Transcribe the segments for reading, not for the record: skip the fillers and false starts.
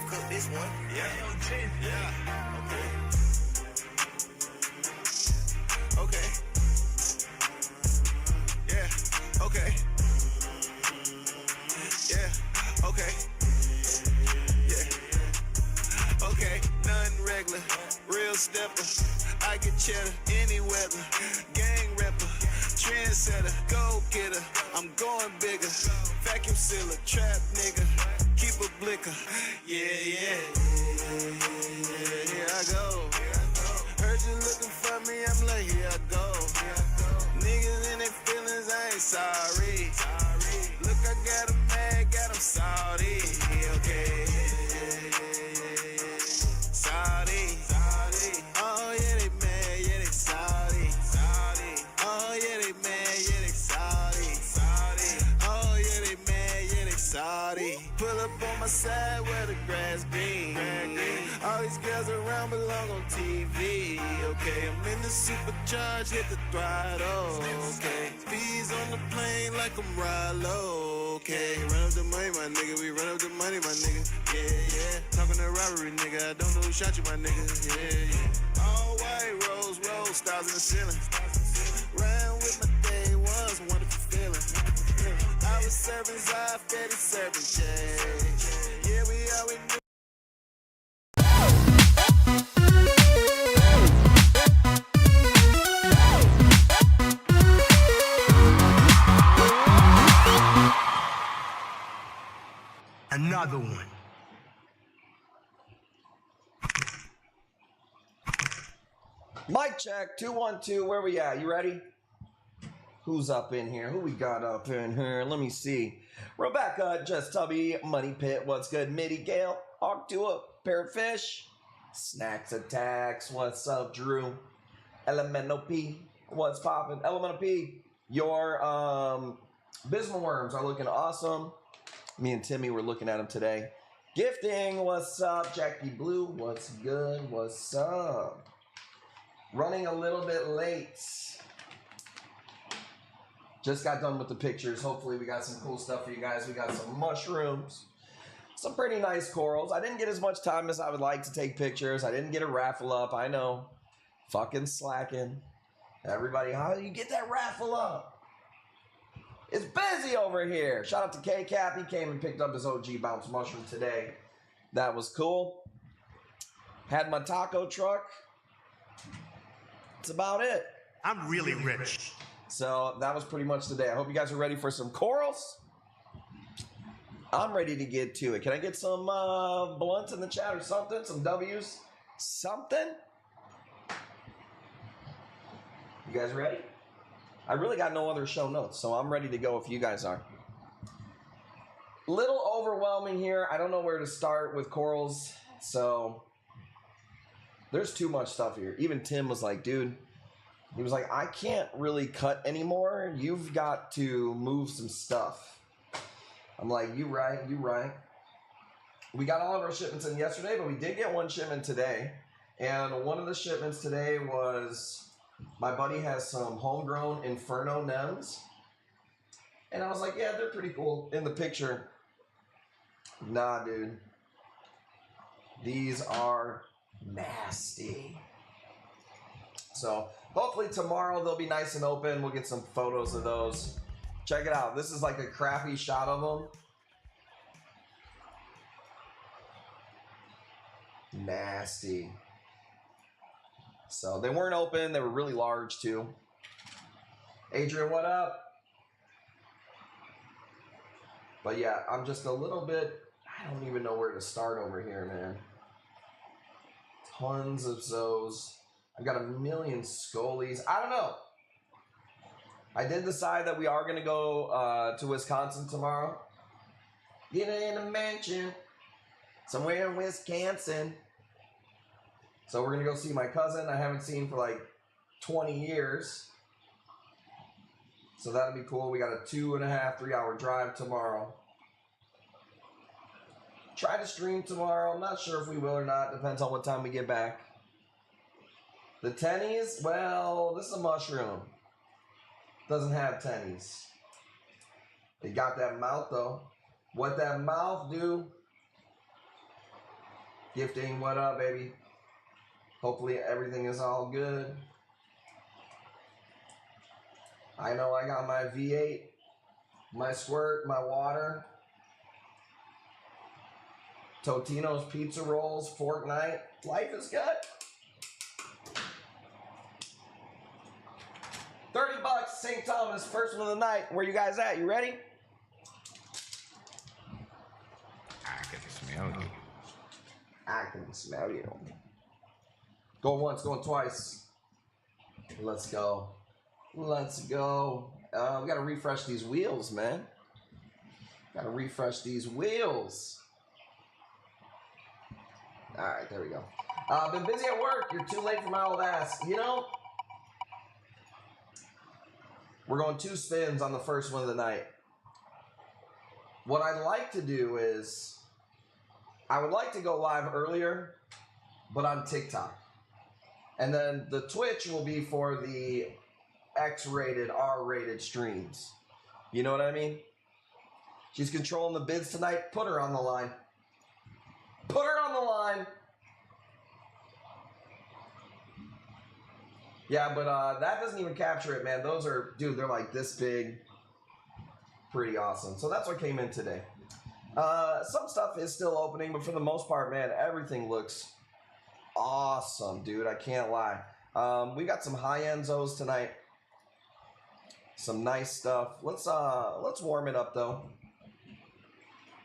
cook this one. Yeah. Yeah. Okay. Yeah. Okay. Yeah. Okay. Yeah. Okay. Nothing regular. Real stepper. I get cheddar any weather. Gang rapper. Trendsetter. Go getter. I'm going bigger. Vacuum sealer. Trap nigga. Keep a blicker. Yeah. Here I go. Heard you looking for me. I'm like, here I go. Niggas in their feelings. I ain't sorry. Look, I got 'em mad. Got 'em salty. Okay. Saudi. Oh yeah, they mad, yeah, they Saudi. Oh yeah, they mad, yeah, they Saudi. Oh yeah, they mad, yeah, they Saudi. Pull up on my side where the grass green. All these girls around belong on TV. Okay, I'm in the supercharged, hit the throttle. Okay, fees on the plane like I'm Rollo. Okay, run up the money, my nigga. We run up the money, my nigga. Yeah. Talking that robbery, nigga. I don't know who shot you, my nigga. Yeah. All white, rose, stars in the ceiling. Ran with my day ones, wonderful feeling. I was serving Zai, Fetty serving Jay. Yeah, we always knew. Another one. Mic check, 212, where we at? You ready? Who's up in here? Who we got up in here? Let me see. Rebecca, Just Tubby, Money Pit, what's good? Mitty Gale, Octua, Parrotfish, Snacks Attacks, what's up, Drew? Elemental P, what's poppin'? Elemental P, your Bismarck worms are looking awesome. Me and Timmy were looking at them today. Gifting, what's up? Jackie Blue, what's good? What's up? Running a little bit late. Just got done with the pictures. Hopefully we got some cool stuff for you guys. We got some mushrooms. Some pretty nice corals. I didn't get as much time as I would like to take pictures. I didn't get a raffle up. I know. Fucking slacking. Everybody, how do you get that raffle up? It's busy over here. Shout out to K-Cap. He came and picked up his OG bounce mushroom today. That was cool. Had my taco truck. That's about it. I'm really rich. So that was pretty much the day. I hope you guys are ready for some corals. I'm ready to get to it. Can I get some blunts in the chat or something? Some W's? Something? You guys ready? I really got no other show notes, so I'm ready to go if you guys are. Little overwhelming here. I don't know where to start with corals, so there's too much stuff here. Even Tim was like, dude, he was like, I can't really cut anymore. You've got to move some stuff. I'm like, you right. We got all of our shipments in yesterday, but we did get one shipment today. And one of the shipments today was, my buddy has some homegrown Inferno Nems. And I was like, yeah, they're pretty cool in the picture. Nah, dude. These are nasty. So hopefully tomorrow they'll be nice and open. We'll get some photos of those. Check it out. This is like a crappy shot of them. Nasty. So they weren't open. They were really large too. Adrian, what up? But yeah, I'm just a little bit, I don't even know where to start over here, man. Tons of those. I've got a million scolies. I don't know. I did decide that we are going to go to Wisconsin tomorrow. Get in a mansion somewhere in Wisconsin. So we're going to go see my cousin I haven't seen for like 20 years. So that'll be cool. We got a 2.5, 3 hour drive tomorrow. Try to stream tomorrow. I'm not sure if we will or not. Depends on what time we get back. The tennies, well, this is a mushroom. Doesn't have tennies. They got that mouth though. What that mouth do? Gifting, what up, baby? Hopefully everything is all good. I know I got my V8, my squirt, my water. Totino's pizza rolls, Fortnite. Life is good. 30 bucks, St. Thomas, first one of the night. Where you guys at? You ready? I can smell you. I can smell you. Going once, going twice. Let's go. Let's go. We gotta refresh these wheels, man. Gotta refresh these wheels. All right, there we go. Been busy at work. You're too late for my old ass. You know, we're going 2 spins on the first one of the night. What I'd like to do is, I would like to go live earlier, but on TikTok. And then the Twitch will be for the X-rated, R-rated streams. You know what I mean? She's controlling the bids tonight. Put her on the line. Put her on the line. Yeah, but that doesn't even capture it, man. Those are, dude, they're like this big. Pretty awesome. So that's what came in today. Some stuff is still opening, but for the most part, man, everything looks awesome, dude. I can't lie. We got some high-end Zos tonight. Some nice stuff. Let's warm it up, though.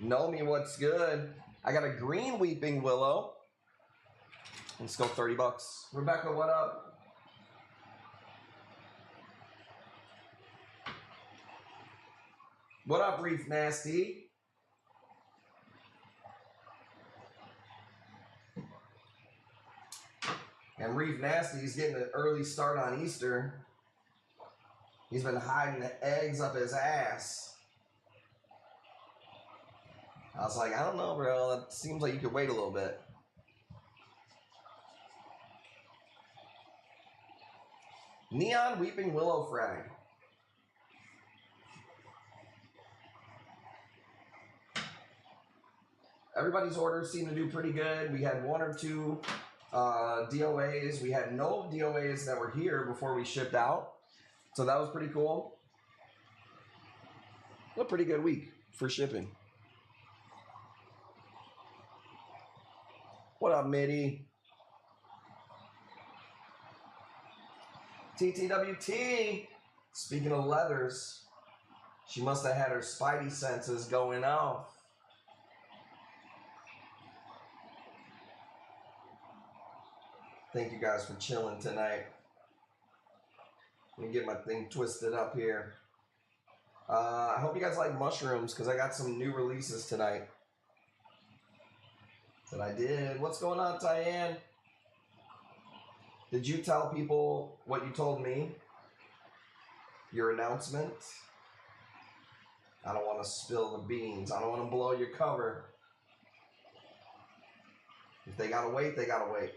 Know me, what's good? I got a green Weeping Willow. Let's go 30 bucks. Rebecca, what up? What up, Reef Nasty? And Reef Nasty's getting an early start on Easter. He's been hiding the eggs up his ass. I was like, I don't know, bro. That seems like you could wait a little bit. Neon Weeping Willow Frag. Everybody's orders seem to do pretty good. We had 1 or 2 DOAs. We had no DOAs that were here before we shipped out. So that was pretty cool. A pretty good week for shipping. What up, Mitty? TTWT. Speaking of leathers, she must have had her spidey senses going off. Thank you guys for chilling tonight. Let me get my thing twisted up here. I hope you guys like mushrooms because I got some new releases tonight that I did. What's going on, Tyann? Did you tell people what you told me? Your announcement? I don't want to spill the beans. I don't want to blow your cover. If they gotta wait, they gotta wait.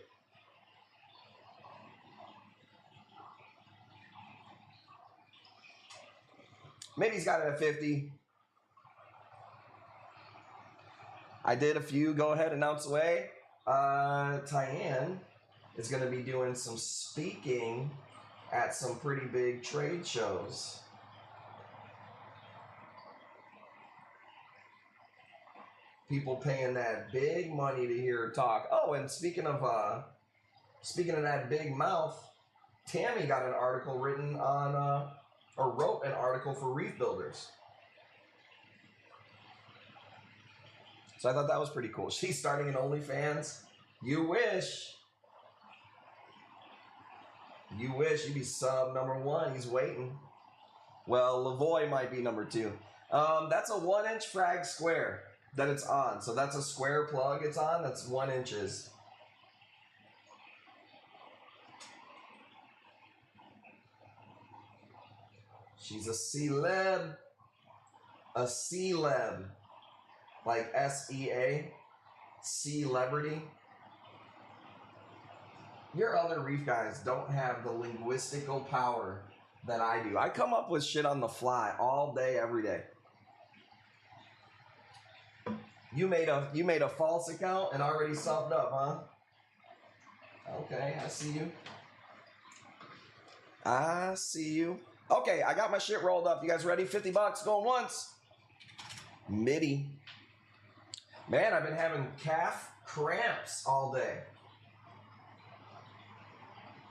Maybe he's got it at 50. I did a few. Go ahead, announce away. Tyann is going to be doing some speaking at some pretty big trade shows. People paying that big money to hear her talk. Oh, and speaking of that big mouth, Tammy got an article written on. Or wrote an article for Reef Builders. So I thought that was pretty cool. She's starting an OnlyFans. You wish. You wish. You'd be sub #1. He's waiting. Well, Lavoy might be #2. That's a 1-inch frag square that it's on. So that's a square plug it's on. That's 1 inches. She's a celeb. A celeb. Like S-E-A. Celebrity. Your other reef guys don't have the linguistical power that I do. I come up with shit on the fly all day, every day. You made a false account and already subbed up, huh? Okay, I see you. I see you. Okay, I got my shit rolled up. You guys ready? 50 bucks going once. Midi. Man, I've been having calf cramps all day.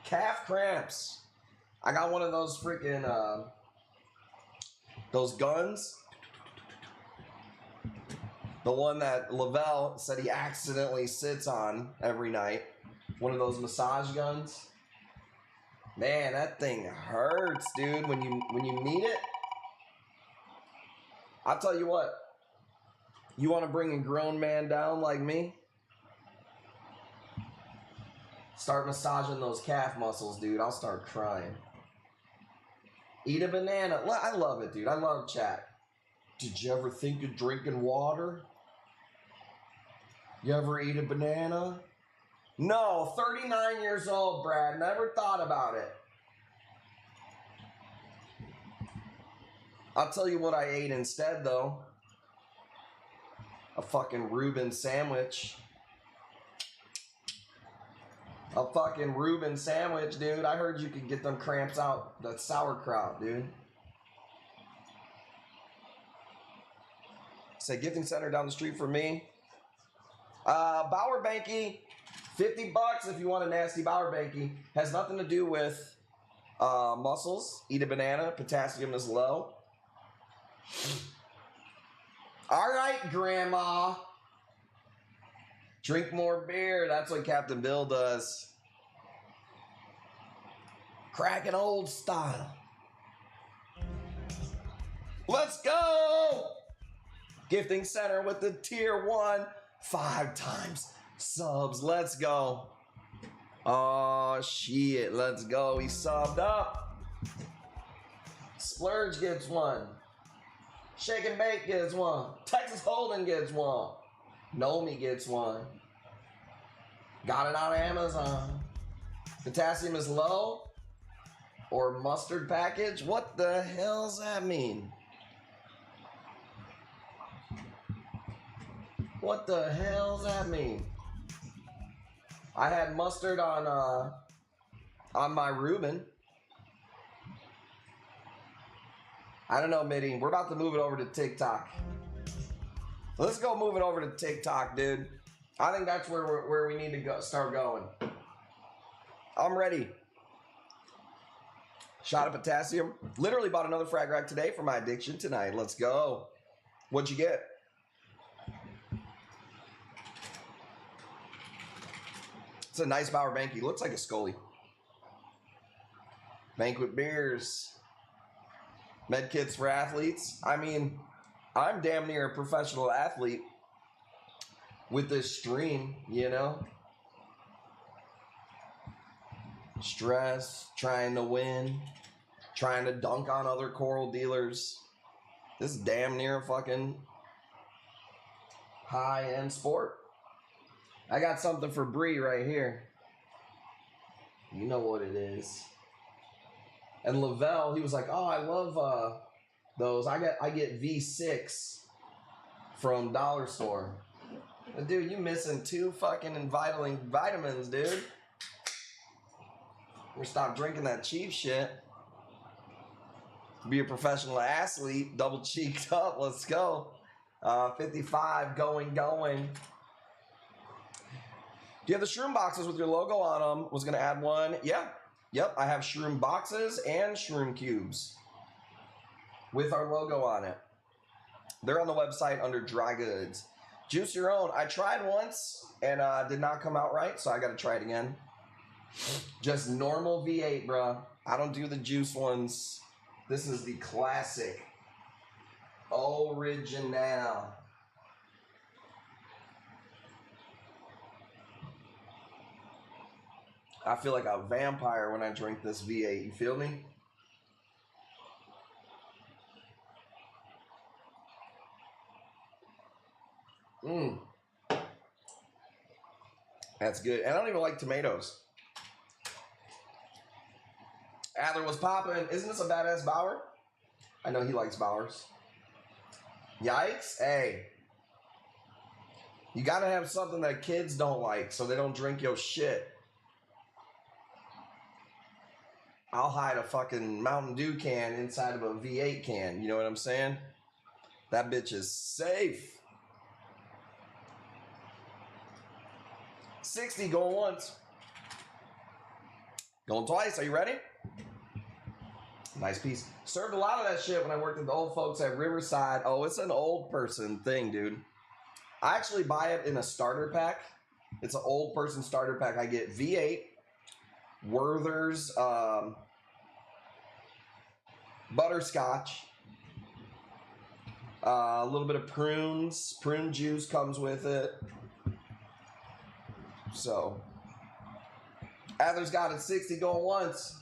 Calf cramps. I got one of those freaking those guns. The one that Lavelle said he accidentally sits on every night. One of those massage guns. Man, that thing hurts, dude, when you meet it. I'll tell you what. You want to bring a grown man down like me? Start massaging those calf muscles, dude. I'll start crying. Eat a banana. I love it, dude. I love chat. Did you ever think of drinking water? You ever eat a banana? No, 39 years old, Brad. Never thought about it. I'll tell you what I ate instead, though. A fucking Reuben sandwich. A fucking Reuben sandwich, dude. I heard you could get them cramps out. That sauerkraut, dude. Say gifting center down the street for me. Bauer Banky, 50 bucks if you want a nasty Bauer Banky. Has nothing to do with muscles. Eat a banana. Potassium is low. All right, Grandma. Drink more beer. That's what Captain Bill does. Cracking old style. Let's go. Gifting center with the tier 1. 5 times subs. Let's go. Oh, shit. Let's go. He subbed up. Splurge gets 1. Shake and Bake gets 1. Texas Hold'em gets 1. Nomi gets 1. Got it on Amazon. Potassium is low. Or mustard package. What the hell does that mean? What the hell does that mean? I had mustard on my Reuben. I don't know, Mitty. We're about to move it over to TikTok. Let's go move it over to TikTok, dude. I think that's where we need to go. Start going. I'm ready. Shot of potassium. Literally bought another frag rack today for my addiction tonight. Let's go. What'd you get? It's a nice Bauer Banky. Looks like a Scully. Banquet beers. Med kits for athletes. I mean, I'm damn near a professional athlete with this stream, you know? Stress, trying to win, trying to dunk on other coral dealers. This is damn near a fucking high-end sport. I got something for Bree right here. You know what it is. And Lavelle, he was like, "Oh, I love those. I get V6 from Dollar Store." But dude, you missing 2 fucking vitamins, dude. We're stop drinking that cheap shit. Be a professional athlete, double cheeked up. Let's go. 55 going. Do you have the shroom boxes with your logo on them? Was gonna add one. Yeah. Yep, I have shroom boxes and shroom cubes with our logo on it. They're on the website under dry goods. Juice your own. I tried once and did not come out right, so I got to try it again. Just normal V8, bro. I don't do the juice ones. This is the classic. Original. I feel like a vampire when I drink this V8. You feel me? That's good. And I don't even like tomatoes. Adler was popping. Isn't this a badass Bauer? I know he likes Bauers. Yikes. Hey. You gotta have something that kids don't like so they don't drink your shit. I'll hide a fucking Mountain Dew can inside of a V8 can. You know what I'm saying? That bitch is safe. 60 going once. Going twice. Are you ready? Nice piece. Served a lot of that shit when I worked with the old folks at Riverside. Oh, it's an old person thing, dude. I actually buy it in a starter pack. It's an old person starter pack. I get V8, Werther's, butterscotch, a little bit of prunes. Prune juice comes with it. So, Adler's got it 60 going once.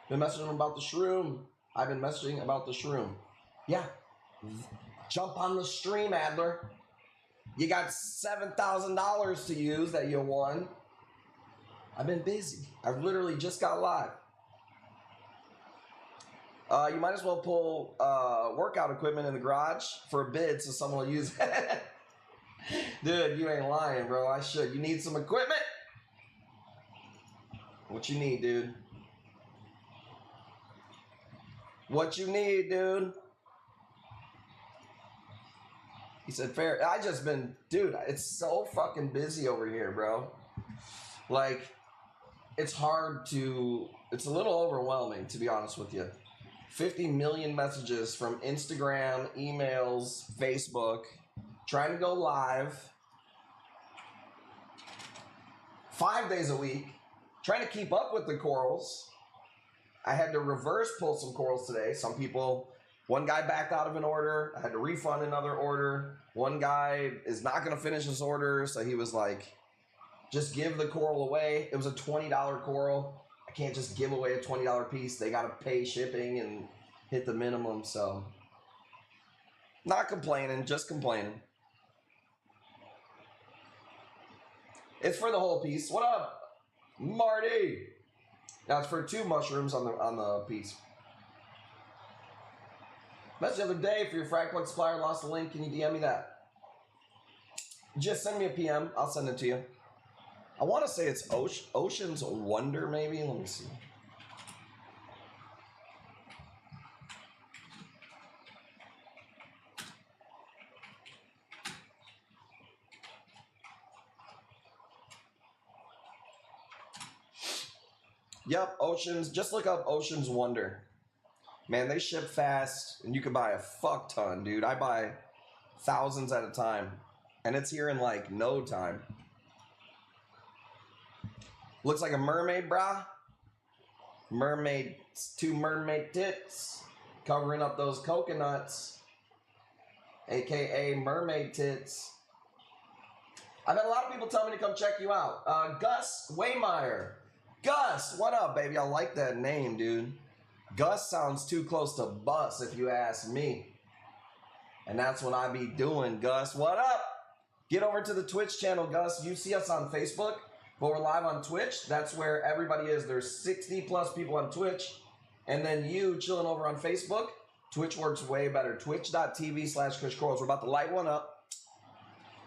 Been messaging him about the shroom. I've been messaging about the shroom. Yeah. Jump on the stream, Adler. You got $7,000 to use that you won. I've been busy. I've literally just got live. You might as well pull workout equipment in the garage for a bid so someone will use it. Dude, you ain't lying, bro. I should. You need some equipment? What you need, dude? What you need, dude? He said, fair. I just been, dude, it's so fucking busy over here, bro. Like, it's hard to, it's a little overwhelming, to be honest with you. 50 million messages from Instagram, emails, Facebook, trying to go live 5 days a week, trying to keep up with the corals. I had to reverse pull some corals today. Some people, one guy backed out of an order. I had to refund another order. One guy is not going to finish his order, so he was like, just give the coral away. It was a $20 coral. I can't just give away a $20 piece. They got to pay shipping and hit the minimum, so not complaining, just complaining. It's for the whole piece. What up, Marty? Now it's for 2 mushrooms on the piece. Message the other day for your frag plug supplier, lost the link. Can you DM me that? Just send me a PM. I'll send it to you. I want to say it's Ocean's Wonder, maybe. Let me see. Yep, Ocean's. Just look up Ocean's Wonder. Man, they ship fast, and you can buy a fuck ton, dude. I buy thousands at a time, and it's here in like no time. Looks like a mermaid, brah. Mermaid, 2 mermaid tits covering up those coconuts, aka mermaid tits. I've had a lot of people tell me to come check you out. Gus Waymeyer. Gus, what up, baby? I like that name, dude. Gus sounds too close to bus, if you ask me. And that's what I be doing, Gus. What up? Get over to the Twitch channel, Gus. You see us on Facebook, but we're live on Twitch. That's where everybody is. There's 60 plus people on Twitch. And then you chilling over on Facebook. Twitch works way better. Twitch.tv/KushCorals. We're about to light one up.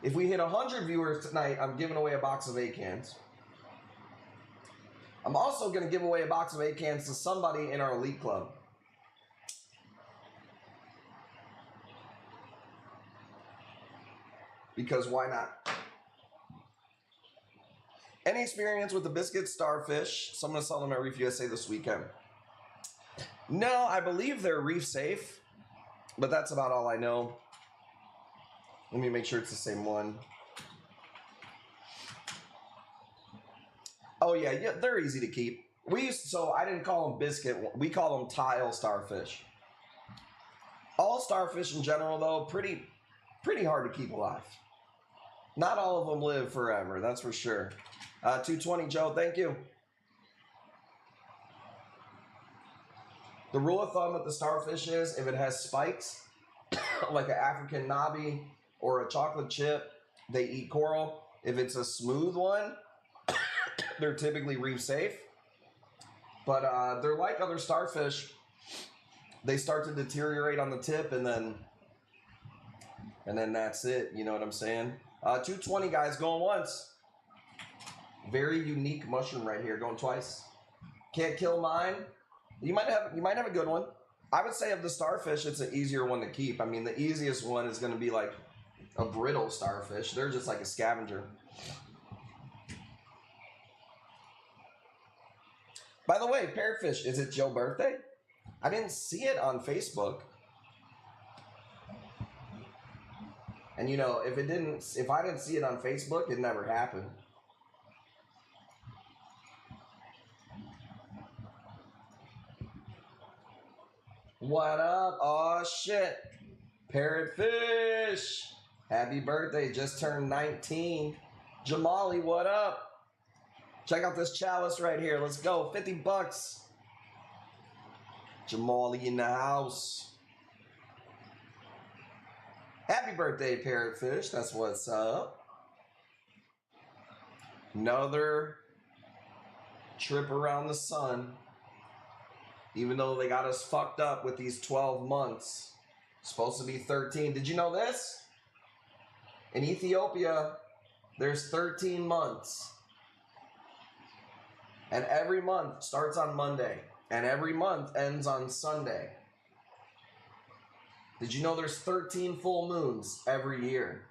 If we hit 100 viewers tonight, I'm giving away a box of 8 cans. I'm also going to give away a box of 8 cans to somebody in our elite club. Because why not? Any experience with the biscuit starfish? So I'm going to sell them at Reef USA this weekend. No, I believe they're reef safe, but that's about all I know. Let me make sure it's the same one. Oh yeah, they're easy to keep. So I didn't call them biscuit. We call them tile starfish. All starfish in general, though, pretty hard to keep alive. Not all of them live forever, that's for sure. 220, Joe, thank you. The rule of thumb with the starfish is if it has spikes, like an African knobby or a chocolate chip, they eat coral. If it's a smooth one, they're typically reef safe. But they're like other starfish. They start to deteriorate on the tip, and then And then that's it. You know what I'm saying? 220 guys going once. Very unique mushroom right here going twice. Can't kill mine. You might have a good one. I would say of the starfish, it's an easier one to keep. I mean, the easiest one is going to be like a brittle starfish. They're just like a scavenger. By the way, Parrotfish, is it your birthday? I didn't see it on Facebook. And you know, if I didn't see it on Facebook, it never happened. What up? Oh shit. Parrotfish. Happy birthday. Just turned 19. Jamali, what up? Check out this chalice right here. Let's go. 50 bucks. Jamali in the house. Happy birthday, Parrotfish. That's what's up. Another trip around the sun. Even though they got us fucked up with these 12 months. Supposed to be 13. Did you know this? In Ethiopia, there's 13 months. And every month starts on Monday. And every month ends on Sunday. Did you know there's 13 full moons every year?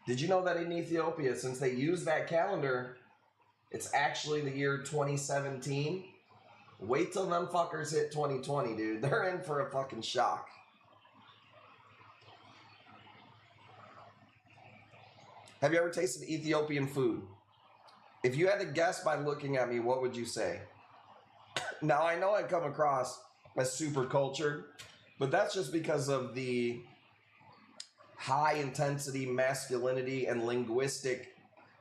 Did you know that in Ethiopia, since they use that calendar, it's actually the year 2017? Wait till them fuckers hit 2020, dude. They're in for a fucking shock. Have you ever tasted Ethiopian food? If you had to guess by looking at me, what would you say? Now, I know I come across as super cultured, but that's just because of the high intensity masculinity and linguistic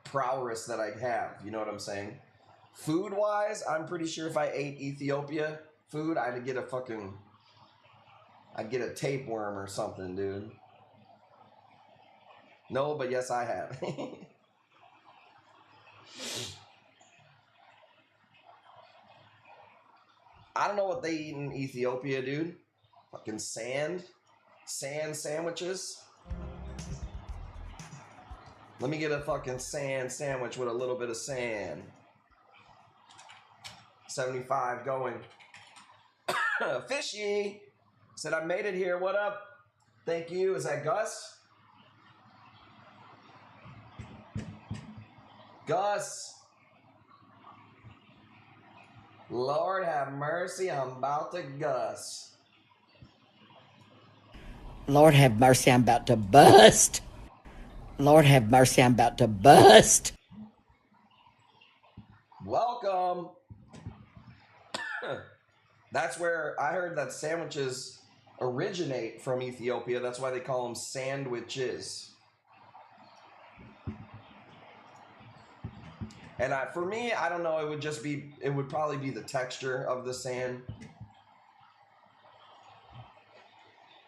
prowess that I have. You know what I'm saying? Food wise, I'm pretty sure if I ate Ethiopia food, I'd get a tapeworm or something, dude. No, but yes, I have. I don't know what they eat in Ethiopia, dude. Fucking sand sandwiches. Let me get a fucking sand sandwich with a little bit of sand. 75 going. Fishy said I made it here. What up? Thank you. Is that Gus? Gus. Lord have mercy, I'm about to Gus. Lord have mercy, I'm about to bust. Lord have mercy, I'm about to bust. Welcome. That's where I heard that sandwiches originate from Ethiopia. That's why they call them sandwiches. And for me, I don't know, it would probably be the texture of the sand.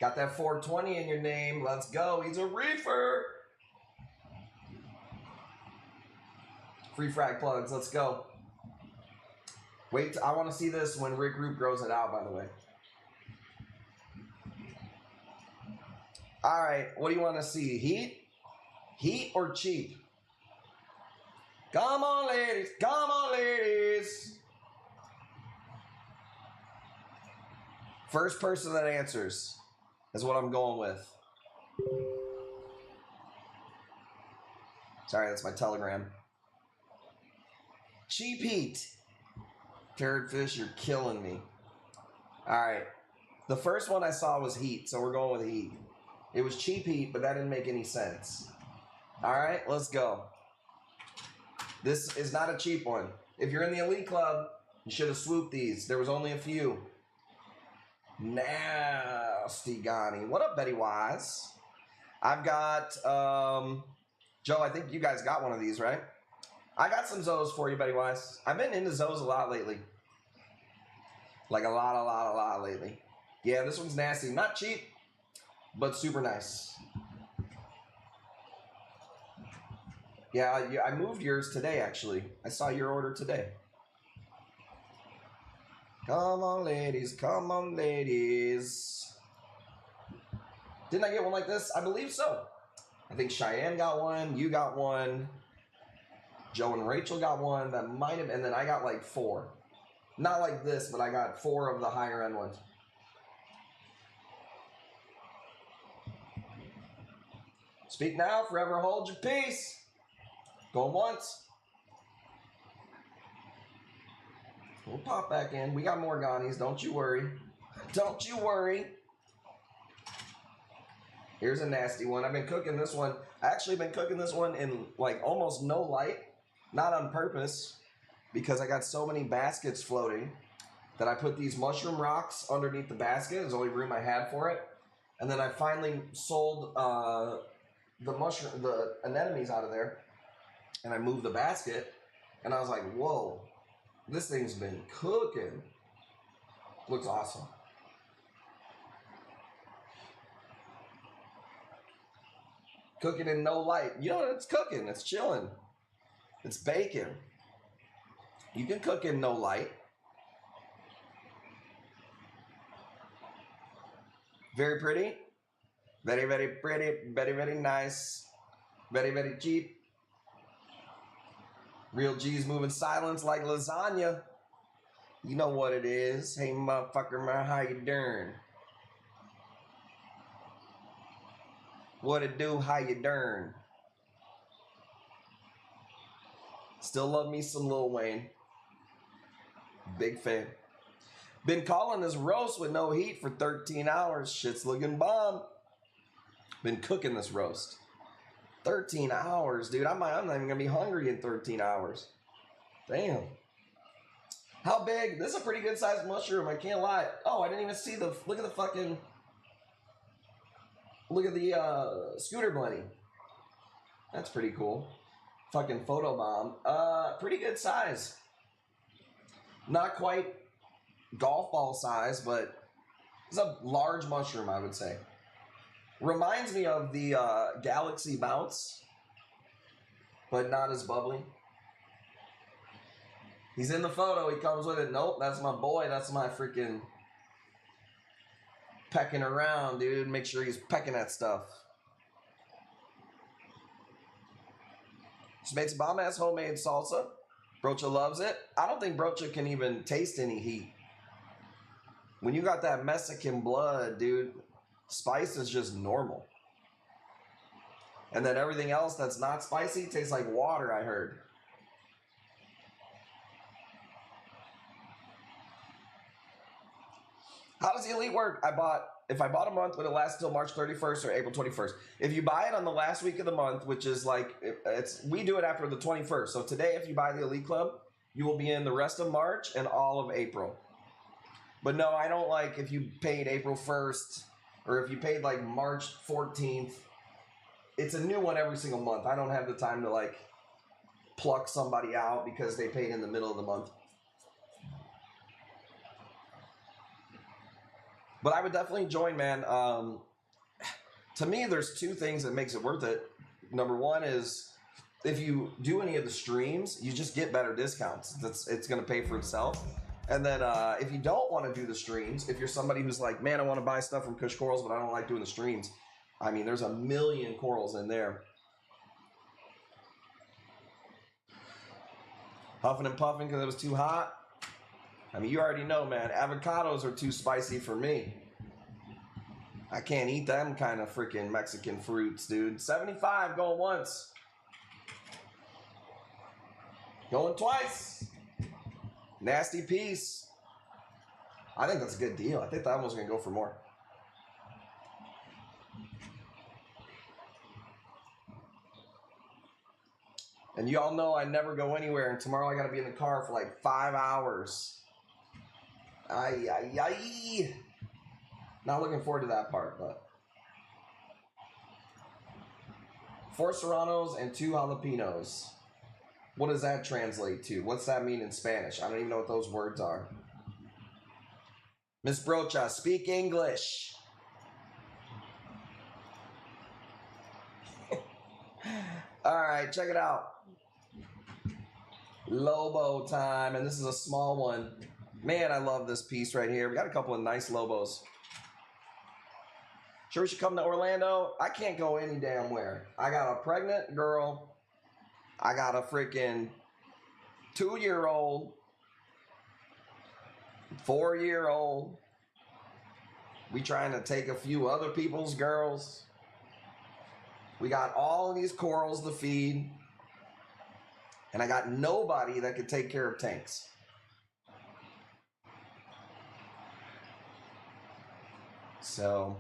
Got that 420 in your name. Let's go. He's a reefer. Free frag plugs. Let's go. Wait, I want to see this when Rick Root grows it out, by the way. All right. What do you want to see? Heat? Heat or cheap? Come on, ladies. Come on, ladies. First person that answers is what I'm going with. Sorry, that's my telegram. Cheap heat. Parrotfish, you're killing me. All right. The first one I saw was heat, so we're going with heat. It was cheap heat, but that didn't make any sense. All right, let's go. This is not a cheap one. If you're in the elite club, you should have swooped these. There was only a few. Nasty Ghani. What up, Betty Wise? I've got, Joe, I think you guys got one of these, right? I got some Zoes for you, Betty Wise. I've been into Zoes a lot lately. Like a lot lately. Yeah, this one's nasty. Not cheap, but super nice. Yeah, I moved yours today, actually. I saw your order today. Come on, ladies. Come on, ladies. Didn't I get one like this? I believe so. I think Cheyenne got one. You got one. Joe and Rachel got one. That might have, and then I got like 4. Not like this, but I got 4 of the higher end ones. Speak now, forever hold your peace. Going once. We'll pop back in. We got more Ghanies. Don't you worry. Don't you worry. Here's a nasty one. I've been cooking this one. I actually been cooking this one in like almost no light. Not on purpose. Because I got so many baskets floating that I put these mushroom rocks underneath the basket. There's the only room I had for it. And then I finally sold the anemones out of there. And I moved the basket. And I was like, whoa. This thing's been cooking. Looks awesome. Cooking in no light. You know, it's cooking. It's chilling. It's baking. You can cook in no light. Very pretty. Very, very pretty. Very, very nice. Very, very cheap. Real G's moving silence like lasagna. You know what it is. Hey, motherfucker, man, how you doing? What it do, how you doing? Still love me some Lil Wayne. Big fan. Been calling this roast with no heat for 13 hours. Shit's looking bomb. Been cooking this roast. 13 hours, dude. I'm not even going to be hungry in 13 hours. Damn. How big? This is a pretty good sized mushroom. I can't lie. Oh, I didn't even see the... Look at the fucking... Look at the scooter bunny. That's pretty cool. Fucking photobomb. Pretty good size. Not quite golf ball size, but it's a large mushroom, I would say. Reminds me of the Galaxy Bounce, but not as bubbly. He's in the photo. He comes with it. Nope, that's my boy. That's my freaking pecking around, dude. Make sure he's pecking that stuff. Just made some bomb-ass homemade salsa. Brocha loves it. I don't think Brocha can even taste any heat. When you got that Mexican blood, dude, spice is just normal. And then everything else that's not spicy tastes like water, I heard. How does the Elite work? If I bought a month, would it last till March 31st or April 21st? If you buy it on the last week of the month, which is like, we do it after the 21st. So today, if you buy the Elite Club, you will be in the rest of March and all of April. But no, I don't like if you paid April 1st or if you paid like March 14th. It's a new one every single month. I don't have the time to like pluck somebody out because they paid in the middle of the month. But I would definitely join, man. To me, there's 2 things that makes it worth it. Number one is if you do any of the streams, you just get better discounts. It's going to pay for itself. And then if you don't want to do the streams, if you're somebody who's like, man, I want to buy stuff from Kush Corals, but I don't like doing the streams. I mean, there's a million corals in there. Huffing and puffing because it was too hot. I mean, you already know, man. Avocados are too spicy for me. I can't eat them kind of freaking Mexican fruits, dude. 75 going once. Going twice. Nasty piece. I think that's a good deal. I think that one's going to go for more. And you all know I never go anywhere. And tomorrow I got to be in the car for like 5 hours. Ay, ay, ay. Not looking forward to that part, but. 4 serranos and 2 jalapenos. What does that translate to? What's that mean in Spanish? I don't even know what those words are. Miss Brocha, speak English. All right, check it out. Lobo time, and this is a small one. Man, I love this piece right here. We got a couple of nice Lobos. Sure, we should come to Orlando. I can't go any damn where. I got a pregnant girl. I got a freaking 2-year-old, 4-year-old. We trying to take a few other people's girls. We got all of these corals to feed. And I got nobody that could take care of tanks. So,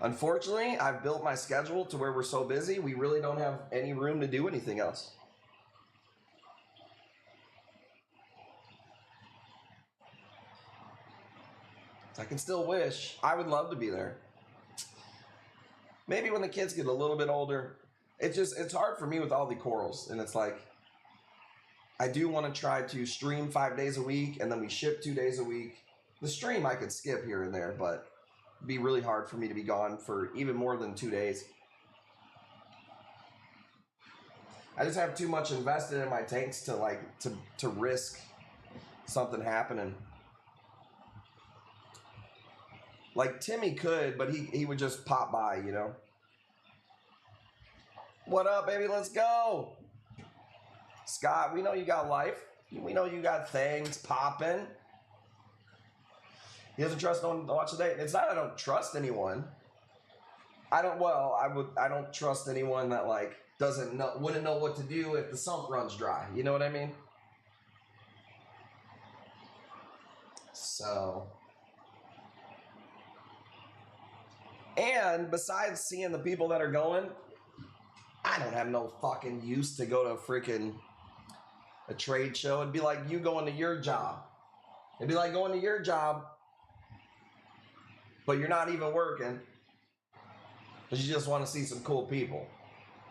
unfortunately, I've built my schedule to where we're so busy, we really don't have any room to do anything else. I can still wish. I would love to be there. Maybe when the kids get a little bit older. It's hard for me with all the corals. And it's like, I do want to try to stream 5 days a week, and then we ship 2 days a week. The stream I could skip here and there, but it'd be really hard for me to be gone for even more than 2 days. I just have too much invested in my tanks to risk something happening. Like Timmy could, but he would just pop by, you know. What up, baby? Let's go. Scott, we know you got life. We know you got things popping. He doesn't trust no one to watch the day. It's not I don't trust anyone. I don't trust anyone that like wouldn't know what to do if the sump runs dry. You know what I mean? So, and besides seeing the people that are going, I don't have no fucking use to go to freaking a trade show. It'd be like you going to your job. It'd be like going to your job, but you're not even working because you just want to see some cool people.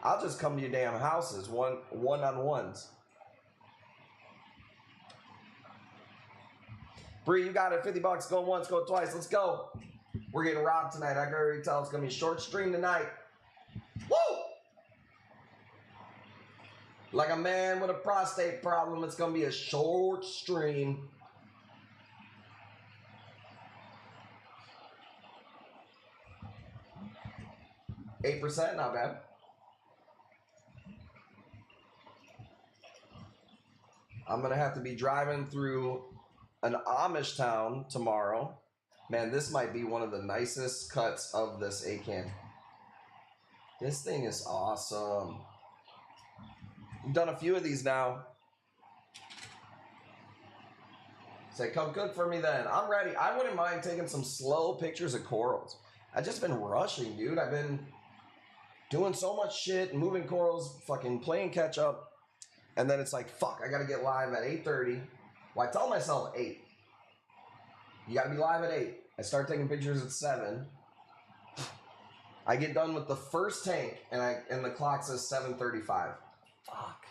I'll just come to your damn houses, one-on-ones. Bree, you got it. 50 bucks. Go once, go twice. Let's go. We're getting robbed tonight. I can already tell it's going to be a short stream tonight. Woo! Like a man with a prostate problem, it's going to be a short stream. %, not bad. I'm going to have to be driving through an Amish town tomorrow. Man, this might be one of the nicest cuts of this A-can. This thing is awesome. I've done a few of these now. Say, come cook for me then. I'm ready. I wouldn't mind taking some slow pictures of corals. I've just been rushing, dude. I've been doing so much shit, moving corals, fucking playing catch up. And then it's like, fuck, I got to get live at 8:30. Well, I tell myself 8. You got to be live at 8. I start taking pictures at 7. I get done with the first tank, and the clock says 7:35. Fuck.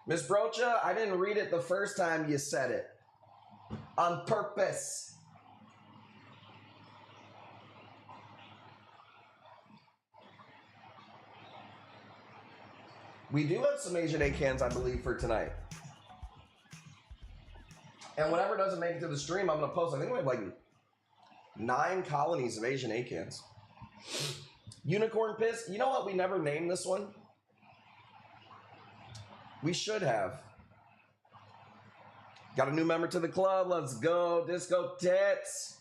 Miss Brocha, I didn't read it the first time you said it. On purpose. We do have some Asian A-cans, I believe, for tonight. And whatever doesn't make it to the stream, I'm going to post. I think we have like 9 colonies of Asian A-cans. Unicorn Piss. You know what? We never named this one. We should have. Got a new member to the club. Let's go. Disco Tits.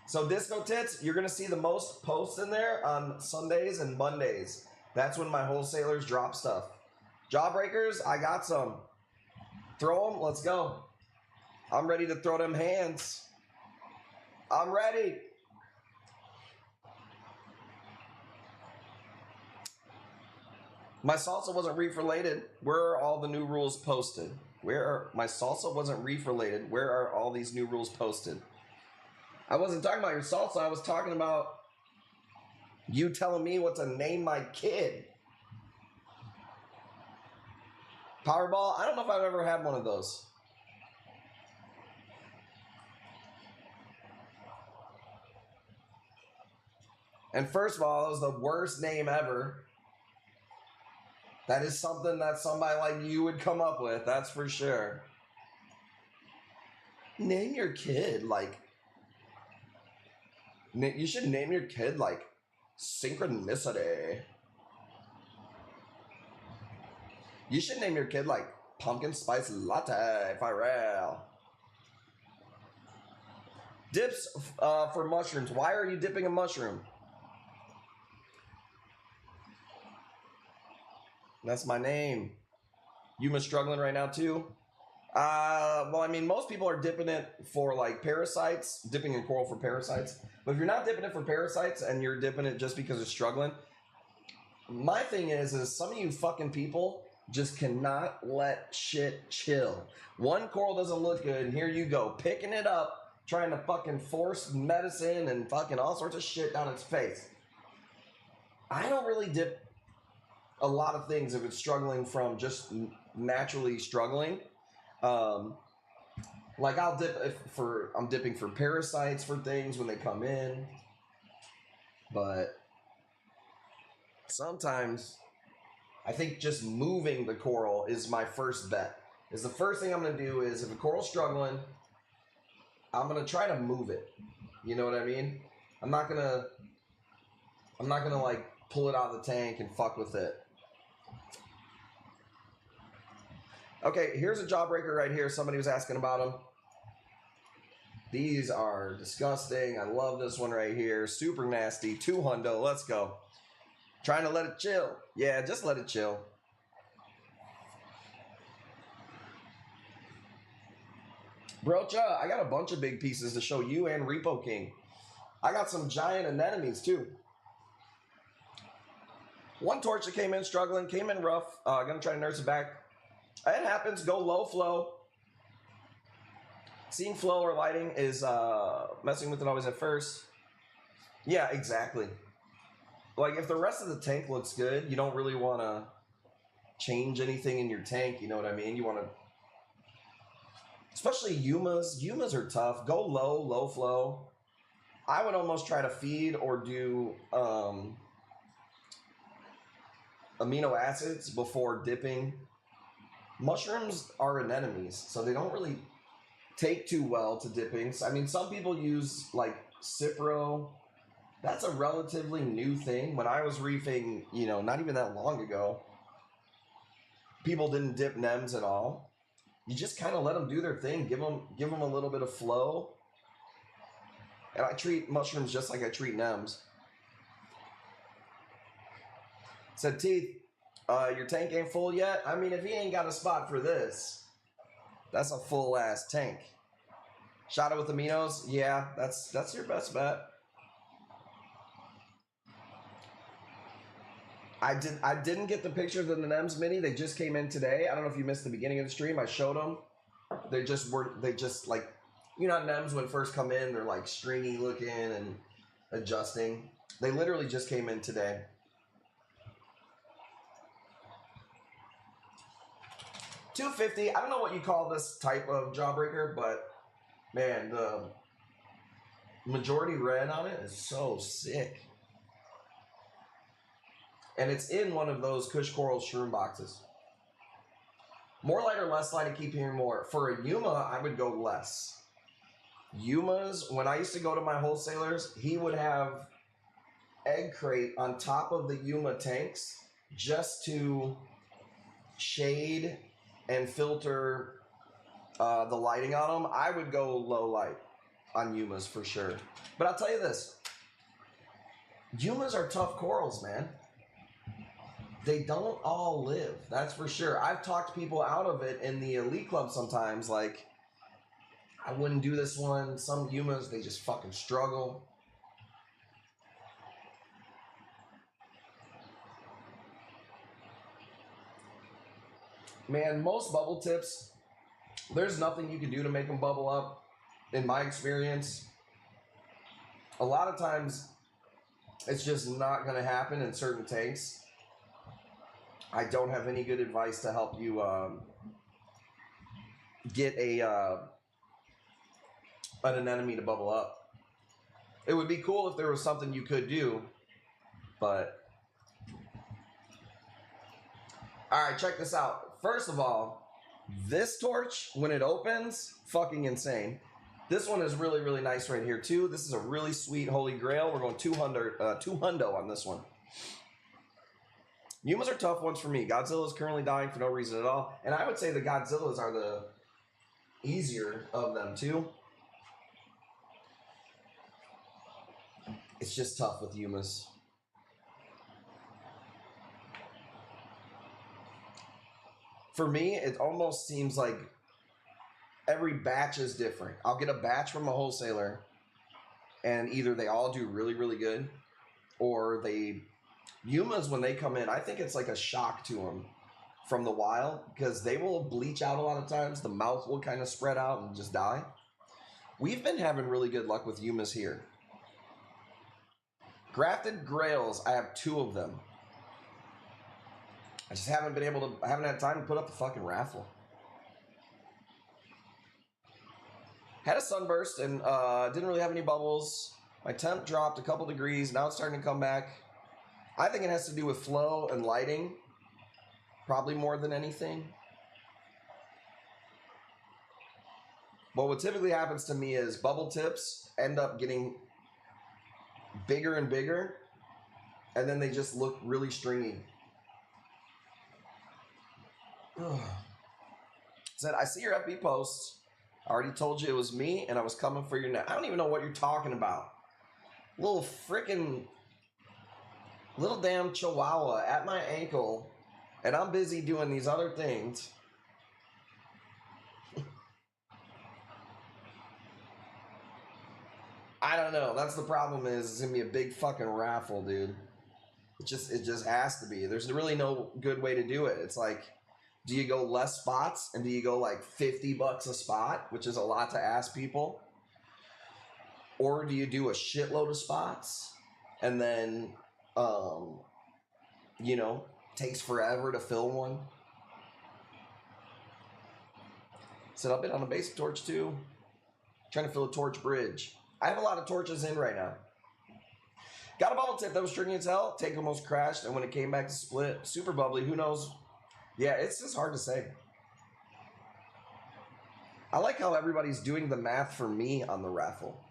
So Disco Tits, you're going to see the most posts in there on Sundays and Mondays. That's when my wholesalers drop stuff. Jawbreakers, I got some. Throw them. Let's go. I'm ready to throw them hands. I'm ready. My salsa wasn't reef related. Where are all the new rules posted? My salsa wasn't reef related. Where are all these new rules posted? I wasn't talking about your salsa. I was talking about you telling me what to name my kid. Powerball? I don't know if I've ever had one of those. And first of all, that was the worst name ever. That is something that somebody like you would come up with, that's for sure. Name your kid like You should name your kid like Synchronicity. You should name your kid like Pumpkin Spice Latte, if I real. Dips for mushrooms. Why are you dipping a mushroom? That's my name. Yuma's struggling right now too. Well, I mean, most people are dipping it for like parasites, dipping in coral for parasites. But if you're not dipping it for parasites and you're dipping it just because it's struggling, my thing is some of you fucking people just cannot let shit chill. One coral doesn't look good, and here you go, picking it up, trying to fucking force medicine and fucking all sorts of shit down its face. I don't really dip a lot of things if it's struggling from just naturally struggling. Like I'll dip I'm dipping for parasites for things when they come in, but sometimes I think just moving the coral is my first bet. Is the first thing I'm gonna do is if a coral's struggling, I'm gonna try to move it. You know what I mean? I'm not gonna like pull it out of the tank and fuck with it. Okay, here's a jawbreaker right here. Somebody was asking about them. These are disgusting. I love this one right here. Super nasty. 200. Let's go. Trying to let it chill. Yeah, just let it chill. Brocha, I got a bunch of big pieces to show you and Repo King. I got some giant anemones too. One torch that came in struggling, came in rough. Gonna try to nurse it back. It happens. Go low flow. Seeing flow or lighting is messing with it always at first. Yeah, exactly. Like if the rest of the tank looks good, you don't really want to change anything in your tank. You know what I mean? You want to, especially Yumas. Yumas are tough. Go low flow. I would almost try to feed or do amino acids before dipping. Mushrooms are anemones, so they don't really take too well to dipping. I mean, some people use like Cipro. That's a relatively new thing. When I was reefing, you know, not even that long ago, people didn't dip nems at all. You just kind of let them do their thing. Give them a little bit of flow. And I treat mushrooms just like I treat nems. Said Teeth, your tank ain't full yet? I mean, if he ain't got a spot for this, that's a full ass tank. Shot it with aminos? Yeah, that's your best bet. I didn't get the pictures of the NEMS Mini. They just came in today. I don't know if you missed the beginning of the stream. I showed them. They just like, you know, NEMS when first come in, they're like stringy looking and adjusting. They literally just came in today. $250. I don't know what you call this type of jawbreaker, but man, the majority red on it is so sick. And it's in one of those Kush Coral shroom boxes. More light or less light? I keep hearing more. For a Yuma, I would go less. Yumas, when I used to go to my wholesalers, he would have egg crate on top of the Yuma tanks just to shade and filter the lighting on them. I would go low light on Yumas for sure. But I'll tell you this. Yumas are tough corals, man. They don't all live, that's for sure. I've talked people out of it in the elite club sometimes, like, I wouldn't do this one. Some Yumas, they just fucking struggle. Man, most bubble tips, there's nothing you can do to make them bubble up, in my experience. A lot of times, it's just not going to happen in certain tanks. I don't have any good advice to help you get an anemone to bubble up. It would be cool if there was something you could do, but... Alright, check this out. First of all, this torch, when it opens, fucking insane. This one is really, really nice right here, too. This is a really sweet Holy Grail. We're going 200 on this one. Yumas are tough ones for me. Godzilla is currently dying for no reason at all. And I would say the Godzillas are the easier of them, too. It's just tough with Yumas. For me, it almost seems like every batch is different. I'll get a batch from a wholesaler, and either they all do really, really good, or Yumas, when they come in, I think it's like a shock to them from the wild, because they will bleach out a lot of times. The mouth will kind of spread out and just die. We've been having really good luck with Yumas here. Grafted Grails, I have 2 of them. I just haven't been able to, I haven't had time to put up the fucking raffle. Had a sunburst and didn't really have any bubbles. My temp dropped a couple degrees. Now it's starting to come back. I think it has to do with flow and lighting. Probably more than anything. But what typically happens to me is bubble tips end up getting bigger and bigger. And then they just look really stringy. Said, I see your FB posts. I already told you it was me and I was coming for your neck. I don't even know what you're talking about. Little damn chihuahua at my ankle, and I'm busy doing these other things. I don't know. That's the problem, is it's gonna be a big fucking raffle, dude. It just has to be. There's really no good way to do it. It's like, do you go less spots and do you go like $50 a spot, which is a lot to ask people? Or do you do a shitload of spots and then, you know, takes forever to fill one? Said I've been on a basic torch too. Trying to fill a torch bridge. I have a lot of torches in right now. Got a bubble tip that was stringy as hell. Tank almost crashed, and when it came back to split, super bubbly. Who knows? Yeah, it's just hard to say. I like how everybody's doing the math for me on the raffle.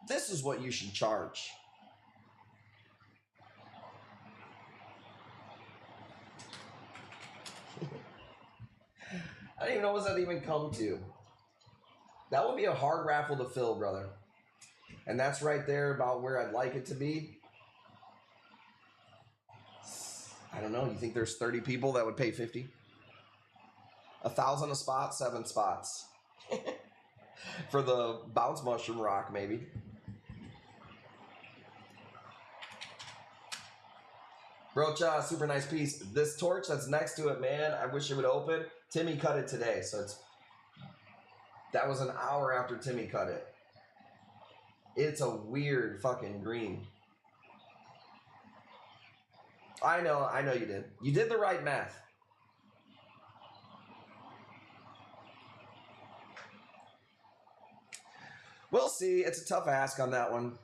This is what you should charge. I don't even know what that even come to. That would be a hard raffle to fill, brother. And that's right there about where I'd like it to be. I don't know. You think there's 30 people that would pay 50? 1,000 a spot, 7 spots. For the bounce mushroom rock, maybe. Brocha, super nice piece. This torch that's next to it, man, I wish it would open. Timmy cut it today, so that was an hour after Timmy cut it. It's a weird fucking green. I know you did. You did the right math. We'll see. It's a tough ask on that one.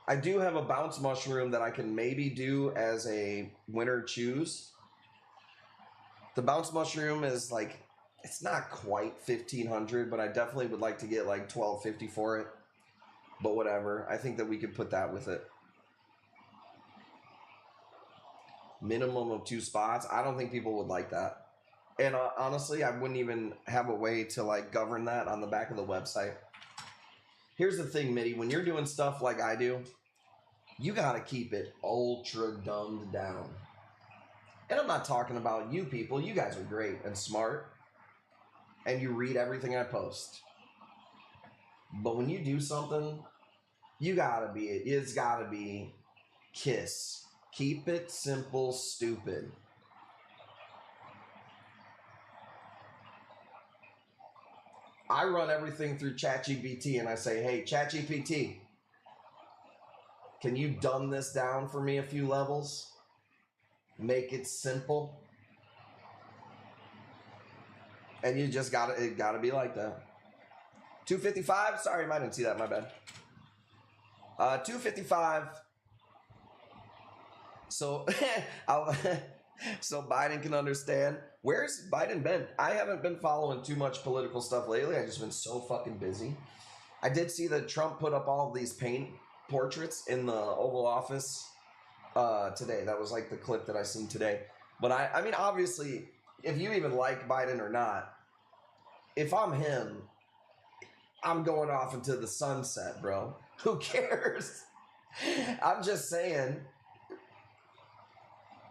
I do have a bounce mushroom that I can maybe do as a winner choose. The bounce mushroom is like, it's not quite 1,500, but I definitely would like to get like 1,250 for it. But whatever. I think that we could put that with it. Minimum of 2 spots. I don't think people would like that. And honestly, I wouldn't even have a way to like govern that on the back of the website. Here's the thing, Mitty. When you're doing stuff like I do, you got to keep it ultra dumbed down. And I'm not talking about you people. You guys are great and smart. And you read everything I post. But when you do something, it's got to be KISS. Keep it simple, stupid. I run everything through ChatGPT and I say, hey, ChatGPT, can you dumb this down for me a few levels? Make it simple. And you just it gotta be like that. 255, sorry, I didn't see that, my bad. 255. So, so Biden can understand. Where's Biden been? I haven't been following too much political stuff lately. I've just been so fucking busy. I did see that Trump put up all of these paint portraits in the Oval Office today. That was like the clip that I seen today. But I mean, obviously, if you even like Biden or not, if I'm him, I'm going off into the sunset, bro. Who cares? I'm just saying,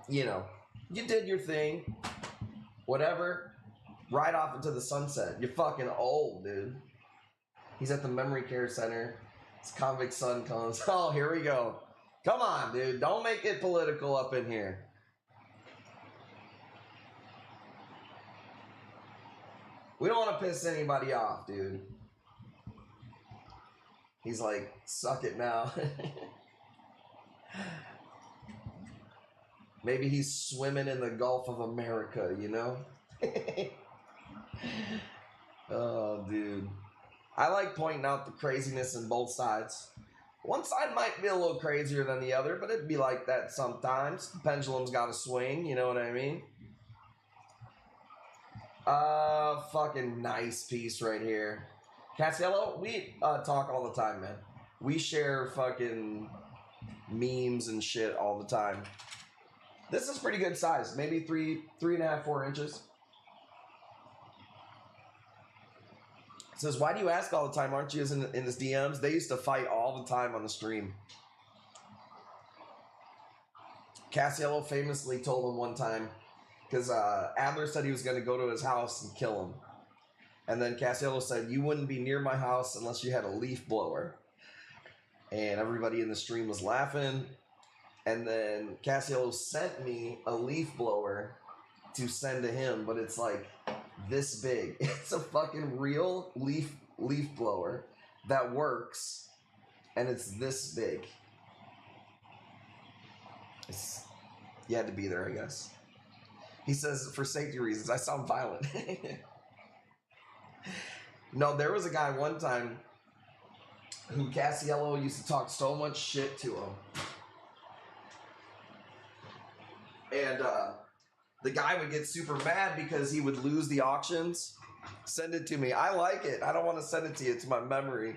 you know, you did your thing, whatever, right off into the sunset. You're fucking old, dude. He's at the memory care center. His convict son comes. Oh, here we go. Come on, dude. Don't make it political up in here. We don't want to piss anybody off, dude. He's like, suck it now. Maybe he's swimming in the Gulf of America, you know? Oh, dude. I like pointing out the craziness in both sides. One side might be a little crazier than the other, but it'd be like that sometimes. The pendulum's got to swing, you know what I mean? Fucking nice piece right here. Cassiello, we talk all the time, man. We share fucking memes and shit all the time. This is pretty good size. Maybe 3.5, 4 inches. It says, why do you ask all the time? Aren't you in his DMs? They used to fight all the time on the stream. Cassiello famously told him one time, because Adler said he was going to go to his house and kill him. And then Cassiello said, you wouldn't be near my house unless you had a leaf blower. And everybody in the stream was laughing. And then Cassiello sent me a leaf blower to send to him, but it's like this big. It's a fucking real leaf blower that works, and it's this big. You had to be there, I guess. He says, for safety reasons, I sound violent. No, there was a guy one time who Cassiello used to talk so much shit to him. And the guy would get super mad because he would lose the auctions. Send it to me. I like it. I don't want to send it to you. It's my memory.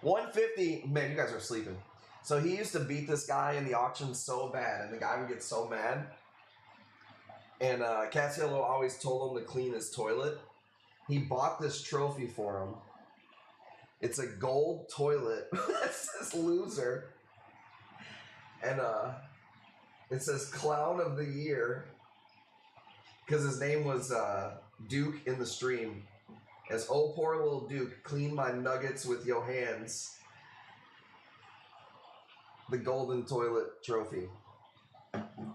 150. Man, you guys are sleeping. So he used to beat this guy in the auction so bad, and the guy would get so mad. And Cassiello always told him to clean his toilet. He bought this trophy for him. It's a gold toilet that says loser. And it says clown of the year. Because his name was Duke in the stream. As oh poor little Duke, clean my nuggets with your hands. The golden toilet trophy.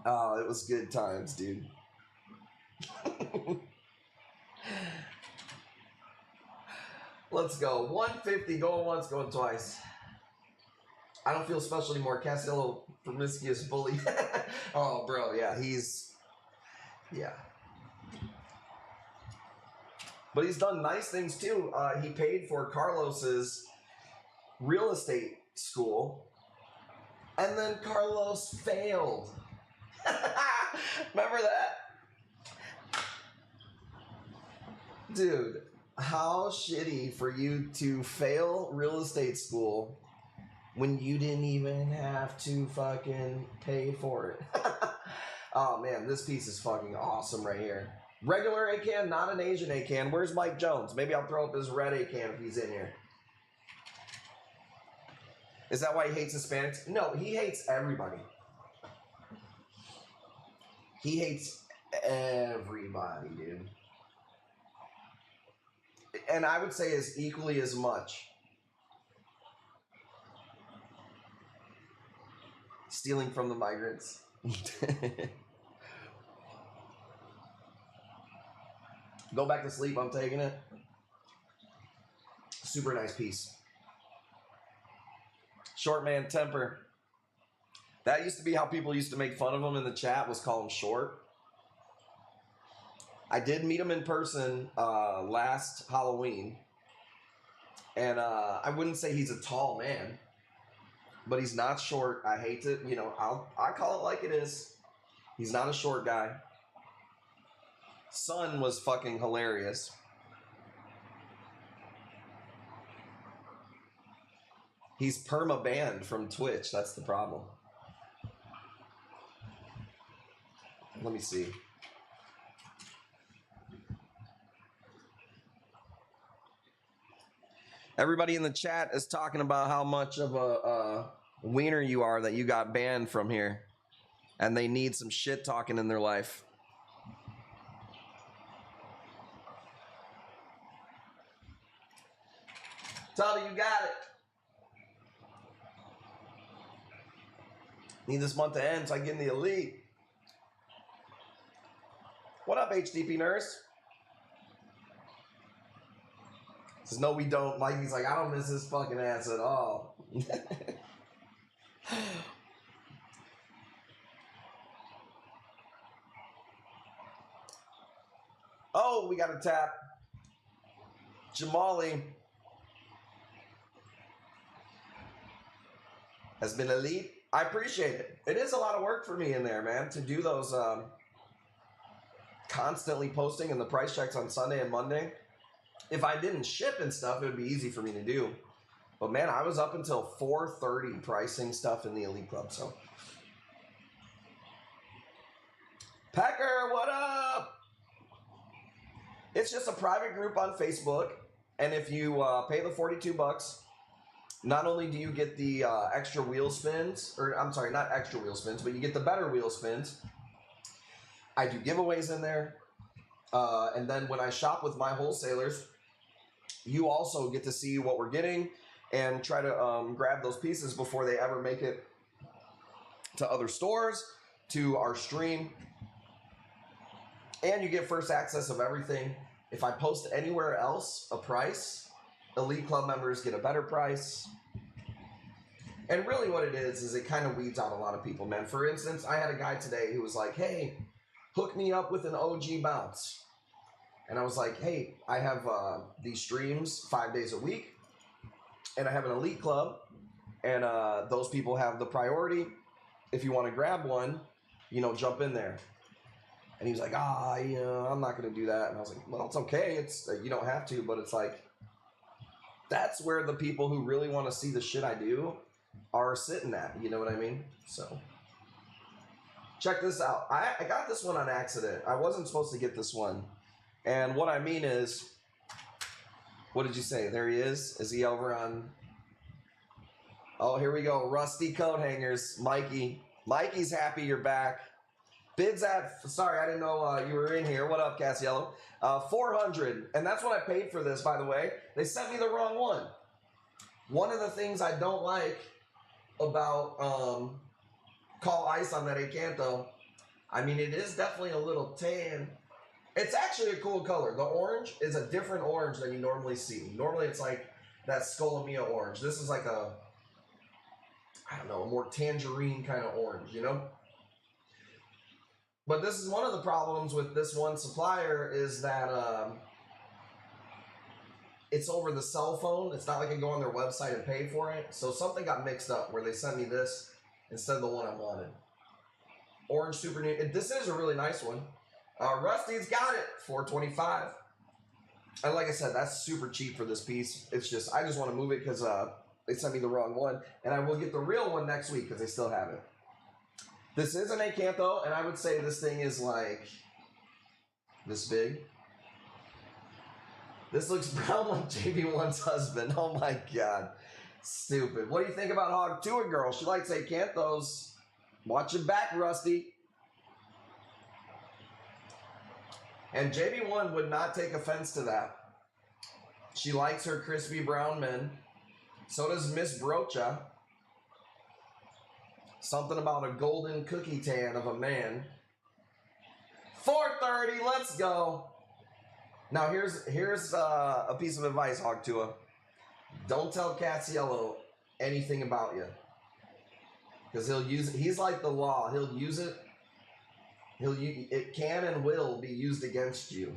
Oh, it was good times, dude. Let's go. 150, going once, going twice. I don't feel special anymore. Cassiello, promiscuous bully. Oh, bro, yeah, yeah. But he's done nice things, too. He paid for Carlos's real estate school, and then Carlos failed. Remember that? Dude, how shitty for you to fail real estate school when you didn't even have to fucking pay for it. Oh man, this piece is fucking awesome right here. Regular A-can, not an Asian A-can. Where's Mike Jones? Maybe I'll throw up his red A-can if he's in here. Is that why he hates Hispanics? No, he hates everybody. He hates everybody, dude. And I would say is equally as much. Stealing from the migrants. Go back to sleep, I'm taking it. Super nice piece. Short man temper. That used to be how people used to make fun of him in the chat, was call him short. I did meet him in person last Halloween. And I wouldn't say he's a tall man, but he's not short. I hate it. You know, I call it like it is. He's not a short guy. Sun was fucking hilarious. He's perma-banned from Twitch. That's the problem. Let me see. Everybody in the chat is talking about how much of a wiener you are that you got banned from here. And they need some shit talking in their life. Tubby, you got it. Need this month to end so I get in the elite. What up, HDP nurse? Says, no, we don't. Mikey's like, I don't miss his fucking ass at all. Oh, we got a tap. Jamali has been elite. I appreciate it. It is a lot of work for me in there, man, to do those constantly posting and the price checks on Sunday and Monday. If I didn't ship and stuff, it would be easy for me to do. But man, I was up until 4:30 pricing stuff in the Elite Club. So, Pecker, what up? It's just a private group on Facebook, and if you pay the $42, not only do you get the extra wheel spins, or I'm sorry, not extra wheel spins, but you get the better wheel spins. I do giveaways in there, and then when I shop with my wholesalers, you also get to see what we're getting and try to grab those pieces before they ever make it to other stores, to our stream. And you get first access of everything. If I post anywhere else a price, Elite Club members get a better price. And really what it is it kind of weeds out a lot of people, man. For instance, I had a guy today who was like, hey, hook me up with an OG bounce. And I was like, hey, I have these streams 5 days a week, and I have an Elite Club, and those people have the priority. If you want to grab one, you know, jump in there. And he was like, I'm not going to do that. And I was like, well, it's okay. It's you don't have to, but it's like, that's where the people who really want to see the shit I do are sitting at. You know what I mean? So check this out. I got this one on accident. I wasn't supposed to get this one. And what I mean is, what did you say? There he is. Is he over on? Oh, here we go. Rusty coat hangers. Mikey. Mikey's happy you're back. Bids at, sorry, I didn't know you were in here. What up, Cassiello? 400. And that's what I paid for this, by the way. They sent me the wrong one. One of the things I don't like about Call Ice on that Acanto, I mean, it is definitely a little tan. It's actually a cool color. The orange is a different orange than you normally see. Normally it's like that Scolamia orange. This is like a, I don't know, a more tangerine kind of orange, you know? But this is one of the problems with this one supplier is that it's over the cell phone. It's not like I can go on their website and pay for it. So something got mixed up where they sent me this instead of the one I wanted. Orange Super New. This is a really nice one. Rusty's got it, $425. And like I said, that's super cheap for this piece. It's just, I just want to move it because they sent me the wrong one. And I will get the real one next week because they still have it. This is an Acanto, and I would say this thing is like this big. This looks brown like JB1's husband. Oh my God. Stupid. What do you think about Hog Tua Girl? She likes Acanthos. Watch your back, Rusty. And JB1 would not take offense to that. She likes her crispy brown men. So does Miss Brocha. Something about a golden cookie tan of a man. 430, let's go. Now here's a piece of advice, Hog Tua. Don't tell Cassiello anything about you. Because he'll use it. He's like the law. He'll use it. It can and will be used against you.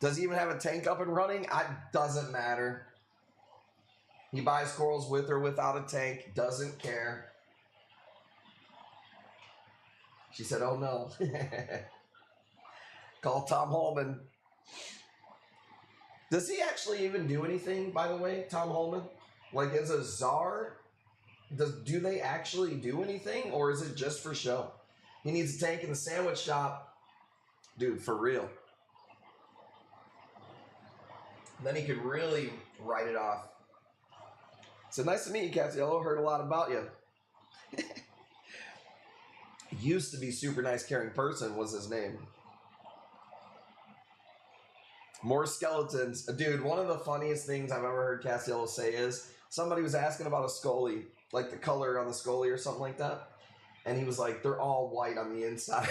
Does he even have a tank up and running? It doesn't matter. He buys corals with or without a tank. Doesn't care. She said, oh no. Call Tom Holman. Does he actually even do anything, by the way, Tom Holman? Like, as a czar, do they actually do anything, or is it just for show? He needs a tank in the sandwich shop. Dude, for real. Then he could really write it off. So nice to meet you, Casiello. Heard a lot about you. Used to be super nice, caring person was his name. More skeletons. Dude, one of the funniest things I've ever heard Casiello say is somebody was asking about a Scully, like the color on the Scully or something like that. And he was like, they're all white on the inside.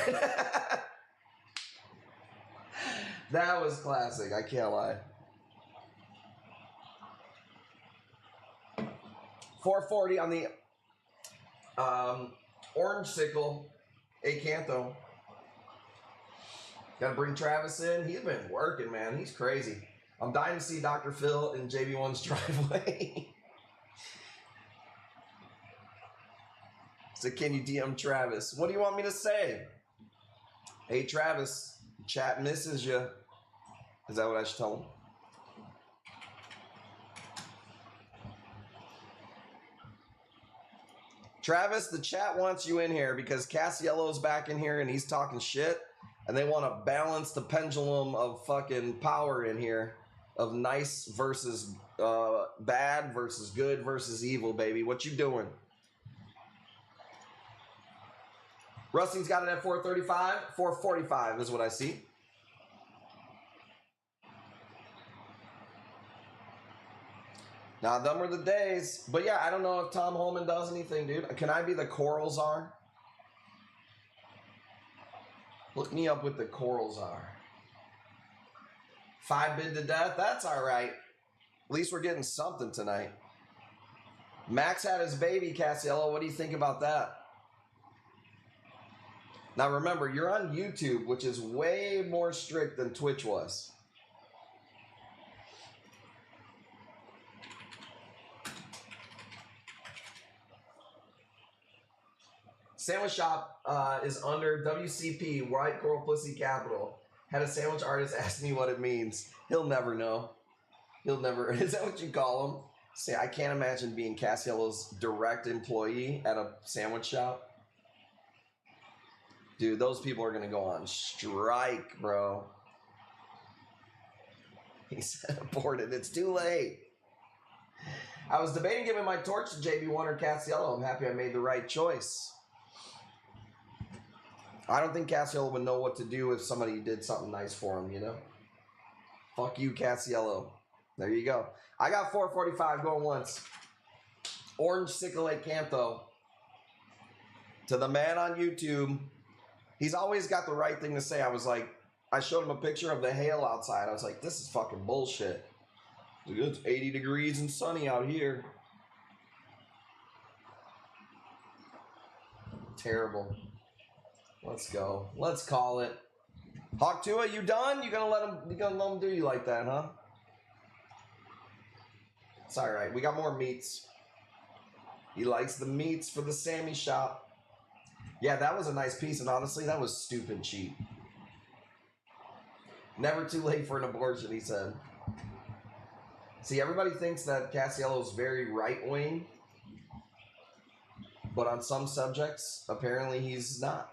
That was classic. I can't lie. 440 on the orange sickle, Acantho. Got to bring Travis in. He's been working, man. He's crazy. I'm dying to see Dr. Phil in JB1's driveway. So can you DM Travis? What do you want me to say? Hey, Travis, chat misses you. Is that what I should tell him? Travis, the chat wants you in here because Casiello's back in here and he's talking shit. And they want to balance the pendulum of fucking power in here. Of nice versus bad versus good versus evil, baby. What you doing? Rusty's got it at 435. 445 is what I see. Now, them were the days. But yeah, I don't know if Tom Holman does anything, dude. Can I be the Coral Czar? Look me up with the Coral Czar. 5 bid to death. That's all right. At least we're getting something tonight. Max had his baby, Casiello. What do you think about that? Now remember, you're on YouTube, which is way more strict than Twitch was. Sandwich shop is under WCP, White Coral Pussy Capital. Had a sandwich artist ask me what it means. He'll never know. He'll never. Is that what you call him? See, I can't imagine being Casiello's direct employee at a sandwich shop. Dude, those people are going to go on strike, bro. He said aborted. It's too late. I was debating giving my torch to JB1 or Casiello. I'm happy I made the right choice. I don't think Casiello would know what to do if somebody did something nice for him, you know? Fuck you, Casiello. There you go. I got 445 going once. Orange Sickle Acantho. To the man on YouTube. He's always got the right thing to say. I showed him a picture of the hail outside. I was like, this is fucking bullshit. It's 80 degrees and sunny out here. Terrible. Let's go. Let's call it. Hawk Tua, you done? You gonna let him do you like that, huh? It's all right. We got more meats. He likes the meats for the Sammy shop. Yeah, that was a nice piece, and honestly, that was stupid cheap. Never too late for an abortion, he said. See, everybody thinks that Casiello's very right-wing, but on some subjects, apparently he's not.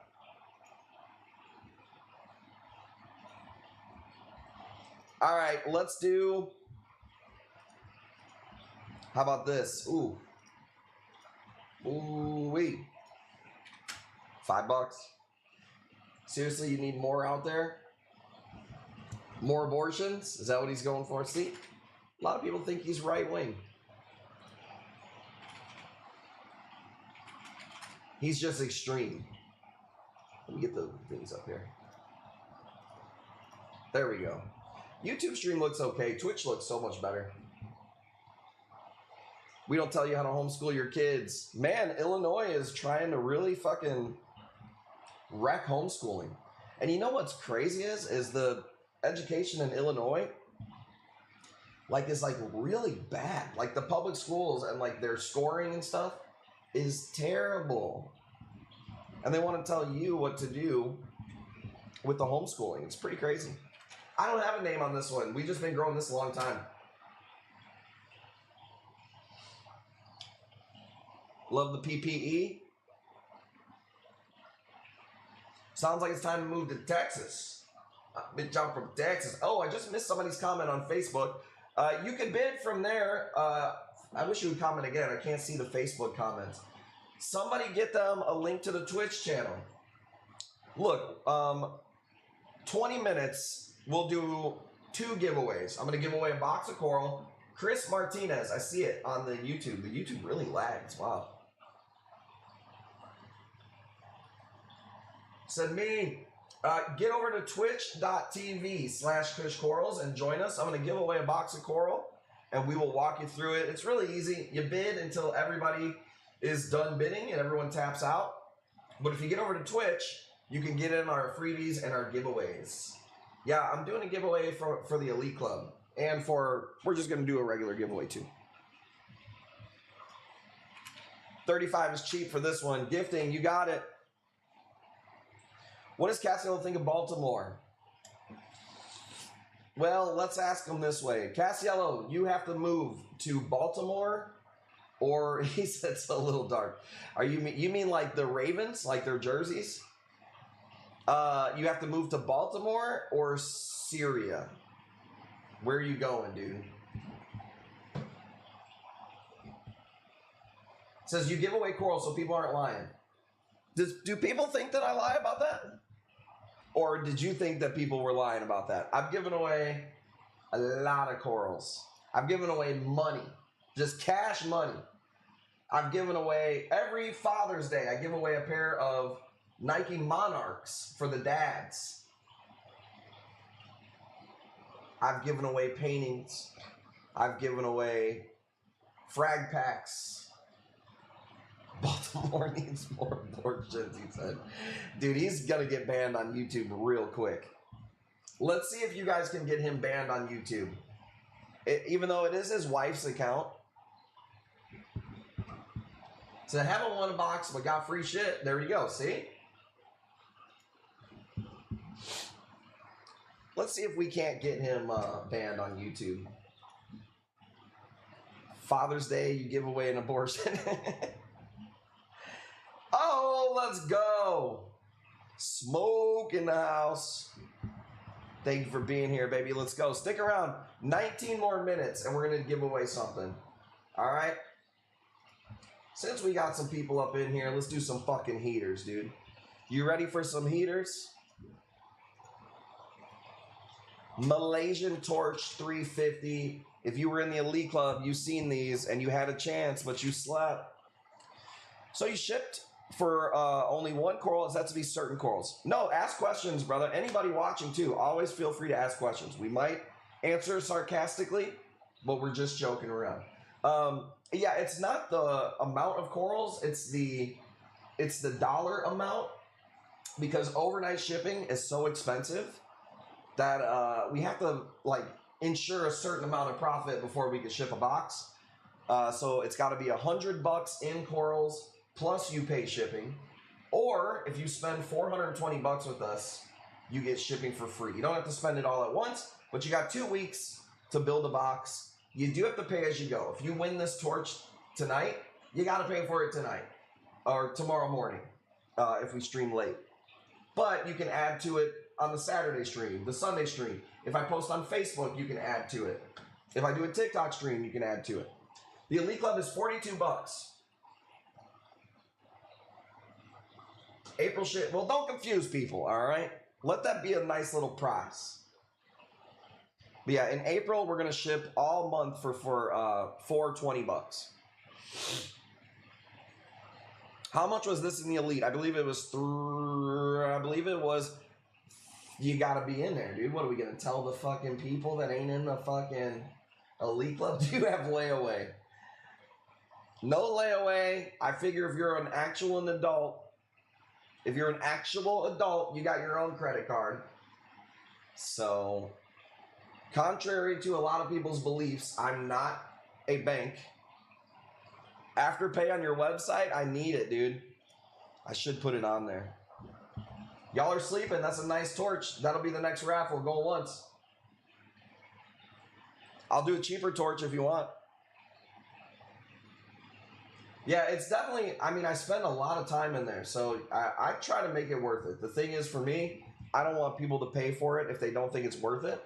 All right, let's do... How about this? Ooh. Ooh-wee. $5. Seriously, you need more out there? More abortions? Is that what he's going for? See, a lot of people think he's right-wing. He's just extreme. Let me get the things up here. There we go. YouTube stream looks okay. Twitch looks so much better. We don't tell you how to homeschool your kids. Man, Illinois is trying to really fucking wreck homeschooling. And you know what's crazy is the education in Illinois is really bad. Like the public schools and like their scoring and stuff is terrible. and they want to tell you what to do with the homeschooling. It's pretty crazy. I don't have a name on this one. We've just been growing this a long time. Love the PPE. Sounds like it's time to move to Texas. Big jump from Texas. Oh, I just missed somebody's comment on Facebook. You can bid from there. I wish you would comment again. I can't see the Facebook comments. Somebody get them a link to the Twitch channel. Look, 20 minutes, we'll do 2 giveaways. I'm going to give away a box of coral. Chris Martinez, I see it on the YouTube. The YouTube really lags. Wow. Said me, get over to twitch.tv/KushCorals and join us. I'm going to give away a box of coral, and we will walk you through it. It's really easy. You bid until everybody is done bidding and everyone taps out. But if you get over to Twitch, you can get in our freebies and our giveaways. Yeah, I'm doing a giveaway for the Elite Club. And we're just going to do a regular giveaway too. 35 is cheap for this one. Gifting, you got it. What does Cassiello think of Baltimore? Well, let's ask him this way. Cassiello, you have to move to Baltimore, or he said it's a little dark. You mean like the Ravens, like their jerseys? You have to move to Baltimore or Syria? Where are you going, dude? It says you give away coral so people aren't lying. Do people think that I lie about that? Or did you think that people were lying about that? I've given away a lot of corals. I've given away money, just cash money. I've given away, every Father's Day, I give away a pair of Nike Monarchs for the dads. I've given away paintings. I've given away frag packs. Baltimore needs more abortions, he said. Dude, he's going to get banned on YouTube real quick. Let's see if you guys can get him banned on YouTube. Even though it is his wife's account. So I haven't won a box but got free shit. There you go, see? Let's see if we can't get him banned on YouTube. Father's Day, you give away an abortion. Oh, let's go. Smoke in the house. Thank you for being here, baby. Let's go. Stick around. 19 more minutes, and we're going to give away something. All right? Since we got some people up in here, let's do some fucking heaters, dude. You ready for some heaters? Malaysian Torch 350. If you were in the Elite Club, you've seen these, and you had a chance, but you slept. So you shipped for only 1 coral. It has to be certain corals. No, ask questions, brother. Anybody watching too, always feel free to ask questions. We might answer sarcastically, but we're just joking around. Yeah, it's not the amount of corals, it's the dollar amount, because overnight shipping is so expensive that we have to like insure a certain amount of profit before we can ship a box. So it's got to be $100 in corals plus you pay shipping, or if you spend $420 with us, you get shipping for free. You don't have to spend it all at once, but you got 2 weeks to build a box. You do have to pay as you go. If you win this torch tonight, you got to pay for it tonight or tomorrow morning if we stream late. But you can add to it on the Saturday stream, the Sunday stream. If I post on Facebook, you can add to it. If I do a TikTok stream, you can add to it. The Elite Club is $42. April shit. Well, don't confuse people, all right? Let that be a nice little prize. But yeah, in April, we're going to ship all month for $420. How much was this in the Elite? I believe it was you got to be in there, dude. What are we going to tell the fucking people that ain't in the fucking Elite Club? Do you have layaway? No layaway. I figure if you're an actual adult, you got your own credit card. So, contrary to a lot of people's beliefs, I'm not a bank. Afterpay on your website, I need it, dude. I should put it on there. Y'all are sleeping. That's a nice torch. That'll be the next raffle. Go once. I'll do a cheaper torch if you want. Yeah, it's definitely, I mean, I spend a lot of time in there, so I try to make it worth it. The thing is, for me, I don't want people to pay for it if they don't think it's worth it,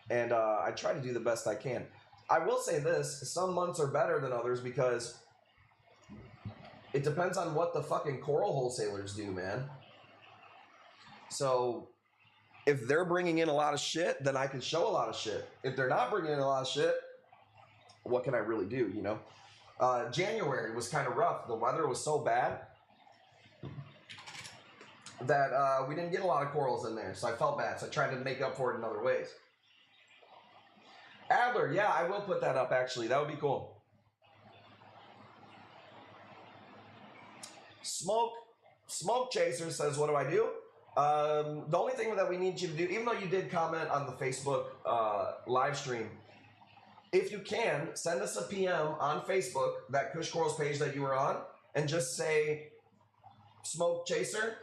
and I try to do the best I can. I will say this, some months are better than others because it depends on what the fucking coral wholesalers do, man. So if they're bringing in a lot of shit, then I can show a lot of shit. If they're not bringing in a lot of shit, what can I really do, you know? January was kind of rough. The weather was so bad that we didn't get a lot of corals in there, so I felt bad. So I tried to make up for it in other ways. Adler, yeah, I will put that up, actually. That would be cool. Smoke Chaser says, what do I do? The only thing that we need you to do, even though you did comment on the Facebook live stream, if you can, send us a PM on Facebook, that Kush Corals page that you were on, and just say Smoke Chaser.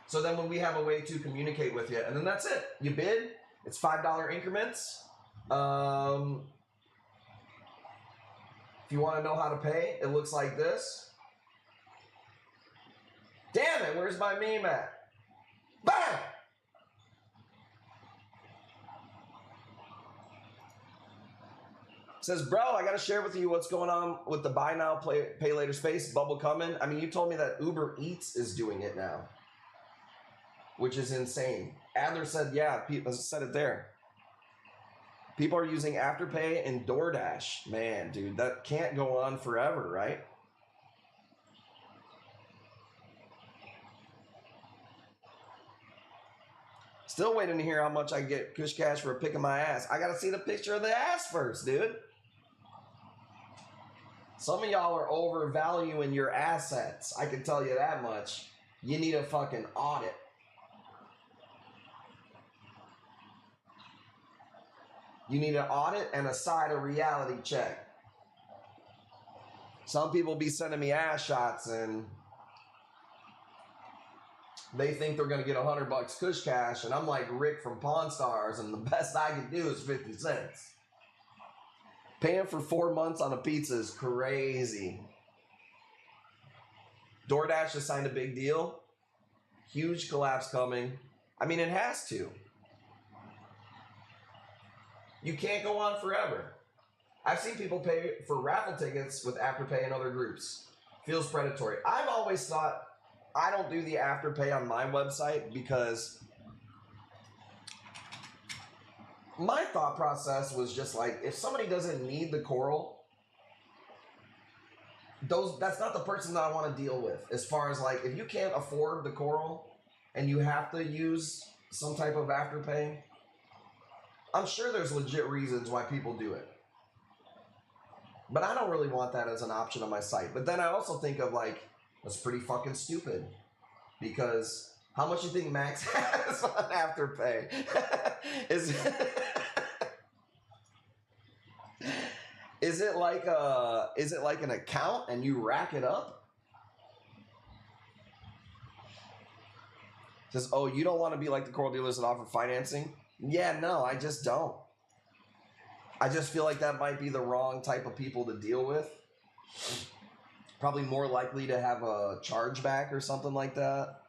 So then when we have a way to communicate with you, and then that's it. You bid, it's $5 increments. If you want to know how to pay, it looks like this. Damn it, where's my meme at? Bam! Says, bro, I got to share with you what's going on with the buy now, pay later space bubble coming. I mean, you told me that Uber Eats is doing it now, which is insane. Adler said, yeah, people said it there. People are using Afterpay and DoorDash. Man, dude, that can't go on forever, right? Still waiting to hear how much I get Kush Cash for a pick of my ass. I got to see the picture of the ass first, dude. Some of y'all are overvaluing your assets. I can tell you that much. You need a fucking audit. You need an audit and a side of reality check. Some people be sending me ass shots and they think they're going to get $100 Kush Cash, and I'm like Rick from Pawn Stars, and the best I can do is 50 cents. Paying for 4 months on a pizza is crazy. DoorDash just signed a big deal. Huge collapse coming. I mean, it has to. You can't go on forever. I've seen people pay for raffle tickets with Afterpay and other groups. Feels predatory. I've always thought I don't do the Afterpay on my website because my thought process was just like, if somebody doesn't need the coral, that's not the person that I want to deal with. As far as like, if you can't afford the coral and you have to use some type of Afterpay, I'm sure there's legit reasons why people do it. But I don't really want that as an option on my site. But then I also think of like, that's pretty fucking stupid. Because how much you think Max has on Afterpay? Is it like an account and you rack it up? Says, oh, you don't want to be like the coral dealers that offer financing? Yeah, no, I just don't. I just feel like that might be the wrong type of people to deal with. Probably more likely to have a chargeback or something like that.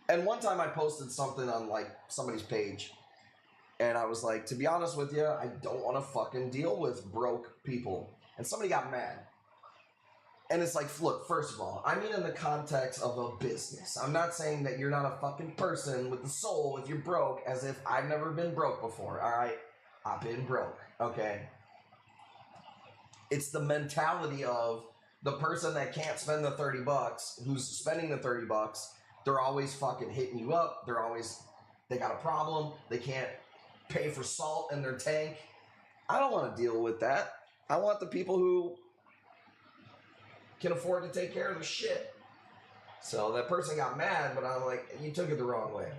And one time I posted something on like somebody's page, and I was like, to be honest with you, I don't want to fucking deal with broke people. And somebody got mad. And it's like, look, first of all, I mean in the context of a business. I'm not saying that you're not a fucking person with the soul if you're broke, as if I've never been broke before, all right? I've been broke, okay? It's the mentality of the person that can't spend the $30, who's spending the $30, they're always fucking hitting you up. They got a problem. They can't pay for salt in their tank. I don't want to deal with that. I want the people who can afford to take care of their shit. So that person got mad, but I'm like, you took it the wrong way.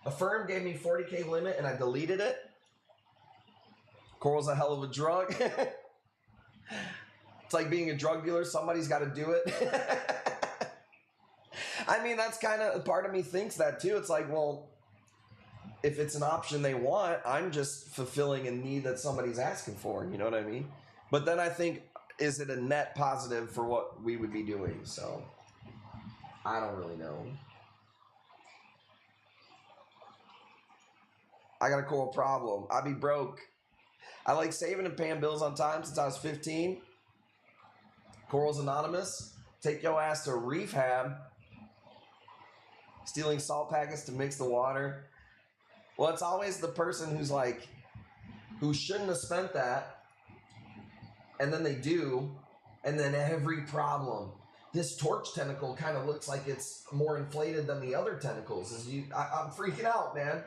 A firm gave me 40K limit and I deleted it. Coral's a hell of a drug. It's like being a drug dealer. Somebody's got to do it. I mean, that's kind of part of me thinks that too. It's like, well, if it's an option they want, I'm just fulfilling a need that somebody's asking for. You know what I mean? But then I think, is it a net positive for what we would be doing? So I don't really know. I got a cool problem. I be broke. I like saving and paying bills on time since I was 15. Coral's Anonymous. Take your ass to rehab. Stealing salt packets to mix the water. Well, it's always the person who's like, who shouldn't have spent that, and then they do, and then every problem. This torch tentacle kind of looks like it's more inflated than the other tentacles. I'm freaking out, man.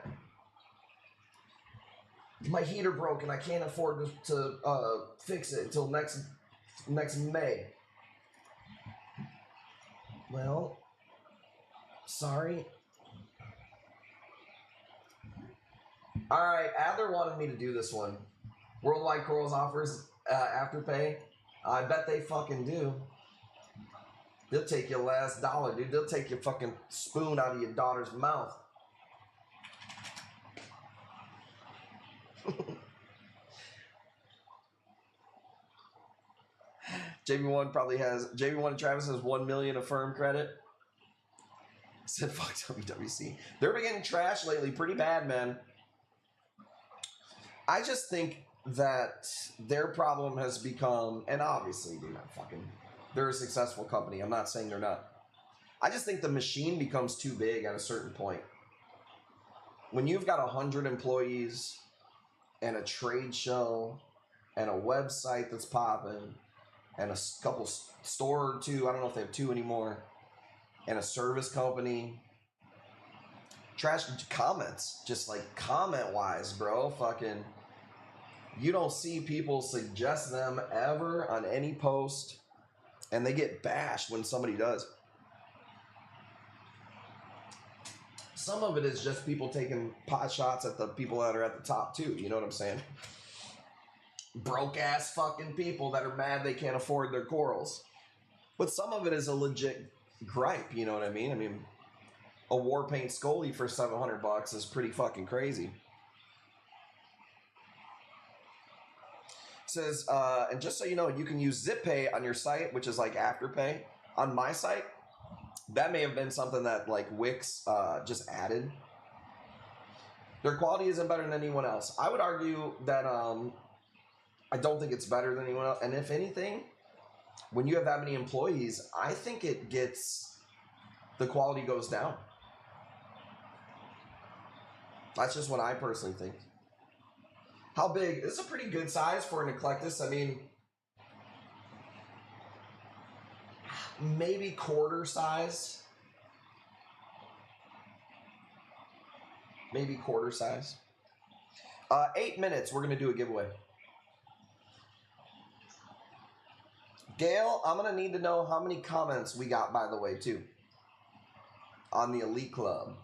My heater broke and I can't afford to fix it until next May. Well, sorry. All right, Adler wanted me to do this one. Worldwide Corals offers Afterpay. I bet they fucking do. They'll take your last dollar, dude. They'll take your fucking spoon out of your daughter's mouth. JB1 and Travis has 1 million of firm credit. Said fuck WWC. They're been getting trashed lately pretty bad, man. I just think that their problem has become, and obviously they're a successful company. I'm not saying they're not. I just think the machine becomes too big at a certain point. When you've got 100 employees and a trade show and a website that's popping and a couple store or two, I don't know if they have two anymore, and a service company. Trash comments, just like comment wise, bro. Fucking, you don't see people suggest them ever on any post, and they get bashed when somebody does. Some of it is just people taking pot shots at the people that are at the top too. You know what I'm saying? Broke ass fucking people that are mad they can't afford their corals. But some of it is a legit gripe. You know what I mean? I mean, a war paint Scully for $700 is pretty fucking crazy. It says, and just so you know, you can use ZipPay on your site, which is like Afterpay. On my site, that may have been something that like Wix just added. Their quality isn't better than anyone else. I would argue that I don't think it's better than anyone else. And if anything, when you have that many employees, I think the quality goes down. That's just what I personally think. How big? This is a pretty good size for an eclectus. I mean, maybe quarter size. Maybe quarter size. 8 minutes, we're going to do a giveaway. Gail, I'm going to need to know how many comments we got, by the way, too, on the Elite Club.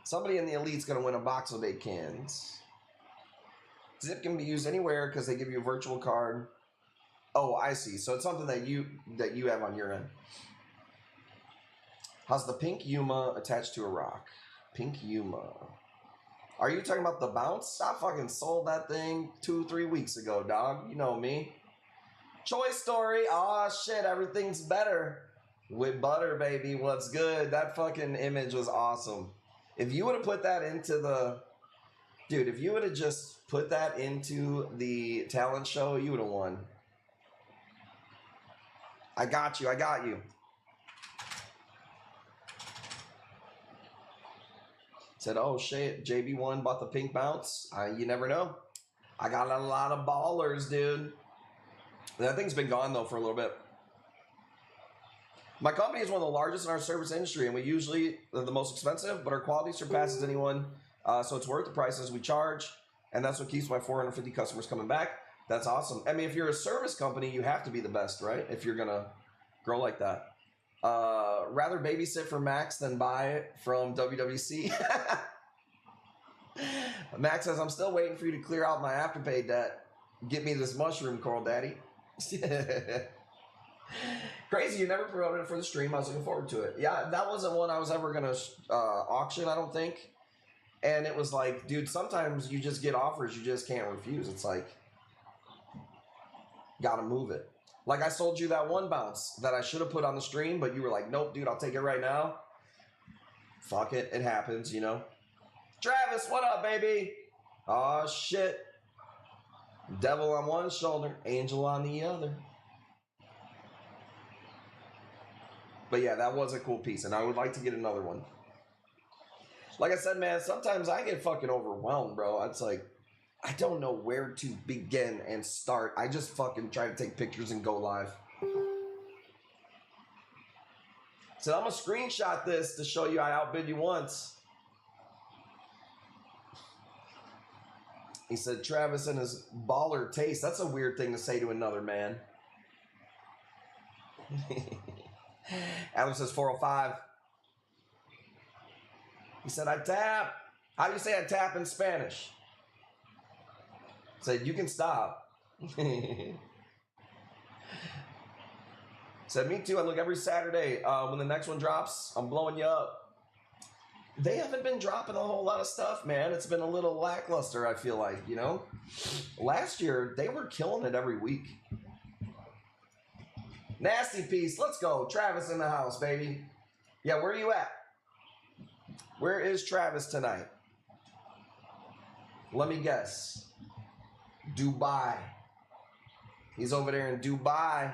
Somebody in the Elite's going to win a box of 8 cans. Zip can be used anywhere because they give you a virtual card. Oh, I see. So it's something that you have on your end. How's the pink Yuma attached to a rock? Pink Yuma. Are you talking about the bounce? I fucking sold that thing 2-3 weeks ago, dog. You know me. Choice Story. Aw, shit. Everything's better with butter, baby. What's good? That fucking image was awesome. If you would have put that into the... Dude, if you would have just put that into the talent show, you would have won. I got you. I got you. Said, oh shit, JB1 bought the pink bounce. You never know. I got a lot of ballers, dude. That thing's been gone though for a little bit. My company is one of the largest in our service industry, and we usually are the most expensive, but our quality surpasses anyone. So it's worth the prices we charge, and that's what keeps my 450 customers coming back. That's awesome. I mean, if you're a service company, you have to be the best, right? If you're gonna grow like that. Rather babysit for Max than buy it from WWC. Max says, I'm still waiting for you to clear out my Afterpay debt. Get me this mushroom, Coral Daddy. Crazy, you never promoted it for the stream. I was looking forward to it. Yeah, that wasn't one I was ever going to auction, I don't think. And it was like, dude, sometimes you just get offers you just can't refuse. It's like, gotta move it. Like I sold you that one bounce that I should have put on the stream, but you were like, nope, dude, I'll take it right now. Fuck it, it happens, you know. Travis, what up, baby? Oh shit. Devil on one shoulder, angel on the other. But yeah, that was a cool piece, and I would like to get another one. Like I said, man, sometimes I get fucking overwhelmed, bro. It's like, I don't know where to begin and start. I just fucking try to take pictures and go live. So I'm gonna screenshot this to show you I outbid you once. He said, Travis and his baller taste. That's a weird thing to say to another man. Adam says 405. He said, I tap. How do you say I tap in Spanish? Said, you can stop. Said, me too. I look every Saturday. When the next one drops, I'm blowing you up. They haven't been dropping a whole lot of stuff, man. It's been a little lackluster, I feel like, you know? Last year, they were killing it every week. Nasty piece. Let's go. Travis in the house, baby. Yeah, where are you at? Where is Travis tonight? Let me guess. Dubai. He's over there in Dubai.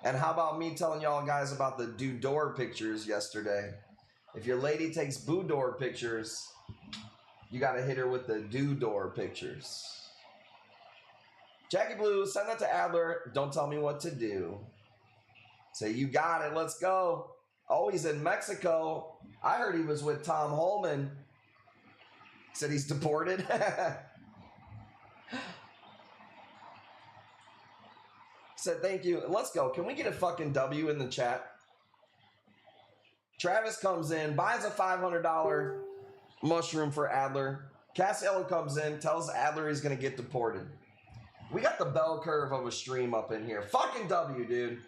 And how about me telling y'all guys about the do-door pictures yesterday? If your lady takes boudoir pictures, you got to hit her with the do-door pictures. Jackie Blue, send that to Adler. Don't tell me what to do. Say, you got it. Let's go. Oh, he's in Mexico. I heard he was with Tom Holman. Said he's deported. Said, thank you. Let's go. Can we get a fucking W in the chat? Travis comes in, buys a $500 mushroom for Adler. Cassiello comes in, tells Adler he's going to get deported. We got the bell curve of a stream up in here. Fucking W, dude.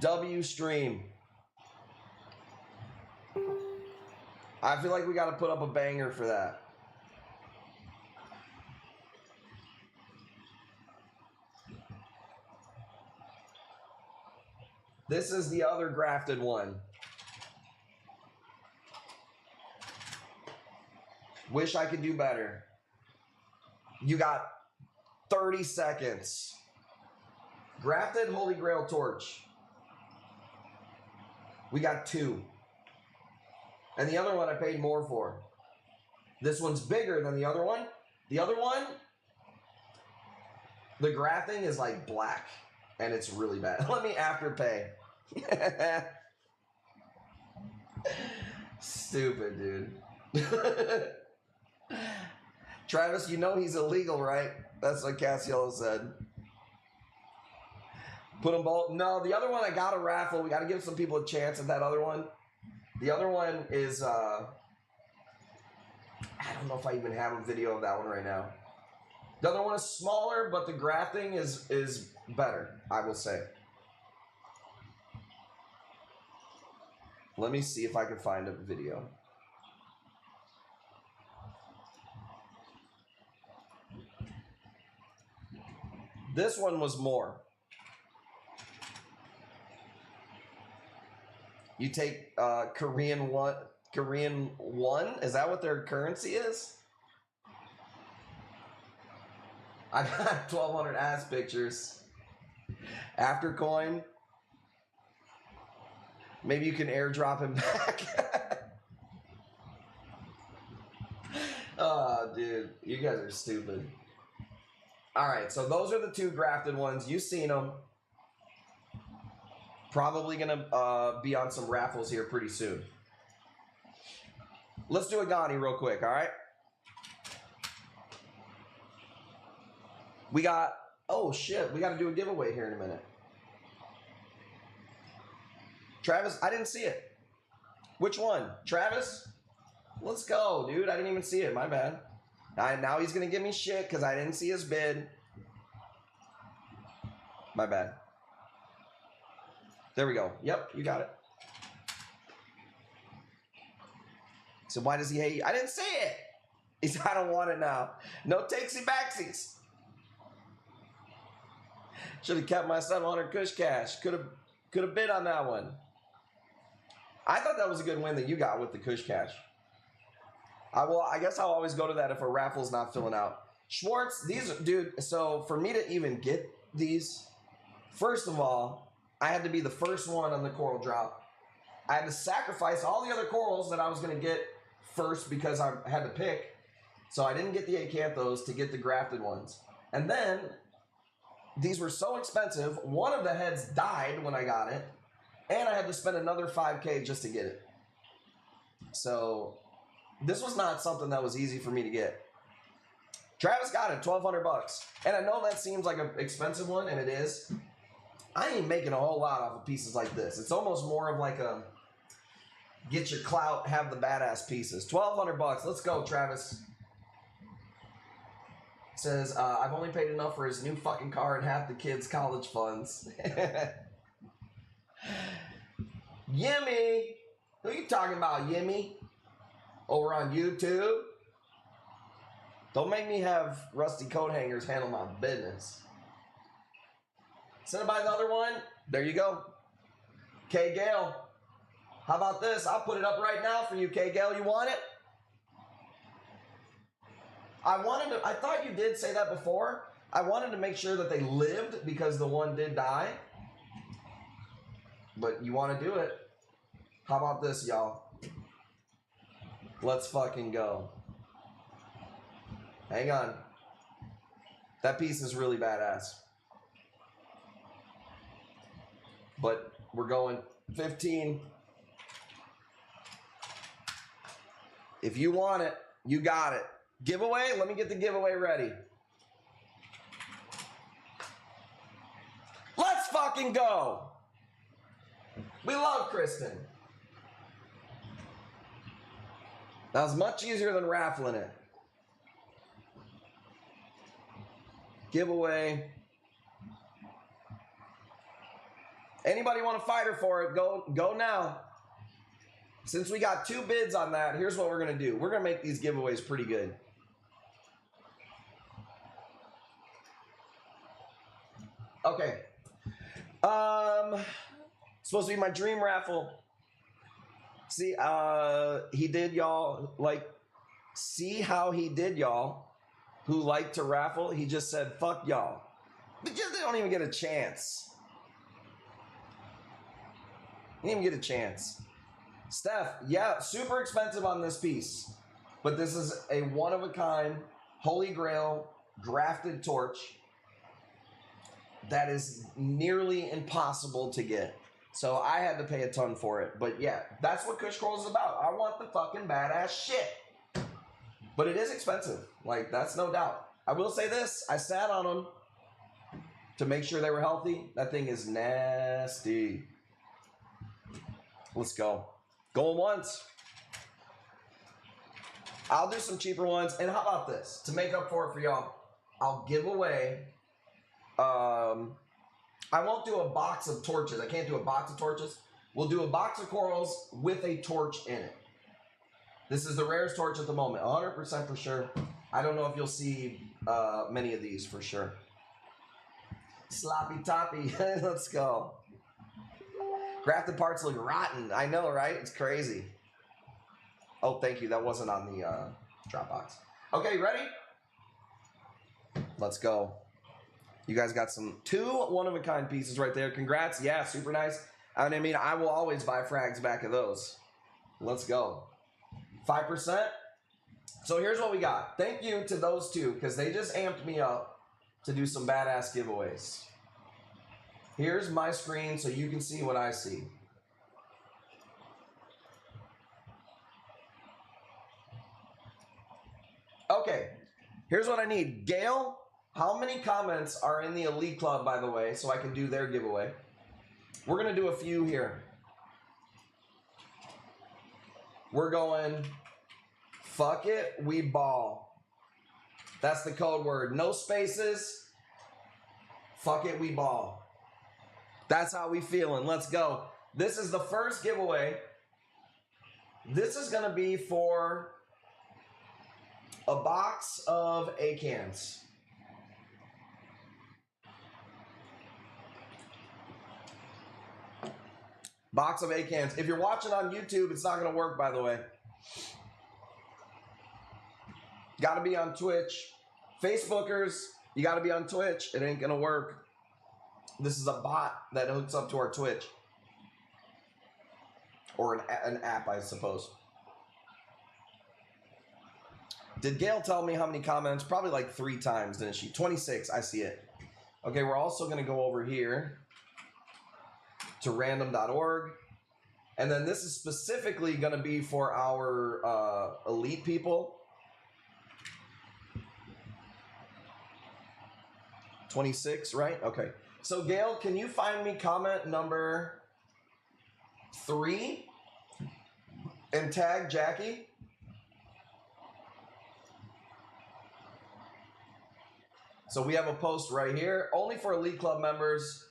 W stream. I feel like we got to put up a banger for that. This is the other grafted one. Wish I could do better. You got 30 seconds. Grafted Holy Grail torch. We got 2. And the other one I paid more for. This one's bigger than the other one. The other one, the grafting is like black. And it's really bad. Let me afterpay. Stupid, dude. Travis, you know he's illegal, right? That's what Cassiello said. Put them both. No, the other one I got a raffle. We got to give some people a chance at that other one. The other one is, I don't know if I even have a video of that one right now. The other one is smaller, but the grafting is better, I will say. Let me see if I can find a video. This one was more. You take Korean one. Is that what their currency is? I got 1,200 ass pictures. After coin. Maybe you can airdrop him back. Oh, dude. You guys are stupid. Alright, so those are the 2 grafted ones. You've seen them. Probably going to be on some raffles here pretty soon. Let's do a Ghani real quick, alright? We got... Oh, shit. We got to do a giveaway here in a minute. Travis, I didn't see it. Which one? Travis? Let's go, dude. I didn't even see it. My bad. Now he's going to give me shit because I didn't see his bid. My bad. There we go. Yep, you got it. So why does he hate you? I didn't say it. He said, I don't want it now. No takesy backsies. Should have kept my 700 Kush cash. Could have bid on that one. I thought that was a good win that you got with the Kush cash. I guess I'll always go to that if a raffle's not filling out. Schwartz, these, dude, so for me to even get these, first of all, I had to be the first one on the coral drop. I had to sacrifice all the other corals that I was going to get first because I had to pick. So I didn't get the acanthos to get the grafted ones. And then these were so expensive. One of the heads died when I got it. And I had to spend another $5K just to get it. So this was not something that was easy for me to get. Travis got it, $1,200. And I know that seems like an expensive one, and it is. I ain't making a whole lot off of pieces like this. It's almost more of like a get your clout, have the badass pieces. $1,200. Let's go, Travis. Says, I've only paid enough for his new fucking car and half the kids' college funds. Yimmy. Who you talking about, Yimmy? Over on YouTube? Don't make me have rusty coat hangers handle my business. Send it by the other one. There you go. K. Gale. How about this? I'll put it up right now for you, K. Gale. You want it? I thought you did say that before. I wanted to make sure that they lived because the one did die. But you want to do it. How about this, y'all? Let's fucking go. Hang on. That piece is really badass. But we're going 15. If you want it, you got it. Giveaway? Let me get the giveaway ready. Let's fucking go. We love Kristen. That was much easier than raffling it. Giveaway. Anybody want to fight her for it? Go now. Since we got 2 bids on that, here's what we're going to do. We're going to make these giveaways pretty good. Okay. Supposed to be my dream raffle. See, he did y'all, like, see how he did y'all who like to raffle? He just said, fuck y'all. But just, they don't even get a chance. They didn't even get a chance. Steph, yeah, super expensive on this piece. But this is a one-of-a-kind, Holy Grail, grafted torch that is nearly impossible to get. So I had to pay a ton for it. But yeah, that's what Kush Corals is about. I want the fucking badass shit. But it is expensive. Like, that's no doubt. I will say this. I sat on them to make sure they were healthy. That thing is nasty. Let's go. Going once. I'll do some cheaper ones. And how about this? To make up for it for y'all, I'll give away... I won't do a box of torches. I can't do a box of torches. We'll do a box of corals with a torch in it. This is the rarest torch at the moment. 100% for sure. I don't know if you'll see many of these for sure. Sloppy toppy. Let's go. Grafted parts look rotten. I know, right? It's crazy. Oh, thank you. That wasn't on the Dropbox. Okay, ready? Let's go. You guys got some 2 one-of-a-kind pieces right there. Congrats. Yeah, super nice. I mean, I will always buy frags back of those. Let's go. 5%. So here's what we got. Thank you to those 2 because they just amped me up to do some badass giveaways. Here's my screen so you can see what I see. Okay. Here's what I need. Gail, how many comments are in the Elite Club, by the way, so I can do their giveaway? We're going to do a few here. We're going Fuck it, we ball. That's the code word. No spaces. Fuck it, we ball. That's how we feeling. Let's go. This is the first giveaway. This is going to be for a box of A-cans. Box of A-cans. If you're watching on YouTube, it's not going to work, by the way. Got to be on Twitch. Facebookers, you got to be on Twitch. It ain't going to work. This is a bot that hooks up to our Twitch. Or an app, I suppose. Did Gail tell me how many comments? Probably like 3 times, didn't she? 26, I see it. Okay, we're also going to go over here to random.org. And then this is specifically going to be for our elite people. 26, right? Okay. So Gail, can you find me comment number 3 and tag Jackie? So we have a post right here, only for Elite Club members.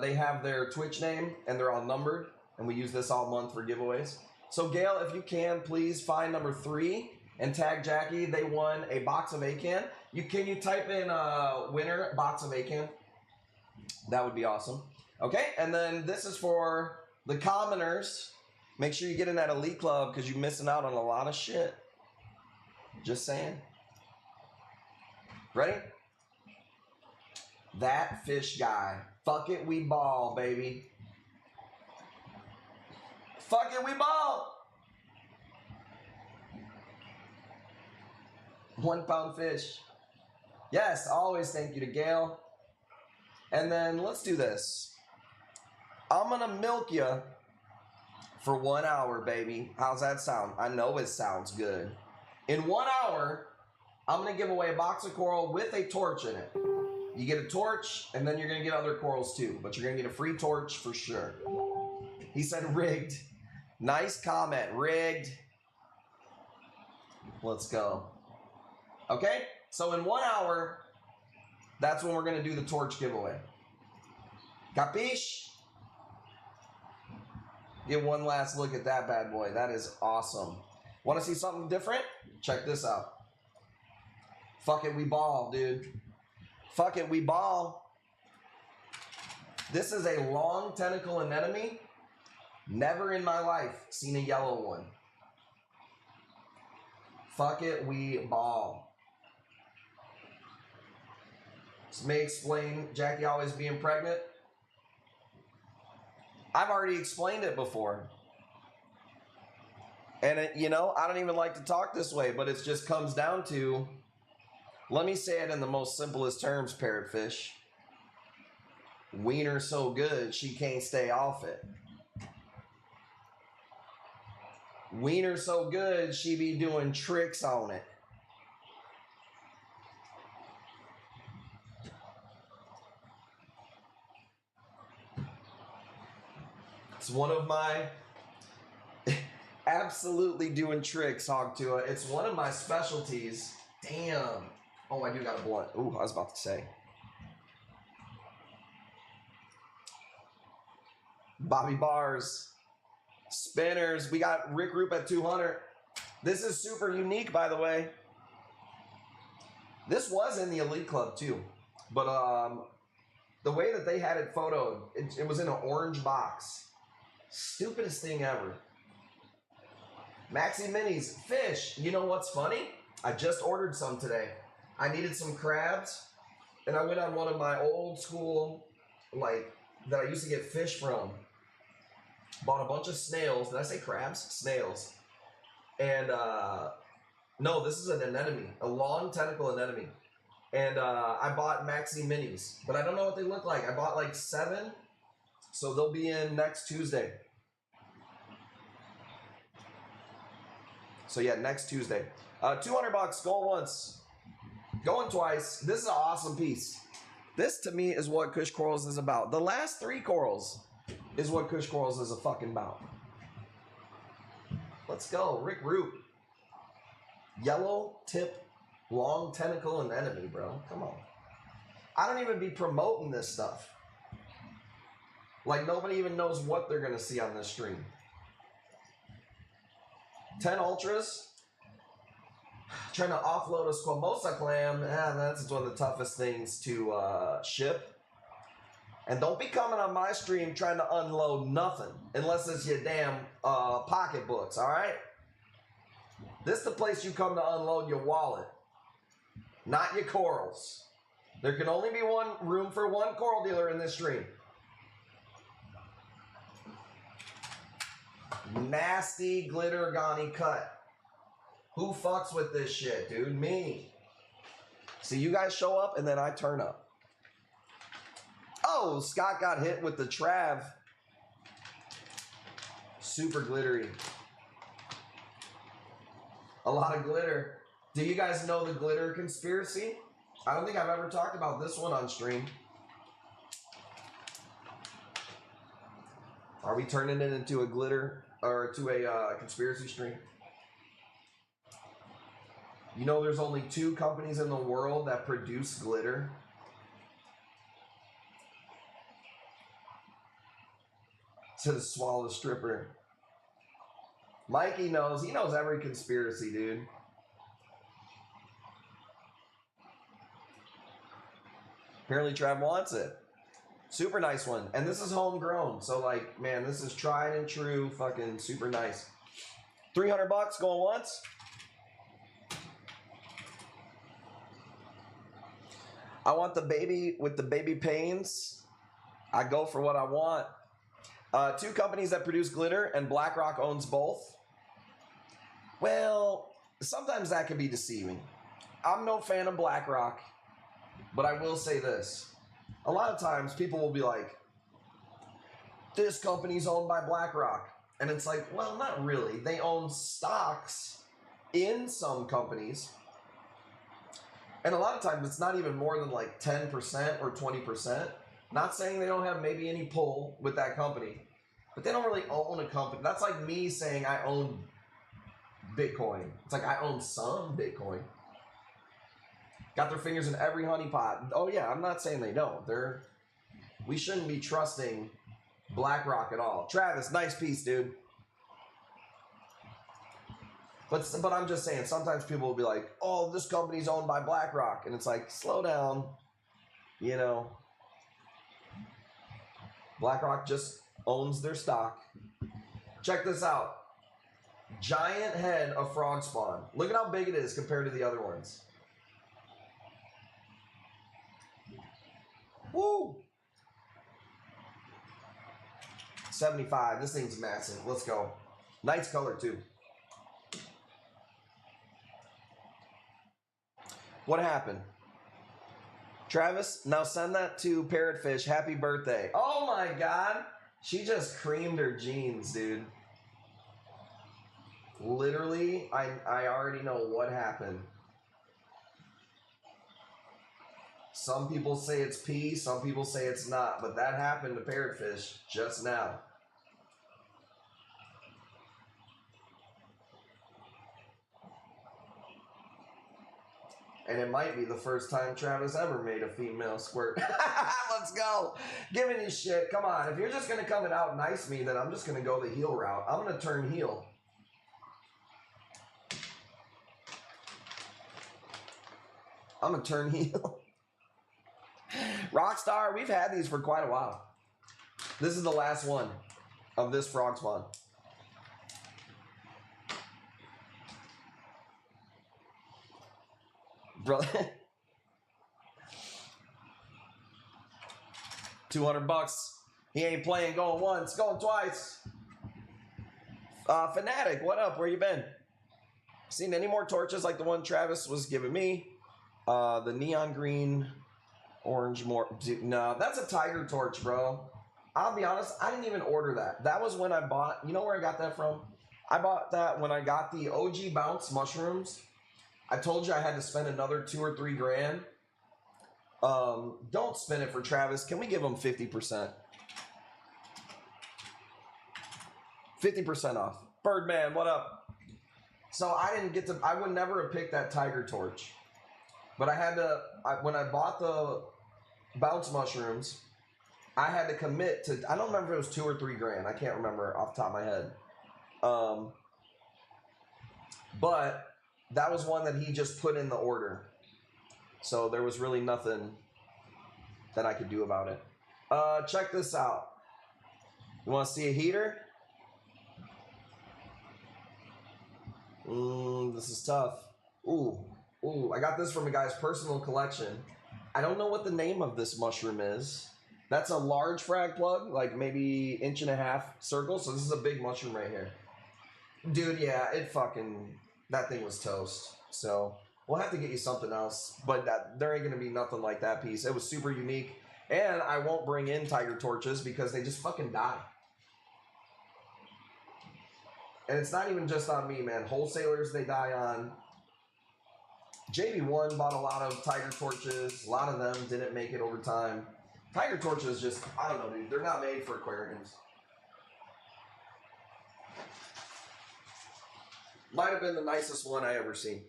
They have their Twitch name and they're all numbered, and we use this all month for giveaways. So Gail, if you can, please find number 3 and tag Jackie. They won a box of A-Can. Can you type in winner box of A-Can? That would be awesome. Okay, and then this is for the commoners. Make sure you get in that Elite Club because you're missing out on a lot of shit. Just saying. Ready? That fish guy. Fuck it, we ball, baby. Fuck it, we ball. 1 pound fish. Yes, always thank you to Gail. And then let's do this. I'm gonna milk you for 1 hour, baby. How's that sound? I know it sounds good. In 1 hour, I'm gonna give away a box of coral with a torch in it. You get a torch, and then you're gonna get other corals too, but you're gonna get a free torch for sure. He said rigged. Nice comment, rigged. Let's go. Okay, so in 1 hour, that's when we're gonna do the torch giveaway. Capiche? Get one last look at that bad boy. That is awesome. Want to see something different? Check this out. Fuck it, we ball, dude. Fuck it, we ball. This is a long tentacle anemone. Never in my life seen a yellow one. Fuck it, we ball. This may explain Jackie always being pregnant. I've already explained it before. And it, you know, I don't even like to talk this way, but it just comes down to, let me say it in the most simplest terms, parrotfish. Wiener so good, she can't stay off it. Wiener so good, she be doing tricks on it. It's one of my absolutely doing tricks, Hogtua. It's one of my specialties. Damn. Oh, I do got a blunt. Ooh, I was about to say. Bobby Bars. Spinners. We got Rick Roop at 200. This is super unique, by the way. This was in the Elite Club, too. But the way that they had it photoed, it was in an orange box. Stupidest thing ever. Maxi Minis. Fish. You know what's funny? I just ordered some today. I needed some crabs, and I went on one of my old school, like, that I used to get fish from. Bought a bunch of snails. Did I say crabs? Snails. And, no, this is an anemone. A long tentacle anemone. And I bought Maxi Minis, but I don't know what they look like. I bought like 7, so they'll be in next Tuesday. So yeah, next Tuesday. 200 bucks, going once, going twice. This is an awesome piece. This to me is what Kush Corals is about. The last 3 corals is what Kush Corals is a fucking about. Let's go, Rick Roop. Yellow tip, long tentacle anemone, bro. Come on. I don't even be promoting this stuff. Like, nobody even knows what they're going to see on this stream. 10 ultras. Trying to offload a squamosa clam. That's one of the toughest things to ship. And don't be coming on my stream trying to unload nothing. Unless it's your damn pocketbooks, all right? This is the place you come to unload your wallet. Not your corals. There can only be one room for one coral dealer in this stream. Nasty glitter Ghani cut. Who fucks with this shit, dude? Me. See, you guys show up and then I turn up. Oh, Scott got hit with the Trav. Super glittery. A lot of glitter. Do you guys know the glitter conspiracy? I don't think I've ever talked about this one on stream. Are we turning it into a glitter or to a conspiracy stream? You know there's only 2 companies in the world that produce glitter. To the swallow stripper. Mikey knows. He knows every conspiracy, dude. Apparently Trav wants it. Super nice one. And this is homegrown. So, like, man, this is tried and true. Fucking super nice. 300 bucks going once. I want the baby with the baby pains. I go for what I want. 2 companies that produce glitter, and BlackRock owns both. Well, sometimes that can be deceiving. I'm no fan of BlackRock, but I will say this. A lot of times people will be like, this company's owned by BlackRock. And it's like, well, not really. They own stocks in some companies. And a lot of times it's not even more than like 10% or 20%. Not saying they don't have maybe any pull with that company, but they don't really own a company. That's like me saying I own Bitcoin. It's like I own some Bitcoin. Got their fingers in every honeypot. Oh yeah, I'm not saying they don't. We shouldn't be trusting BlackRock at all. Travis, nice piece, dude. But I'm just saying, sometimes people will be like, oh, this company's owned by BlackRock. And it's like, slow down. You know, BlackRock just owns their stock. Check this out. Giant head of frog spawn. Look at how big it is compared to the other ones. Woo! 75. This thing's massive. Let's go. Nice color, too. What happened? Travis, now send that to Parrotfish. Happy birthday. Oh my God. She just creamed her jeans, dude. Literally, I already know what happened. Some people say it's pee, some people say it's not, but that happened to Parrotfish just now. And it might be the first time Travis ever made a female squirt. Let's go. Giving you shit. Come on. If you're just going to come and out nice me, then I'm just going to go the heel route. I'm going to turn heel. I'm going to turn heel. Rockstar, we've had these for quite a while. This is the last one of this frog spawn. Brother. 200 bucks. He ain't playing going once, going twice. Fanatic, what up? Where you been? Seen any more torches like the one Travis was giving me? The neon green, orange more. Dude, no, that's a tiger torch, bro. I'll be honest, I didn't even order that. That was when I bought, you know where I got that from? I bought that when I got the OG Bounce mushrooms. I told you I had to spend another $2 or $3 grand. Don't spend it for Travis. Can we give him 50%? 50% off. Birdman, what up? So I didn't get to, I would never have picked that tiger torch. But I had to, when I bought the bounce mushrooms, I had to commit to, I don't remember if it was $2 or $3 grand. I can't remember off the top of my head. But that was one that he just put in the order. So there was really nothing that I could do about it. Check this out. You want to see a heater? This is tough. Ooh, I got this from a guy's personal collection. I don't know what the name of this mushroom is. That's a large frag plug, like maybe 1.5 inch circle. So this is a big mushroom right here. Dude, yeah, that thing was toast. So we'll have to get you something else, but there ain't gonna be nothing like that piece. It was super unique. And I won't bring in tiger torches because they just fucking die. And it's not even just on me, man. Wholesalers, they die on. JB1 bought a lot of tiger torches. A lot of them didn't make it over time. Tiger torches just, I don't know, dude. They're not made for aquariums. Might have been the nicest one I ever seen.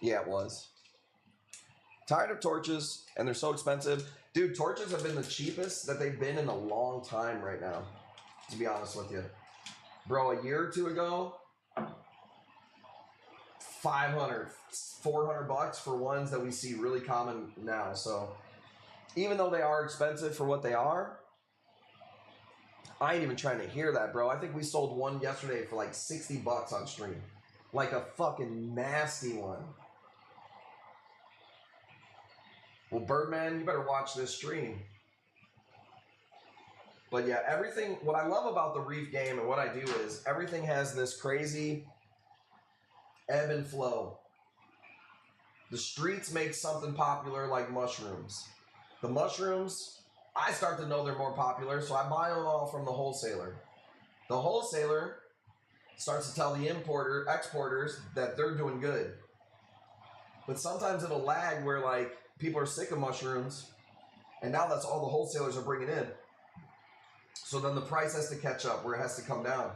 Yeah, it was. Tired of torches, and they're so expensive. Dude, torches have been the cheapest that they've been in a long time right now, to be honest with you. Bro, a year or two ago, 500, 400 bucks for ones that we see really common now. So even though they are expensive for what they are, I ain't even trying to hear that, bro. I think we sold one yesterday for like 60 bucks on stream. Like a fucking nasty one. Well, Birdman, you better watch this stream. But yeah, everything, what I love about the reef game and what I do is everything has this crazy ebb and flow. The streets make something popular like mushrooms. The mushrooms, I start to know they're more popular, so I buy them all from the wholesaler. The wholesaler starts to tell the exporters that they're doing good. But sometimes it'll lag where like people are sick of mushrooms, and now that's all the wholesalers are bringing in. So then the price has to catch up where it has to come down.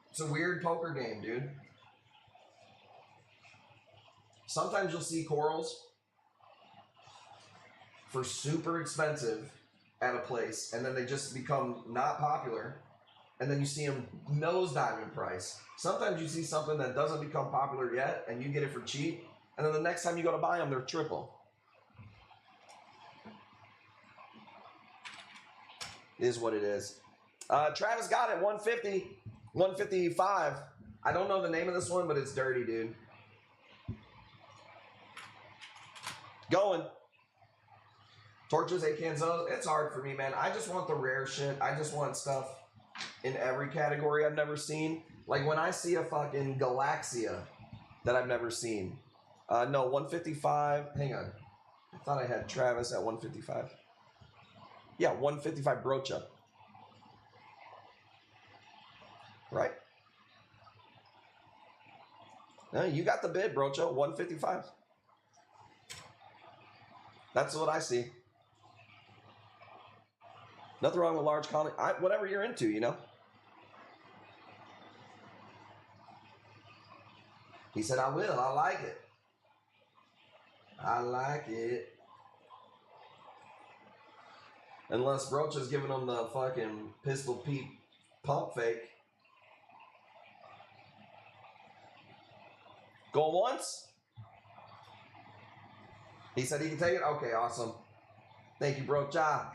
It's a weird poker game, dude. Sometimes you'll see corals for super expensive at a place, and then they just become not popular, and then you see them nosedive in price. Sometimes you see something that doesn't become popular yet, and you get it for cheap, and then the next time you go to buy them, they're triple. It is what it is. Travis got it, 150, 155. I don't know the name of this one, but it's dirty, dude. Going. Torches, 8 cans of. It's hard for me, man. I just want the rare shit. I just want stuff in every category I've never seen. Like when I see a fucking Galaxia that I've never seen. No, 155. Hang on. I thought I had Travis at 155. Yeah, 155 brocha. Right? No, you got the bid, brocha. 155. That's what I see. Nothing wrong with large colony. Whatever you're into, you know. He said, I will. I like it. I like it. Unless Brocha's giving them the fucking Pistol Pete pump fake. Going once? He said he can take it? Okay, awesome. Thank you, Brocha.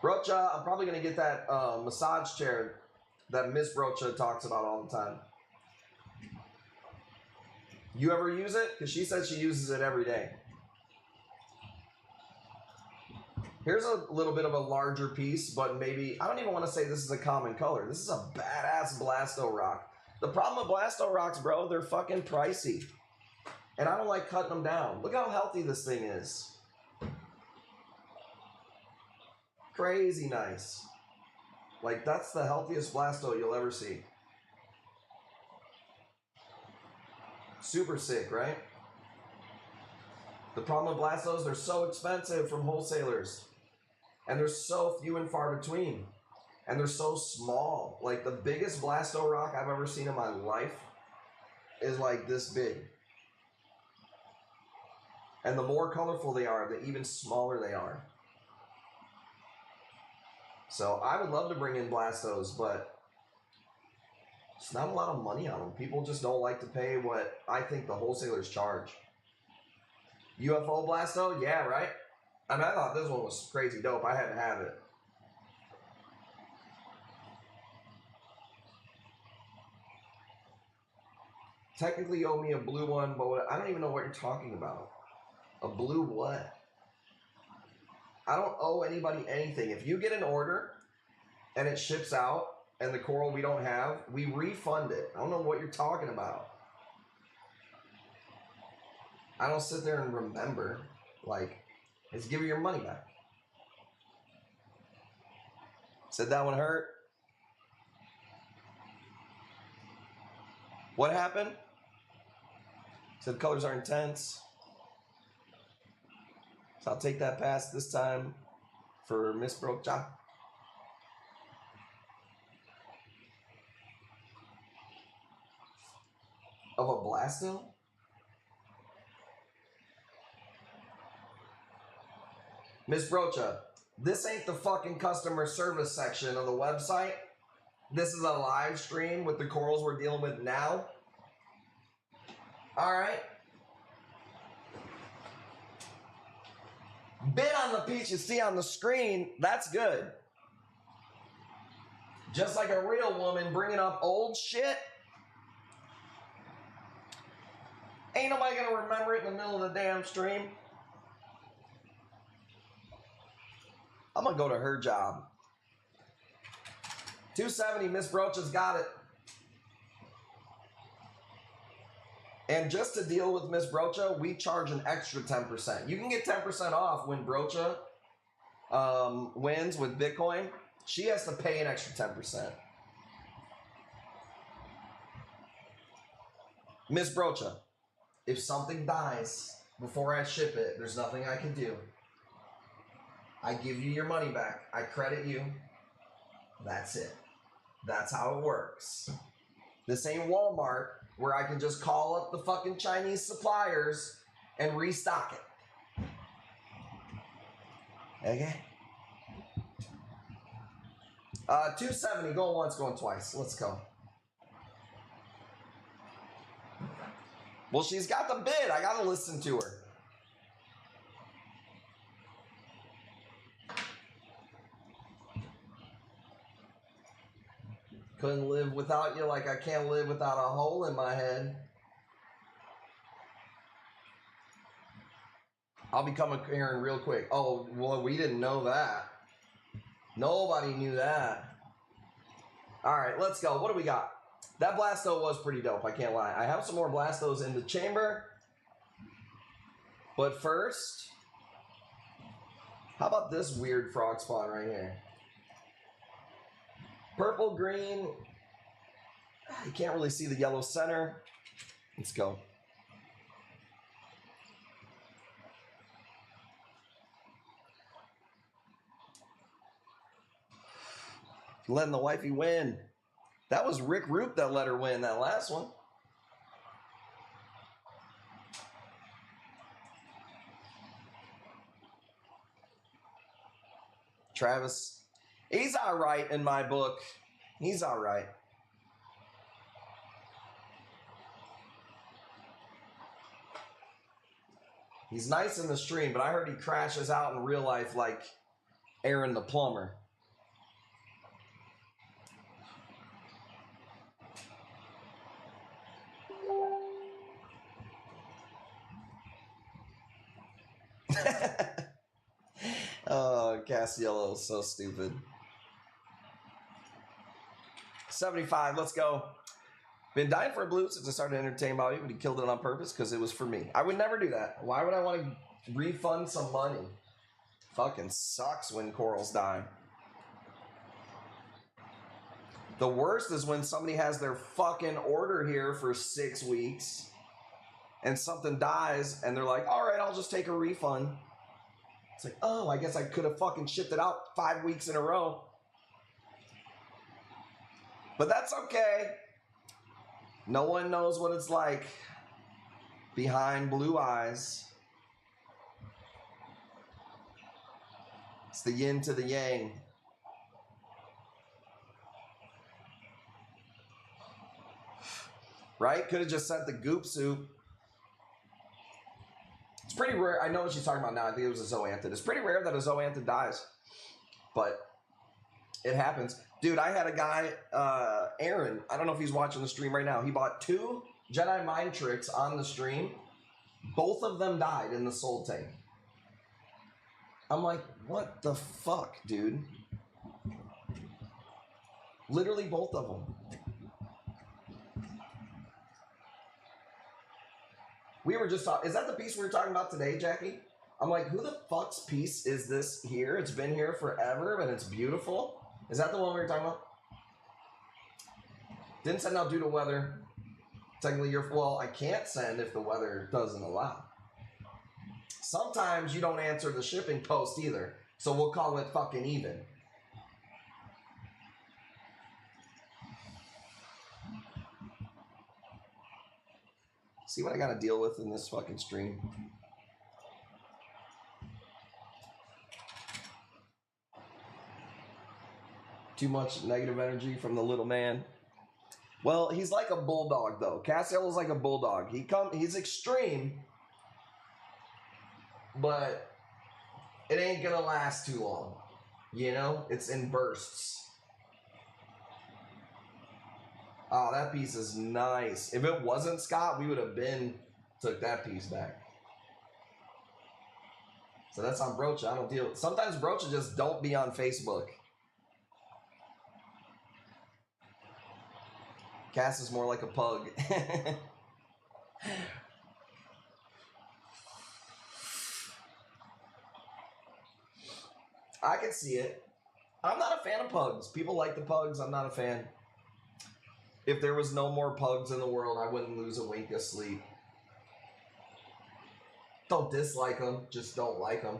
Brocha, I'm probably going to get that massage chair that Miss Brocha talks about all the time. You ever use it? Because she says she uses it every day. Here's a little bit of a larger piece, but maybe, I don't even want to say this is a common color. This is a badass Blasto rock. The problem with Blasto rocks, bro, they're fucking pricey. And I don't like cutting them down. Look how healthy this thing is. Crazy nice. Like, that's the healthiest Blasto you'll ever see. Super sick, right? The problem with Blastos, they're so expensive from wholesalers. And they're so few and far between. And they're so small. Like the biggest Blasto rock I've ever seen in my life is like this big. And the more colorful they are, the even smaller they are. So I would love to bring in Blastos, but it's not a lot of money on them. People just don't like to pay what I think the wholesalers charge. UFO Blasto? Yeah, right? I mean, I thought this one was crazy dope. I had to have it. Technically, you owe me a blue one, but I don't even know what you're talking about. A blue what? I don't owe anybody anything. If you get an order and it ships out and the coral we don't have, we refund it. I don't know what you're talking about. I don't sit there and remember. Like, let's give you your money back. Said that one hurt. What happened? Said colors are intense. So I'll take that pass this time for Miss Brocha. Of a Blasto? Miss Brocha, this ain't the fucking customer service section of the website. This is a live stream with the corals we're dealing with now. All right. Bid on the piece you see on the screen. That's good. Just like a real woman bringing up old shit. Ain't nobody gonna remember it in the middle of the damn stream. I'm gonna go to her job. 270, Miss Brocha's got it. And just to deal with Miss Brocha, we charge an extra 10%. You can get 10% off when Brocha wins with Bitcoin. She has to pay an extra 10%. Miss Brocha, if something dies before I ship it, there's nothing I can do. I give you your money back. I credit you. That's it. That's how it works. This ain't Walmart where I can just call up the fucking Chinese suppliers and restock it. Okay? 270, going once, going twice. Let's go. Well, she's got the bid. I gotta listen to her. Couldn't live without you like I can't live without a hole in my head. I'll become a Karen real quick. Oh, well, we didn't know that. Nobody knew that. All right, let's go. What do we got? That Blasto was pretty dope, I can't lie. I have some more Blastos in the chamber. But first, how about this weird frog spawn right here? Purple, green. You can't really see the yellow center. Let's go. Letting the wifey win. That was Rick Roop that let her win that last one. Travis, he's all right in my book. He's all right. He's nice in the stream, but I heard he crashes out in real life like Aaron the plumber. Oh, Cassiello is so stupid. 75, let's go. Been dying for a blue since I started entertaining Bobby, but he killed it on purpose because it was for me. I would never do that. Why would I want to refund some money? Fucking sucks when corals die. The worst is when somebody has their fucking order here for 6 weeks and something dies, and they're like, all right, I'll just take a refund. It's like, oh, I guess I could have fucking shipped it out 5 weeks in a row. But that's okay. No one knows what it's like behind blue eyes. It's the yin to the yang. Right? Could have just sent the goop soup. It's pretty rare. I know what she's talking about now. I think it was a zoanthid. It's pretty rare that a zoanthid dies. But it happens. Dude, I had a guy, Aaron. I don't know if he's watching the stream right now. He bought 2 Jedi mind tricks on the stream. Both of them died in the soul tank. I'm like, what the fuck, dude? Literally both of them. We were just talking, is that the piece we were talking about today, Jackie? I'm like, who the fuck's piece is this here? It's been here forever, and it's beautiful. Is that the one we were talking about? Didn't send out due to weather. Technically, well, I can't send if the weather doesn't allow. Sometimes you don't answer the shipping post either, so we'll call it fucking even. See what I gotta deal with in this fucking stream. Too much negative energy from the little man. Well, he's like a bulldog, though. Cassiel is like a bulldog. He's extreme, but it ain't gonna last too long. You know, it's in bursts. Oh, that piece is nice. If it wasn't Scott, we would have took that piece back. So that's on Brocha. I don't deal with. Sometimes Brocha just don't be on Facebook. Cass is more like a pug. I can see it. I'm not a fan of pugs. People like the pugs. I'm not a fan. If there was no more pugs in the world, I wouldn't lose a wink of sleep. Don't dislike them. Just don't like them.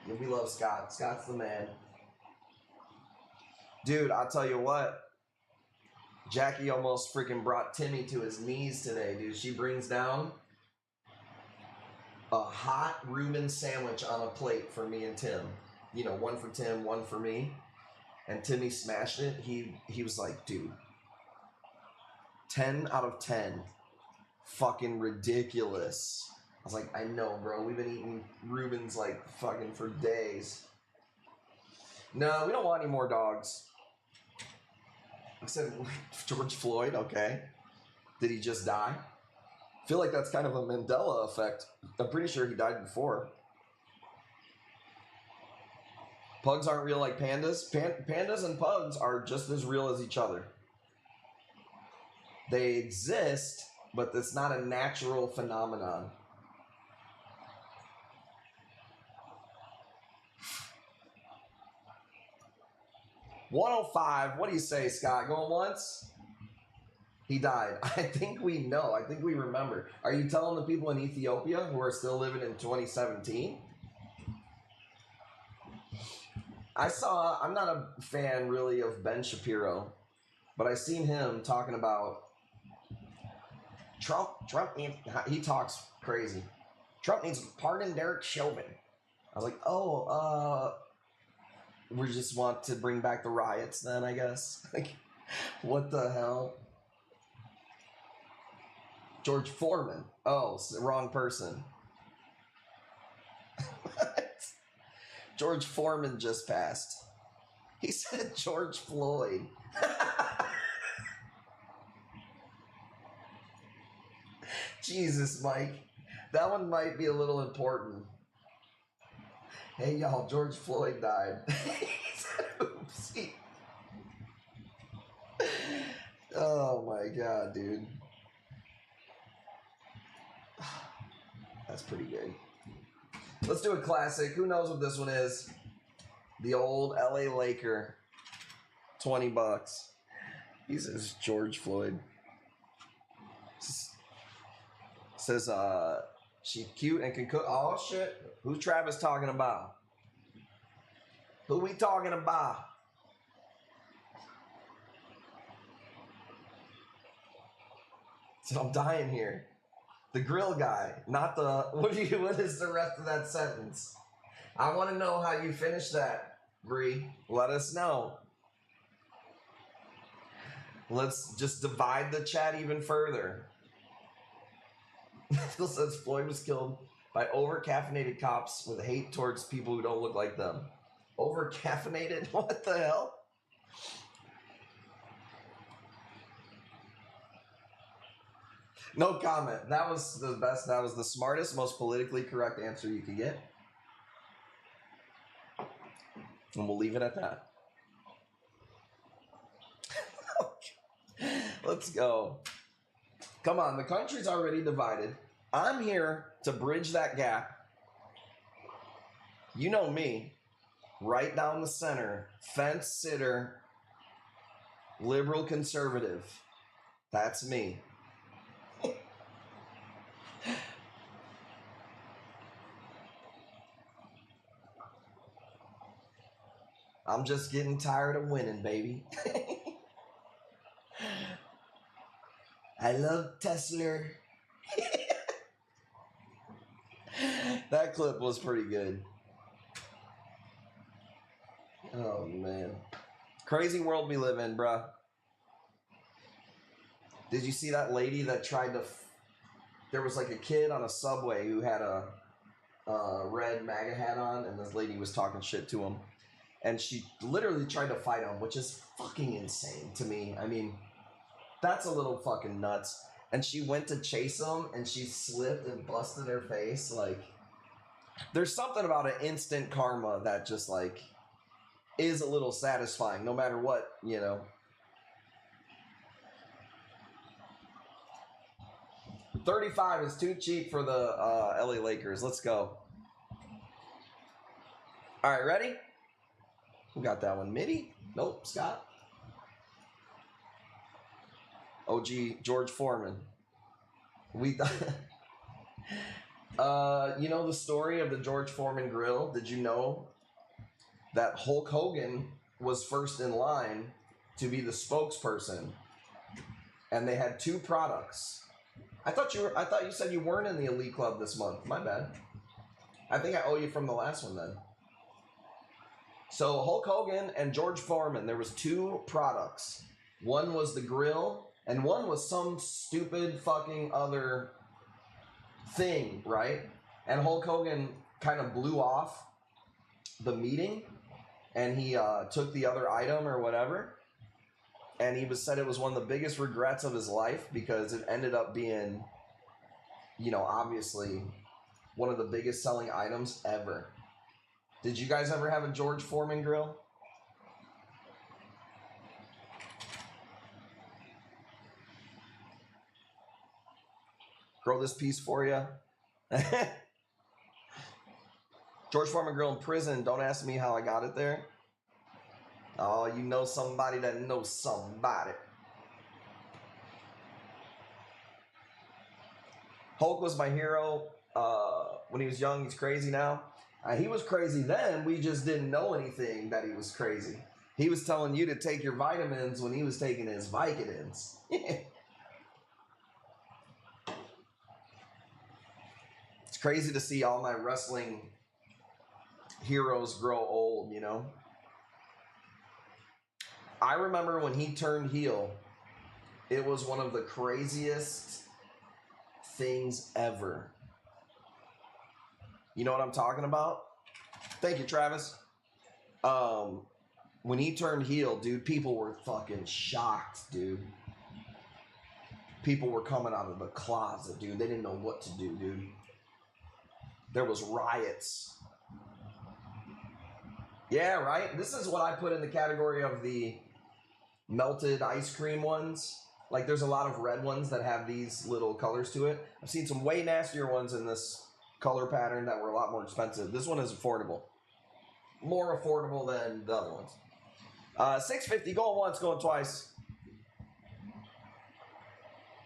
Yeah, we love Scott. Scott's the man. Dude, I'll tell you what. Jackie almost freaking brought Timmy to his knees today, dude. She brings down a hot Reuben sandwich on a plate for me and Tim. You know, one for Tim, one for me. And Timmy smashed it. He was like, dude, 10 out of 10. Fucking ridiculous. I was like, I know, bro. We've been eating Reubens like fucking for days. No, we don't want any more dogs. I said, George Floyd, okay. Did he just die? I feel like that's kind of a Mandela effect. I'm pretty sure he died before. Pugs aren't real like pandas. Pandas and pugs are just as real as each other. They exist, but it's not a natural phenomenon. $105. What do you say, Scott? Going once? He died. I think we know. I think we remember. Are you telling the people in Ethiopia who are still living in 2017? I'm not a fan really of Ben Shapiro, but I seen him talking about Trump needs, he talks crazy. Trump needs to pardon Derek Chauvin. I was like, we just want to bring back the riots then, I guess. Like, what the hell? George Foreman. Oh, wrong person. George Foreman just passed. He said George Floyd. Jesus, Mike. That one might be a little important. Hey, y'all, George Floyd died. Oopsie. Oh, my God, dude. That's pretty good. Let's do a classic. Who knows what this one is? The old LA Laker. $20. He says George Floyd. Says she cute and can cook. Oh shit. Who's Travis talking about? Who we talking about? So I'm dying here. The grill guy, not the. What is the rest of that sentence? I want to know how you finish that, Bree. Let us know. Let's just divide the chat even further. Phil says Floyd was killed by over-caffeinated cops with hate towards people who don't look like them. Over-caffeinated? What the hell? No comment. That was the best. That was the smartest, most politically correct answer you could get. And we'll leave it at that. Let's go. Come on, the country's already divided. I'm here to bridge that gap. You know me. Right down the center. Fence sitter. Liberal conservative. That's me. I'm just getting tired of winning, baby. I love Tesla. That clip was pretty good. Oh, man. Crazy world we live in, bruh. Did you see that lady that tried to... There was like a kid on a subway who had a red MAGA hat on, and this lady was talking shit to him. And she literally tried to fight him, which is fucking insane to me. I mean, that's a little fucking nuts. And she went to chase him, and she slipped and busted her face. Like, there's something about an instant karma that just, like, is a little satisfying, no matter what, you know. $35 is too cheap for the LA Lakers. Let's go. All right, ready? Who got that one? Mitty? Nope, Scott. OG George Foreman. We you know the story of the George Foreman grill? Did you know that Hulk Hogan was first in line to be the spokesperson? And they had two products. I thought you said you weren't in the Elite Club this month. My bad. I think I owe you from the last one then. So Hulk Hogan and George Foreman, there was two products. One was the grill, and one was some stupid fucking other thing, right? And Hulk Hogan kind of blew off the meeting, and he took the other item or whatever, and he said it was one of the biggest regrets of his life because it ended up being, you know, obviously one of the biggest selling items ever. Did you guys ever have a George Foreman grill? Grow this piece for you. George Foreman grill in prison. Don't ask me how I got it there. Oh, you know somebody that knows somebody. Hulk was my hero when he was young. He's crazy now. He was crazy then. We just didn't know anything that he was crazy. He was telling you to take your vitamins when he was taking his Vicodins. It's crazy to see all my wrestling heroes grow old, you know? I remember when he turned heel, it was one of the craziest things ever. You know what I'm talking about? Thank you, Travis. When he turned heel, dude, people were fucking shocked, dude. People were coming out of the closet, dude. They didn't know what to do, dude. There was riots. Yeah, right? This is what I put in the category of the melted ice cream ones. Like, there's a lot of red ones that have these little colors to it. I've seen some way nastier ones in this color pattern that were a lot more expensive. This one is affordable. more affordable than the other ones. $6.50, going once, going twice.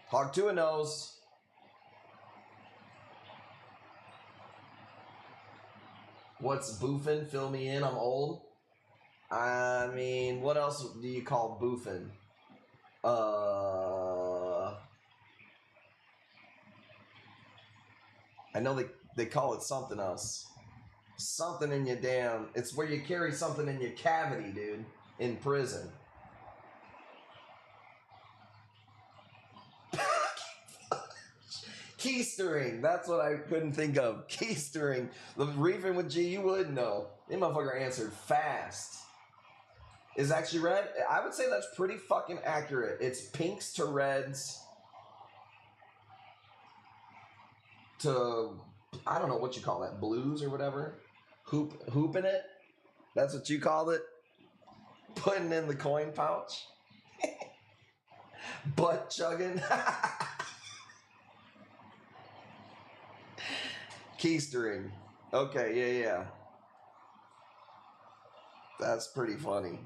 Hog 2 a nose. What's boofing? Fill me in, I'm old. I mean, what else do you call boofing? I know they call it something else. Something in your damn... It's where you carry something in your cavity, dude. In prison. Keystering. That's what I couldn't think of. Keystering. The reefing with G, you would know. That motherfucker answered fast. Is actually red? I would say that's pretty fucking accurate. It's pinks to reds to, I don't know what you call that, blues or whatever. Hooping it? That's what you called it? Putting in the coin pouch? Butt chugging? Keystering. Okay, yeah. That's pretty funny.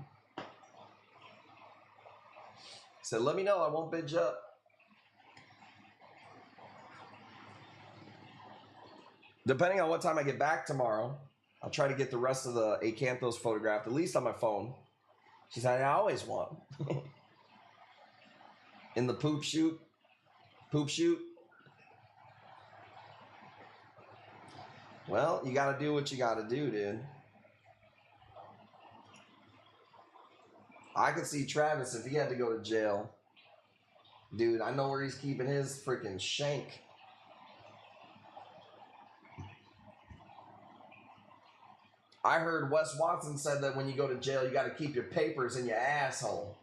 So let me know, I won't bitch up. Depending on what time I get back tomorrow, I'll try to get the rest of the acanthos photographed, at least on my phone. She said, I always want. In the poop shoot. Well, you gotta do what you gotta do, dude. I could see Travis if he had to go to jail. Dude, I know where he's keeping his freaking shank. I heard Wes Watson said that when you go to jail, you got to keep your papers in your asshole.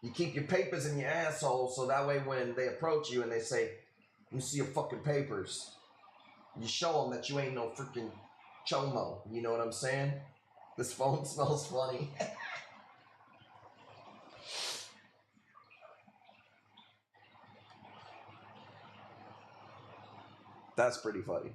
You keep your papers in your asshole so that way when they approach you and they say, let me see your fucking papers, you show them that you ain't no freaking chomo. You know what I'm saying? This phone smells funny. That's pretty funny.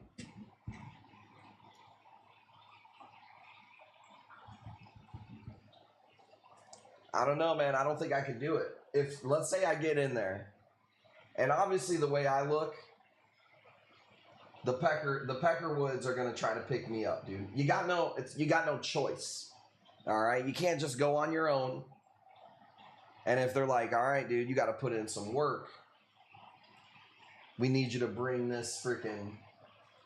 I don't know, man. I don't think I could do it. If, let's say I get in there, and obviously the way I look, the Peckerwoods are gonna try to pick me up, dude. You got no choice. All right, you can't just go on your own. And if they're like, all right, dude, you got to put in some work. We need you to bring this freaking,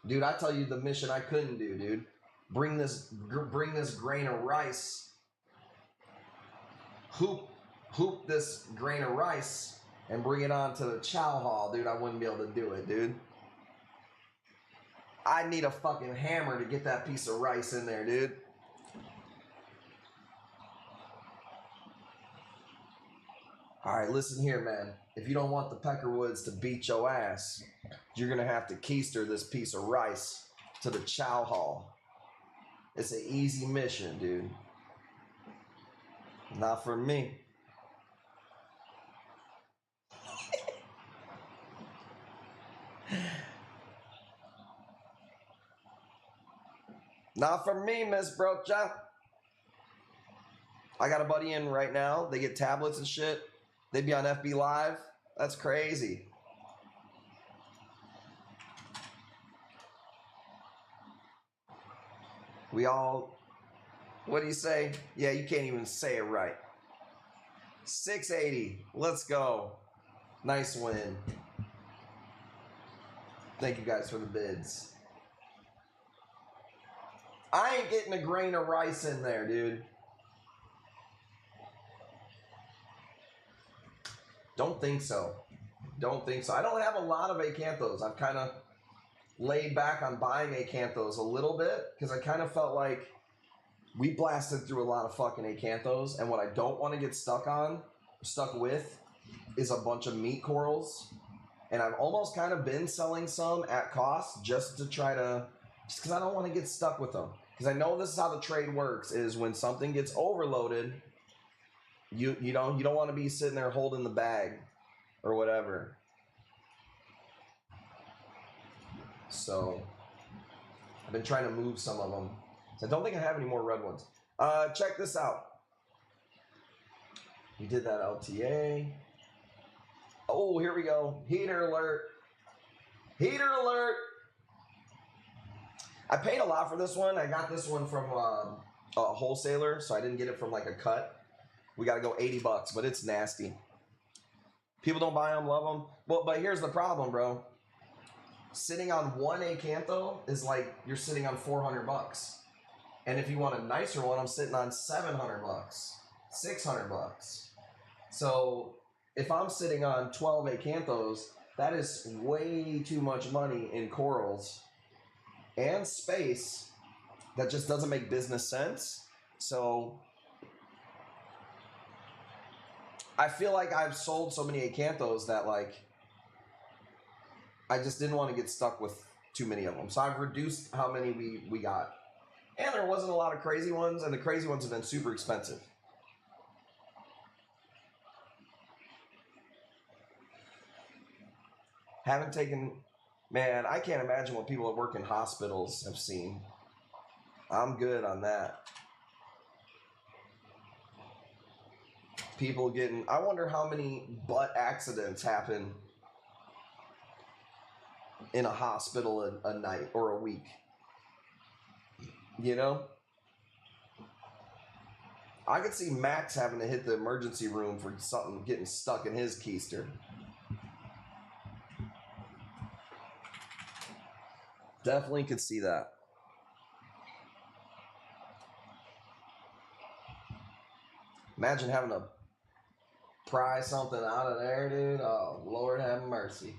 dude. I tell you the mission I couldn't do, dude. Bring this grain of rice. Hoop this grain of rice and bring it on to the chow hall, dude. I wouldn't be able to do it, dude. I need a fucking hammer to get that piece of rice in there, dude. All right, listen here, man. If you don't want the Peckerwoods to beat your ass, you're going to have to keister this piece of rice to the chow hall. It's an easy mission, dude. Not for me. Not for me, Miss Brocha. I got a buddy in right now. They get tablets and shit. They be on FB Live. That's crazy. We all, what do you say? Yeah, you can't even say it right. 680. Let's go. Nice win. Thank you guys for the bids. I ain't getting a grain of rice in there, dude. Don't think so. Don't think so. I don't have a lot of acanthos. I've kind of laid back on buying acanthos a little bit because I kind of felt like we blasted through a lot of fucking acanthos, and what I don't want to get stuck with is a bunch of meat corals. And I've almost kind of been selling some at cost just because I don't want to get stuck with them. Because I know this is how the trade works, is when something gets overloaded, you don't want to be sitting there holding the bag or whatever. So I've been trying to move some of them I don't think I have any more red ones. Check this out. We did that LTA. Oh, here we go. Heater alert. Heater alert. I paid a lot for this one. I got this one from a wholesaler, so I didn't get it from like a cut. We got to go $80, but it's nasty. People don't buy them, love them. Well, but here's the problem, bro. Sitting on one Acantho is like you're sitting on $400. And if you want a nicer one, I'm sitting on $700, $600. So if I'm sitting on 12 Acanthos, that is way too much money in corals and space that just doesn't make business sense. So I feel like I've sold so many Acanthos that like I just didn't want to get stuck with too many of them. So I've reduced how many we got. And there wasn't a lot of crazy ones, and the crazy ones have been super expensive. Haven't taken, man, I can't imagine what people that work in hospitals have seen. I'm good on that. People getting, I wonder how many butt accidents happen in a hospital a night or a week. You know? I could see Max having to hit the emergency room for something getting stuck in his keister. Definitely could see that. Imagine having to pry something out of there, dude. Oh, Lord have mercy.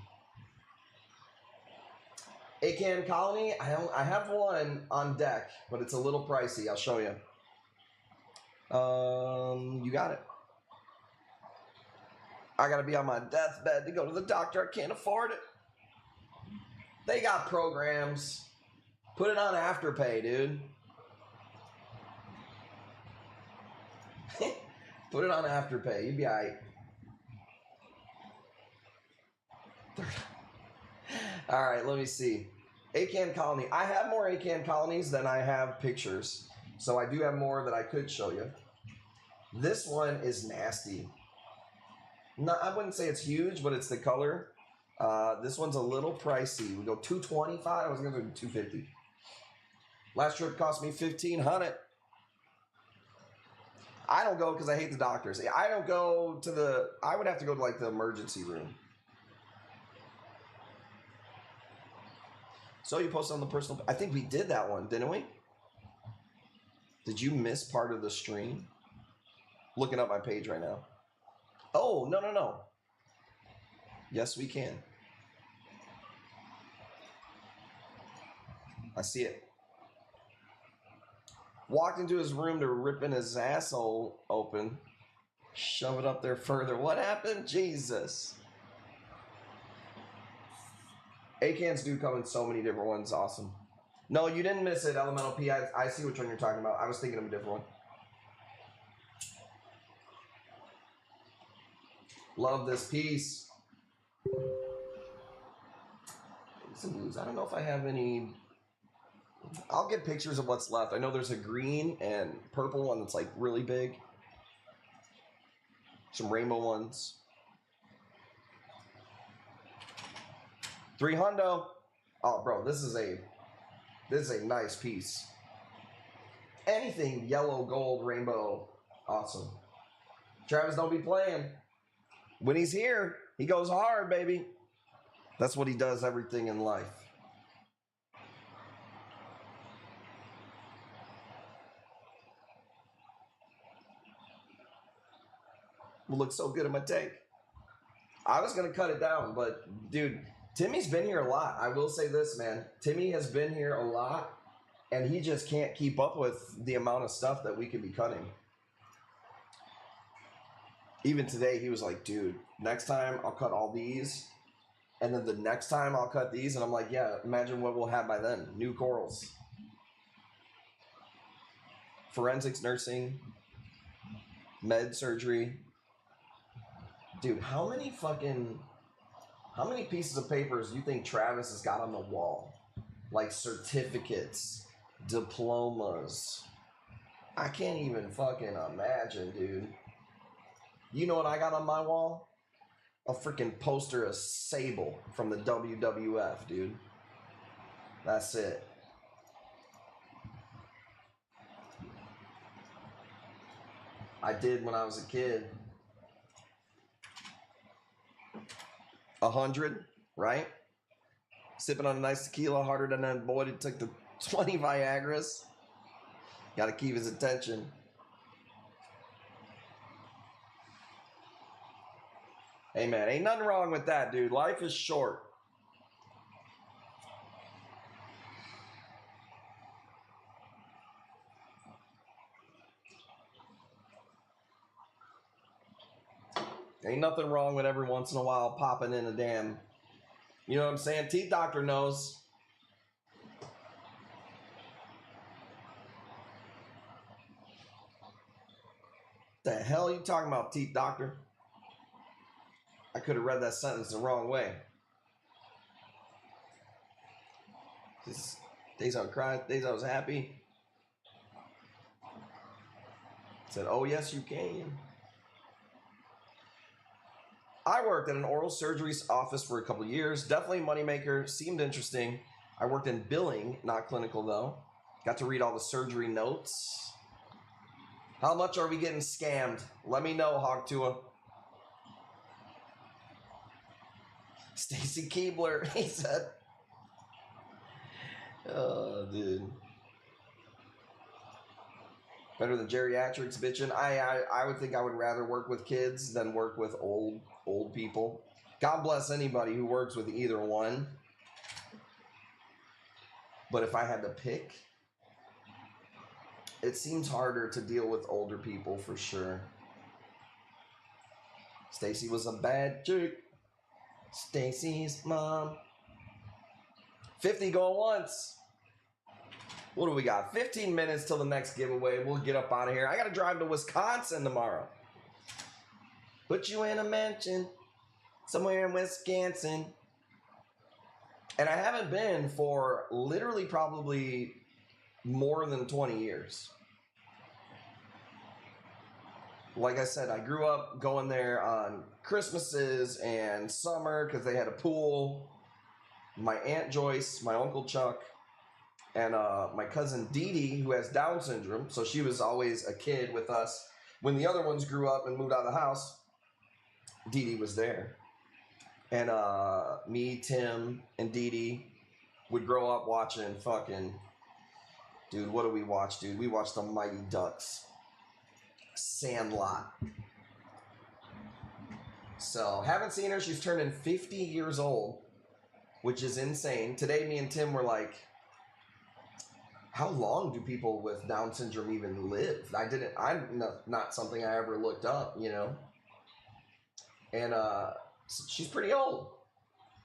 Acan Colony, I have one on deck, but it's a little pricey. I'll show you. You got it. I gotta be on my deathbed to go to the doctor. I can't afford it. They got programs. Put it on Afterpay, dude. Put it on Afterpay. You'd be all right. All right, let me see. Acan Colony. I have more Acan Colonies than I have pictures. So I do have more that I could show you. This one is nasty. No, I wouldn't say it's huge, but it's the color. This one's a little pricey. We go $225. I was gonna go $250. Last trip cost me $1,500. I don't go because I hate the doctors. I don't go to the. I would have to go to like the emergency room. So you posted on the personal. I think we did that one, didn't we? Did you miss part of the stream? Looking up my page right now. Oh, no. Yes, we can. I see it. Walked into his room to ripping his asshole open. Shove it up there further. What happened? Jesus. Acans do come in so many different ones. Awesome. No, you didn't miss it, Elemental P. I see which one you're talking about. I was thinking of a different one. Love this piece. Some blues. I don't know if I have any. I'll get pictures of what's left. I know there's a green and purple one that's like really big. Some rainbow ones. $300. Oh, bro, this is a nice piece. Anything yellow, gold, rainbow, awesome. Travis don't be playing. When he's here, he goes hard, baby. That's what he does everything in life. Will look so good in my tank. I was going to cut it down, but dude, Timmy's been here a lot. I will say this, man. Timmy has been here a lot, and he just can't keep up with the amount of stuff that we could be cutting. Even today, he was like, dude, next time I'll cut all these, and then the next time I'll cut these, and I'm like, yeah, imagine what we'll have by then. New corals. Forensics nursing. Med surgery. Dude, how many pieces of papers do you think Travis has got on the wall? Like certificates, Diplomas. I can't even fucking imagine, dude. You know what I got on my wall? A freaking poster of Sable from the WWF, dude. That's it. I did when I was a kid. 100, right? Sipping on a nice tequila harder than that boy that took the 20 Viagras. Got to keep his attention. Hey man, ain't nothing wrong with that, dude. Life is short. Ain't nothing wrong with every once in a while popping in a damn, you know what I'm saying? Teeth doctor knows. The hell you talking about, teeth doctor? I could have read that sentence the wrong way. Days I would cry, days I was happy. Said, oh yes you can. I worked at an oral surgery office for a couple of years. Definitely a moneymaker. Seemed interesting. I worked in billing, not clinical though. Got to read all the surgery notes. How much are we getting scammed? Let me know, Hog Tua. Stacy Keebler, he said. Oh, dude. Better than geriatrics, bitchin'. I would think I would rather work with kids than work with old people. God bless anybody who works with either one. But if I had to pick, it seems harder to deal with older people for sure. Stacy was a bad chick. Stacy's mom. 50 going once. What do we got? 15 minutes till the next giveaway. We'll get up out of here. I got to drive to Wisconsin tomorrow. Put you in a mansion somewhere in Wisconsin. And I haven't been for literally probably more than 20 years. Like I said, I grew up going there on Christmases and summer because they had a pool. My Aunt Joyce, my Uncle Chuck, and my cousin Dee Dee, who has Down syndrome, so she was always a kid with us. When the other ones grew up and moved out of the house, Dee Dee was there. And me, Tim, and Dee Dee would grow up watching fucking... Dude, what do we watch, dude? We watched The Mighty Ducks. Sandlot. So, haven't seen her. She's turning 50 years old, which is insane. Today, me and Tim were like, how long do people with Down syndrome even live? I'm not something I ever looked up, you know? And she's pretty old.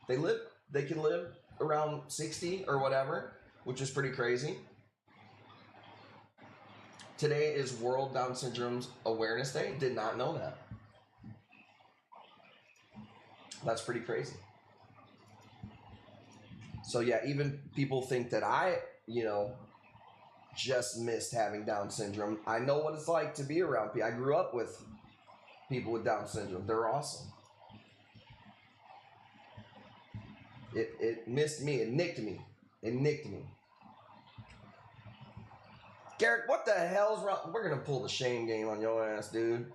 They can live around 60 or whatever, which is pretty crazy. Today is World Down Syndrome Awareness Day. Did not know that. That's pretty crazy. So yeah, even people think that I, you know, just missed having Down syndrome. I know what it's like to be around people. I grew up with people with Down syndrome. They're awesome. It missed me. It nicked me. Garrett, what the hell's wrong? We're gonna pull the shame game on your ass, dude.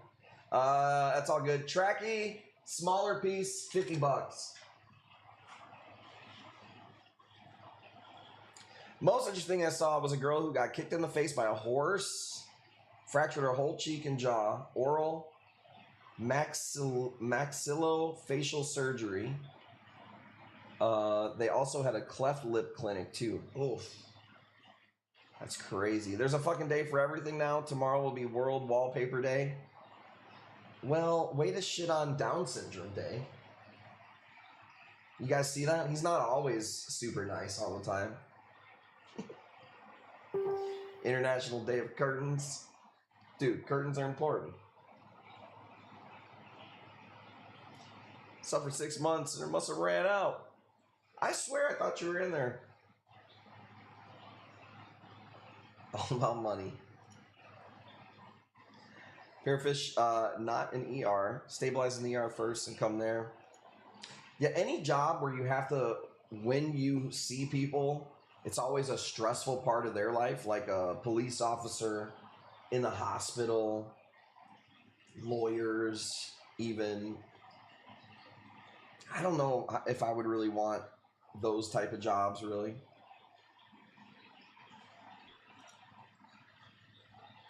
That's all good. Tracky, smaller piece, $50. Most interesting thing I saw was a girl who got kicked in the face by a horse, fractured her whole cheek and jaw, oral maxillofacial surgery. They also had a cleft lip clinic too. Oof. That's crazy. There's a fucking day for everything now. Tomorrow will be World Wallpaper Day. Well, way to shit on Down Syndrome Day. You guys see that? He's not always super nice all the time. International Day of Curtains. Dude, curtains are important. Suffered 6 months and it must have ran out. I swear I thought you were in there. All about money. Pearfish, not an ER. Stabilize in the ER first and come there. Yeah, any job where you have to, when you see people, it's always a stressful part of their life, like a police officer in the hospital, lawyers, even. I don't know if I would really want those type of jobs, really.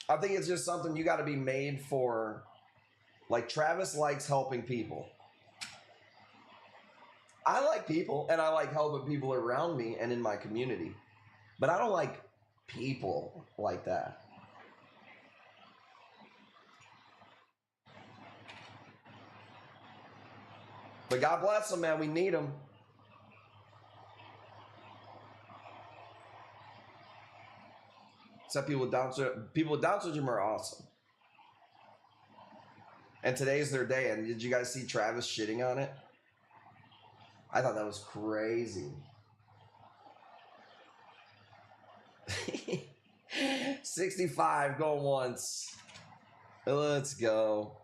I think it's just something you got to be made for. Like, Travis likes helping people. I like people, and I like helping people around me and in my community. But I don't like people like that. But God bless them, man. We need them. Except people with Down syndrome are awesome. And today's their day. And did you guys see Travis shitting on it? I thought that was crazy. 65 going once. Let's go.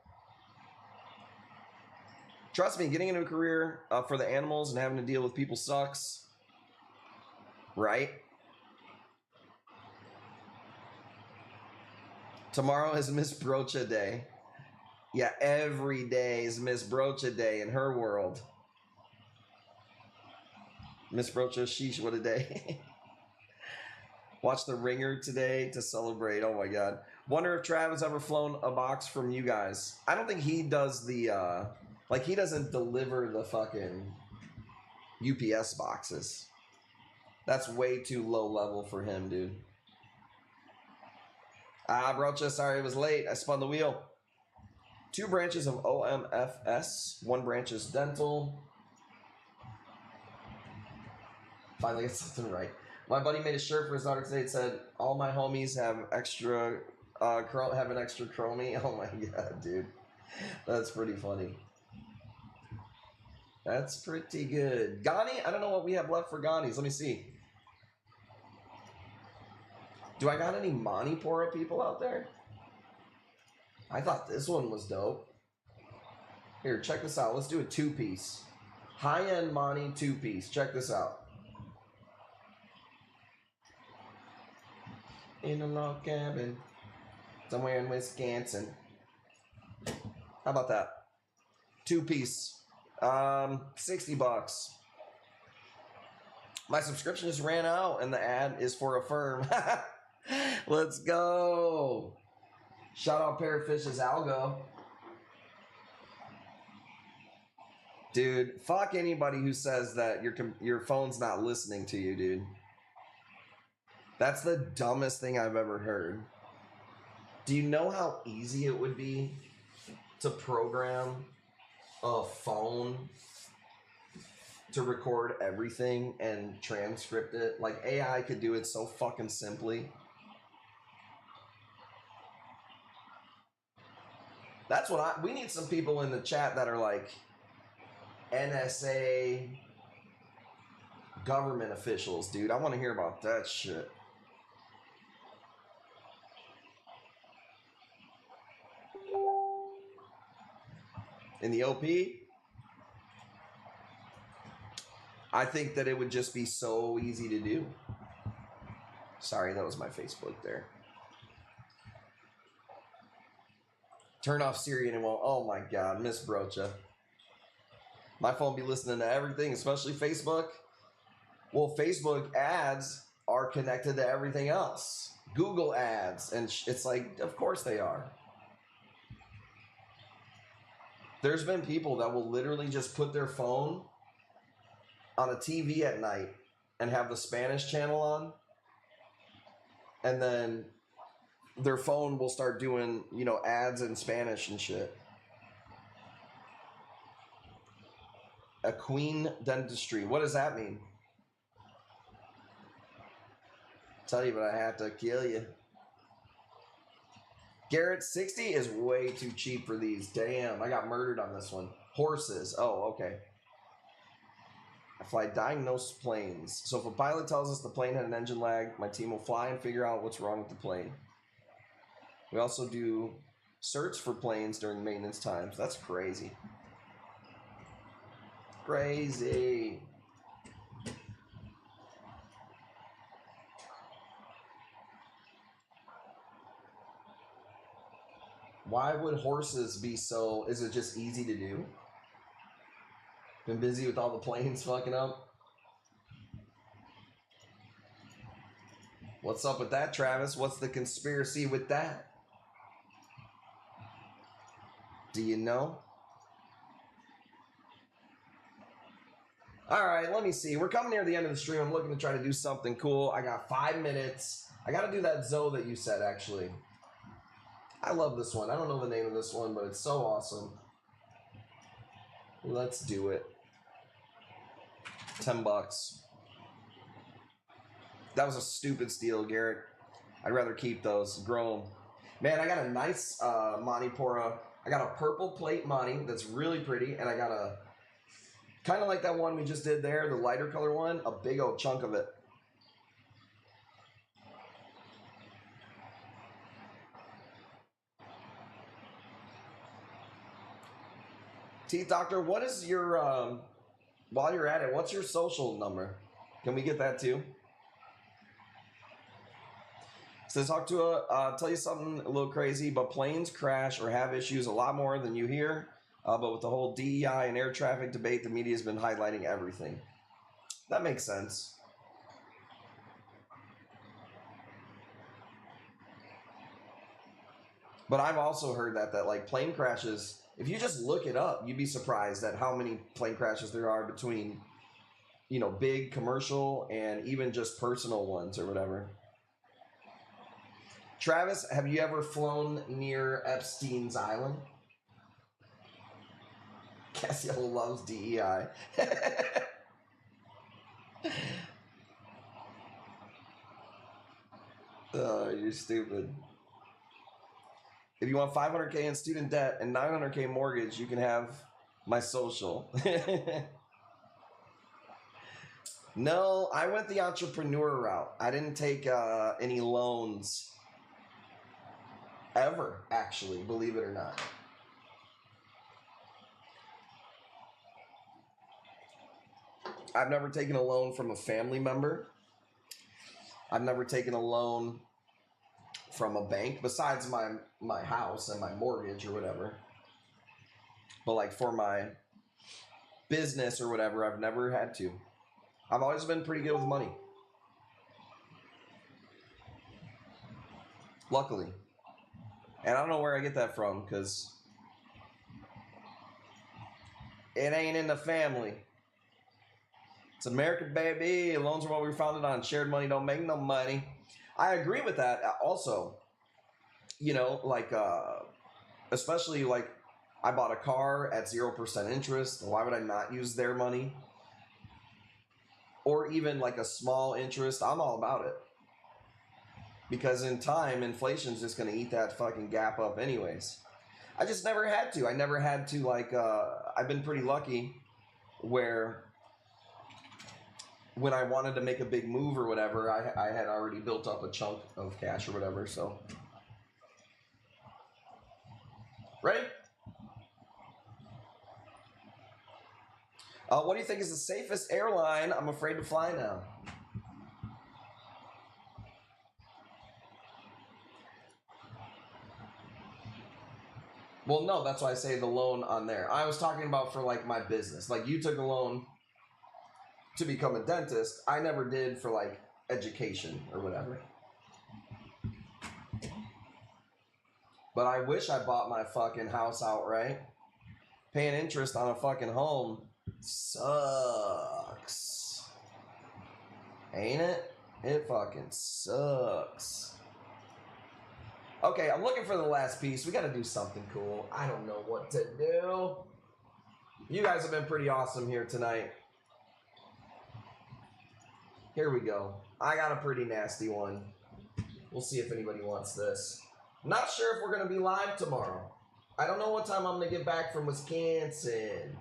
Trust me, getting into a career for the animals and having to deal with people sucks. Right? Tomorrow is Miss Brocha Day. Yeah, every day is Miss Brocha Day in her world. Miss Brocha, sheesh, what a day. Watch The Ringer today to celebrate. Oh my God. Wonder if Trav has ever flown a box from you guys. I don't think he does the, like, he doesn't deliver the fucking UPS boxes. That's way too low level for him, dude. Brocha, sorry it was late. I spun the wheel. 2 branches of OMFS. 1 branch is dental. Finally got something right. My buddy made a shirt for his daughter today. It said, all my homies have extra, have an extra chromie. Oh my God, dude. That's pretty funny. That's pretty good. Ghani? I don't know what we have left for Ghanis. Let me see. Do I got any Manipura people out there? I thought this one was dope. Here, check this out. Let's do a 2-piece. High-end Mani 2-piece. Check this out. In a log cabin, somewhere in Wisconsin. How about that? 2-piece. 60 bucks. My subscription just ran out and the ad is for a firm. Let's go. Shout out Parafish's Algo. Dude, fuck anybody who says that your phone's not listening to you, dude. That's the dumbest thing I've ever heard. Do you know how easy it would be to program a phone to record everything and transcript it? Like, AI could do it so fucking simply. That's what we need some people in the chat that are like NSA government officials, dude. I want to hear about that shit. In the OP, I think that it would just be so easy to do. Sorry, that was my Facebook there. Turn off Siri and it won't. Oh my God, Miss Brocha. My phone be listening to everything, especially Facebook. Well, Facebook ads are connected to everything else. Google ads, and it's like, of course they are. There's been people that will literally just put their phone on a TV at night and have the Spanish channel on, and then their phone will start doing, you know, ads in Spanish and shit. A queen dentistry. What does that mean? Tell you, but I have to kill you. Garrett, 60 is way too cheap for these. Damn, I got murdered on this one. Horses. Oh, okay. I fly diagnosed planes. So if a pilot tells us the plane had an engine lag, my team will fly and figure out what's wrong with the plane. We also do search for planes during maintenance times. That's crazy. Crazy. Why would horses be so... Is it just easy to do? Been busy with all the planes fucking up? What's up with that, Travis? What's the conspiracy with that? Do you know? All right, let me see. We're coming near the end of the stream. I'm looking to try to do something cool. I got 5 minutes. I got to do that Zoe that you said, actually. I love this one. I don't know the name of this one, but it's so awesome. Let's do it. $10. That was a stupid steal, Garrett. I'd rather keep those. Grow them. Man, I got a nice Manipura. I got a purple plate Mani that's really pretty, and I got a kind of like that one we just did there, the lighter color one, a big old chunk of it. Teeth Doctor, what is your, while you're at it, what's your social number? Can we get that too? Says, tell you something a little crazy, but planes crash or have issues a lot more than you hear. But with the whole DEI and air traffic debate, the media has been highlighting everything. That makes sense. But I've also heard that like plane crashes, if you just look it up, you'd be surprised at how many plane crashes there are between, you know, big commercial and even just personal ones or whatever. Travis, have you ever flown near Epstein's Island? Cassiel loves DEI. Oh, you're stupid. If you want 500K in student debt and 900K mortgage, you can have my social. No, I went the entrepreneur route. I didn't take any loans. Ever, actually, believe it or not. I've never taken a loan from a family member. I've never taken a loan from a bank, besides my house and my mortgage or whatever. But like for my business or whatever, I've never had to. I've always been pretty good with money. Luckily. And I don't know where I get that from, because it ain't in the family. It's America, baby. Loans are what we were founded on. Shared money don't make no money. I agree with that. Also, you know, like, especially like I bought a car at 0% interest. Why would I not use their money? Or even like a small interest. I'm all about it. Because in time, inflation's just going to eat that fucking gap up anyways. I just never had to. I never had to, like, I've been pretty lucky where when I wanted to make a big move or whatever, I had already built up a chunk of cash or whatever, so. Ready? What do you think is the safest airline? I'm afraid to fly now. Well, no, that's why I say the loan on there. I was talking about for like my business. Like you took a loan to become a dentist. I never did for like education or whatever. But I wish I bought my fucking house outright. Paying interest on a fucking home sucks. Ain't it? It fucking sucks. Okay, I'm looking for the last piece. We got to do something cool. I don't know what to do. You guys have been pretty awesome here tonight. Here we go. I got a pretty nasty one. We'll see if anybody wants this. Not sure if we're going to be live tomorrow. I don't know what time I'm going to get back from Wisconsin.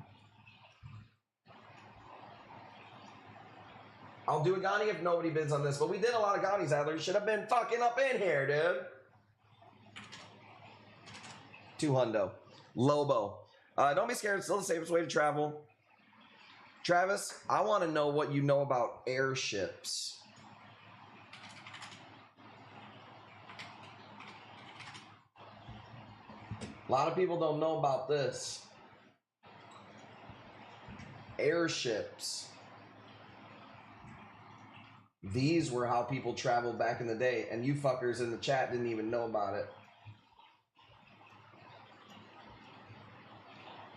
I'll do a Ghani if nobody bids on this, but we did a lot of Ghanis, Adler. You should have been fucking up in here, dude. 2 hundo. Lobo. Don't be scared. It's still the safest way to travel. Travis, I want to know what you know about airships. A lot of people don't know about this. Airships. These were how people traveled back in the day, and you fuckers in the chat didn't even know about it.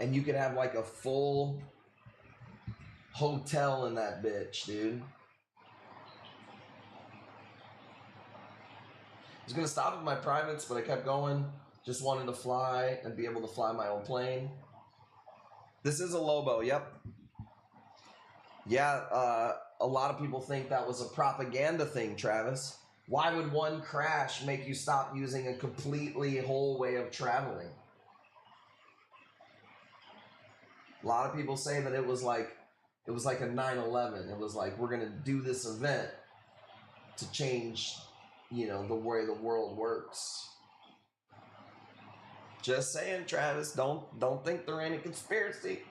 And you could have like a full hotel in that bitch, dude. I was gonna stop at my privates, but I kept going. Just wanted to fly and be able to fly my own plane. This is a Lobo, yep. Yeah, a lot of people think that was a propaganda thing, Travis. Why would one crash make you stop using a completely whole way of traveling? A lot of people say that it was like a 9/11. It was like, we're gonna do this event to change, you know, the way the world works. Just saying, Travis, don't think there ain't a conspiracy.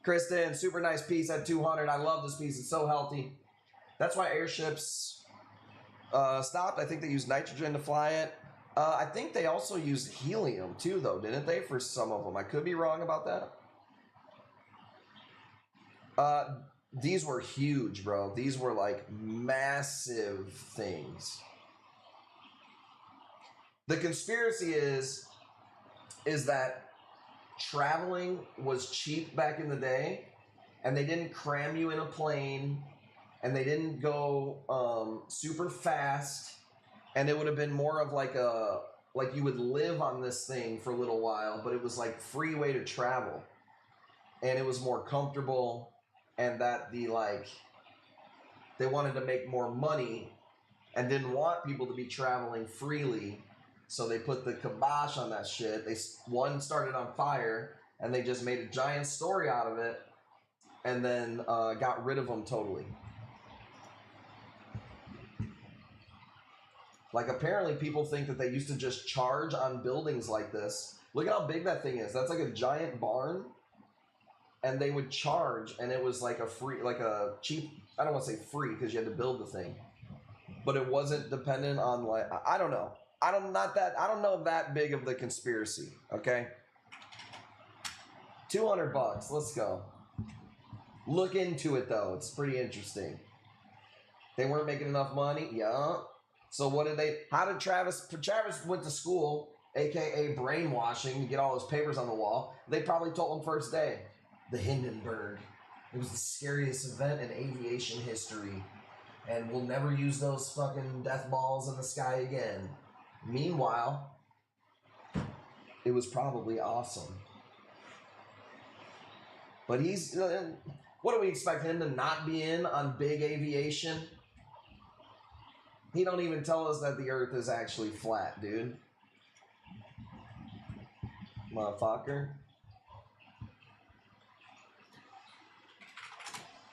Kristen, super nice piece at 200. I love this piece. It's so healthy. That's why airships stopped. I think they used nitrogen to fly it. I think they also used helium too, though, didn't they? For some of them. I could be wrong about that. These were huge, bro. These were like massive things. The conspiracy is that traveling was cheap back in the day, and they didn't cram you in a plane, and they didn't go super fast, and it would have been more of like you would live on this thing for a little while, but it was like free way to travel, and it was more comfortable, and that they wanted to make more money and didn't want people to be traveling freely. So they put the kibosh on that shit. One started on fire, and they just made a giant story out of it, and then got rid of them totally. Like, apparently people think that they used to just charge on buildings like this. Look at how big that thing is. That's like a giant barn, and they would charge, and it was like a cheap, I don't want to say free because you had to build the thing, but it wasn't dependent on, like, I don't know. I don't know that big of the conspiracy, okay? $200, let's go. Look into it though, it's pretty interesting. They weren't making enough money, yeah. So how did Travis went to school, AKA brainwashing, to get all his papers on the wall. They probably told him first day, the Hindenburg. It was the scariest event in aviation history. And we'll never use those fucking death balls in the sky again. Meanwhile, it was probably awesome. But what do we expect him to not be in on big aviation? He don't even tell us that the earth is actually flat, dude. Motherfucker.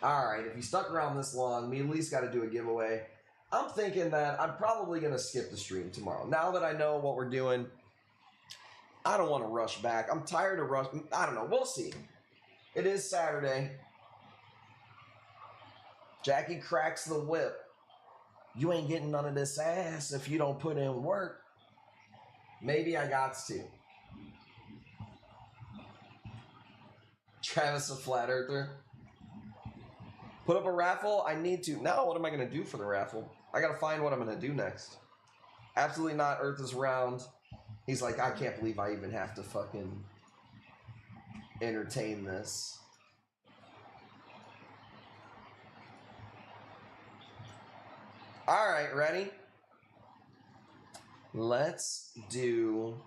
Alright, if you stuck around this long, we at least got to do a giveaway. I'm thinking that I'm probably going to skip the stream tomorrow. Now that I know what we're doing, I don't want to rush back. I'm tired of rushing. I don't know. We'll see. It is Saturday. Jackie cracks the whip. You ain't getting none of this ass if you don't put in work. Maybe I got to. Travis, a flat earther. Put up a raffle? I need to. Now, what am I going to do for the raffle? I got to find what I'm going to do next. Absolutely not. Earth is round. He's like, I can't believe I even have to fucking entertain this. All right, ready? Let's do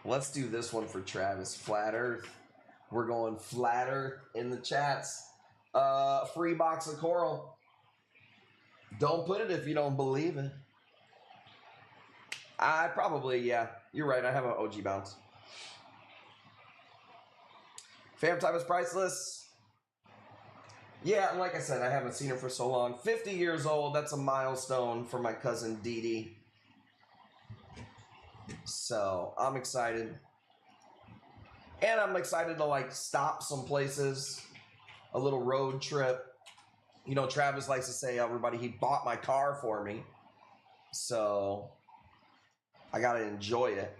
this one for Travis. Flat Earth. We're going flat Earth in the chats. Free box of coral. Don't put it if you don't believe it. Yeah, you're right. I have an OG bounce. Fam time is priceless. Yeah, like I said, I haven't seen her for so long. 50 years old, that's a milestone for my cousin Dee Dee. So, I'm excited. And I'm excited to like stop some places. A little road trip. You know, Travis likes to say, everybody, he bought my car for me. So, I gotta enjoy it.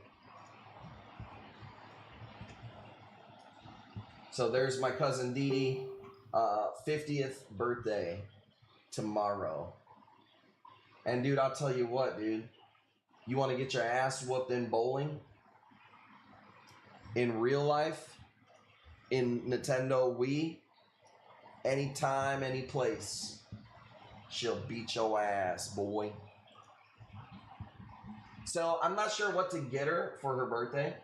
So there's my cousin Dee Dee, 50th birthday tomorrow. And dude, I'll tell you what, dude. You want to get your ass whooped in bowling? In real life? In Nintendo Wii? Anytime, any place. She'll beat your ass, boy. So I'm not sure what to get her for her birthday.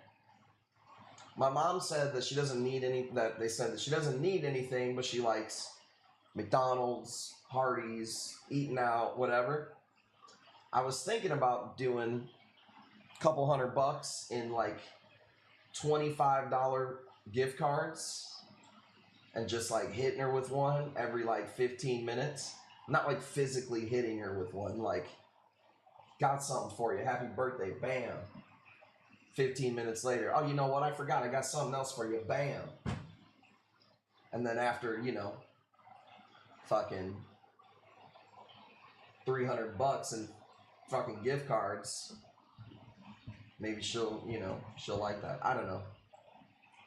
My mom said that she doesn't need they said that she doesn't need anything, but she likes McDonald's, Hardee's, eating out, whatever. I was thinking about doing a couple $100 in like $25 gift cards and just like hitting her with one every like 15 minutes. Not like physically hitting her with one, like, got something for you, happy birthday, bam. 15 minutes later, oh, you know what, I forgot, I got something else for you, bam. And then after, you know, fucking $300 in fucking gift cards, maybe she'll, you know, she'll like that. I don't know.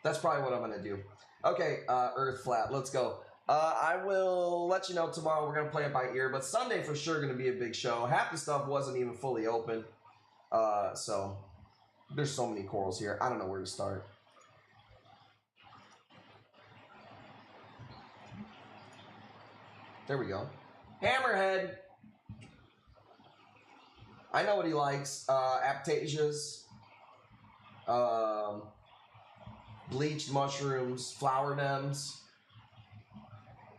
That's probably what I'm gonna do. Okay, Earth Flat, let's go. I will let you know tomorrow. We're gonna play it by ear, but Sunday for sure gonna be a big show. Half the stuff wasn't even fully open, so there's so many corals here. I don't know where to start. There we go. Hammerhead. I know what he likes. Aptasias. Bleached mushrooms. Flower nems.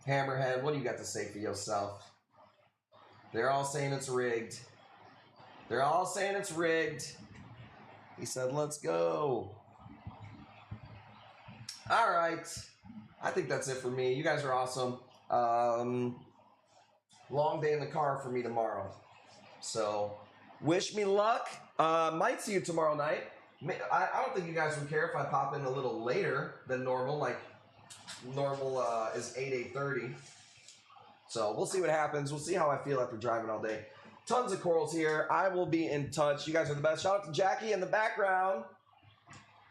Hammerhead. What do you got to say for yourself? They're all saying it's rigged. They're all saying it's rigged. He said, let's go. All right. I think that's it for me. You guys are awesome. Long day in the car for me tomorrow. So, wish me luck. Might see you tomorrow night. I don't think you guys would care if I pop in a little later than normal. Like, normal is 8:30. So, we'll see what happens. We'll see how I feel after driving all day. Tons of corals here. I will be in touch. You guys are the best. Shout out to Jackie in the background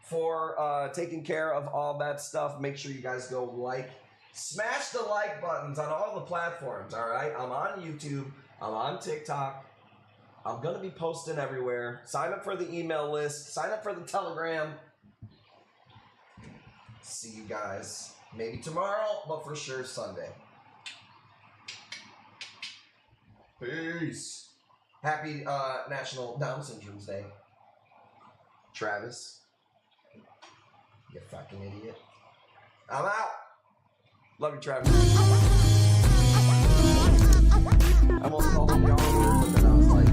for taking care of all that stuff. Make sure you guys go like. Smash the like buttons on all the platforms, all right? I'm on YouTube. I'm on TikTok. I'm going to be posting everywhere. Sign up for the email list. Sign up for the Telegram. See you guys maybe tomorrow, but for sure Sunday. Peace. Happy National Down Syndrome Day. Travis. You fucking idiot. I'm out. Love you, Travis. I almost called him y'all, but then I was like,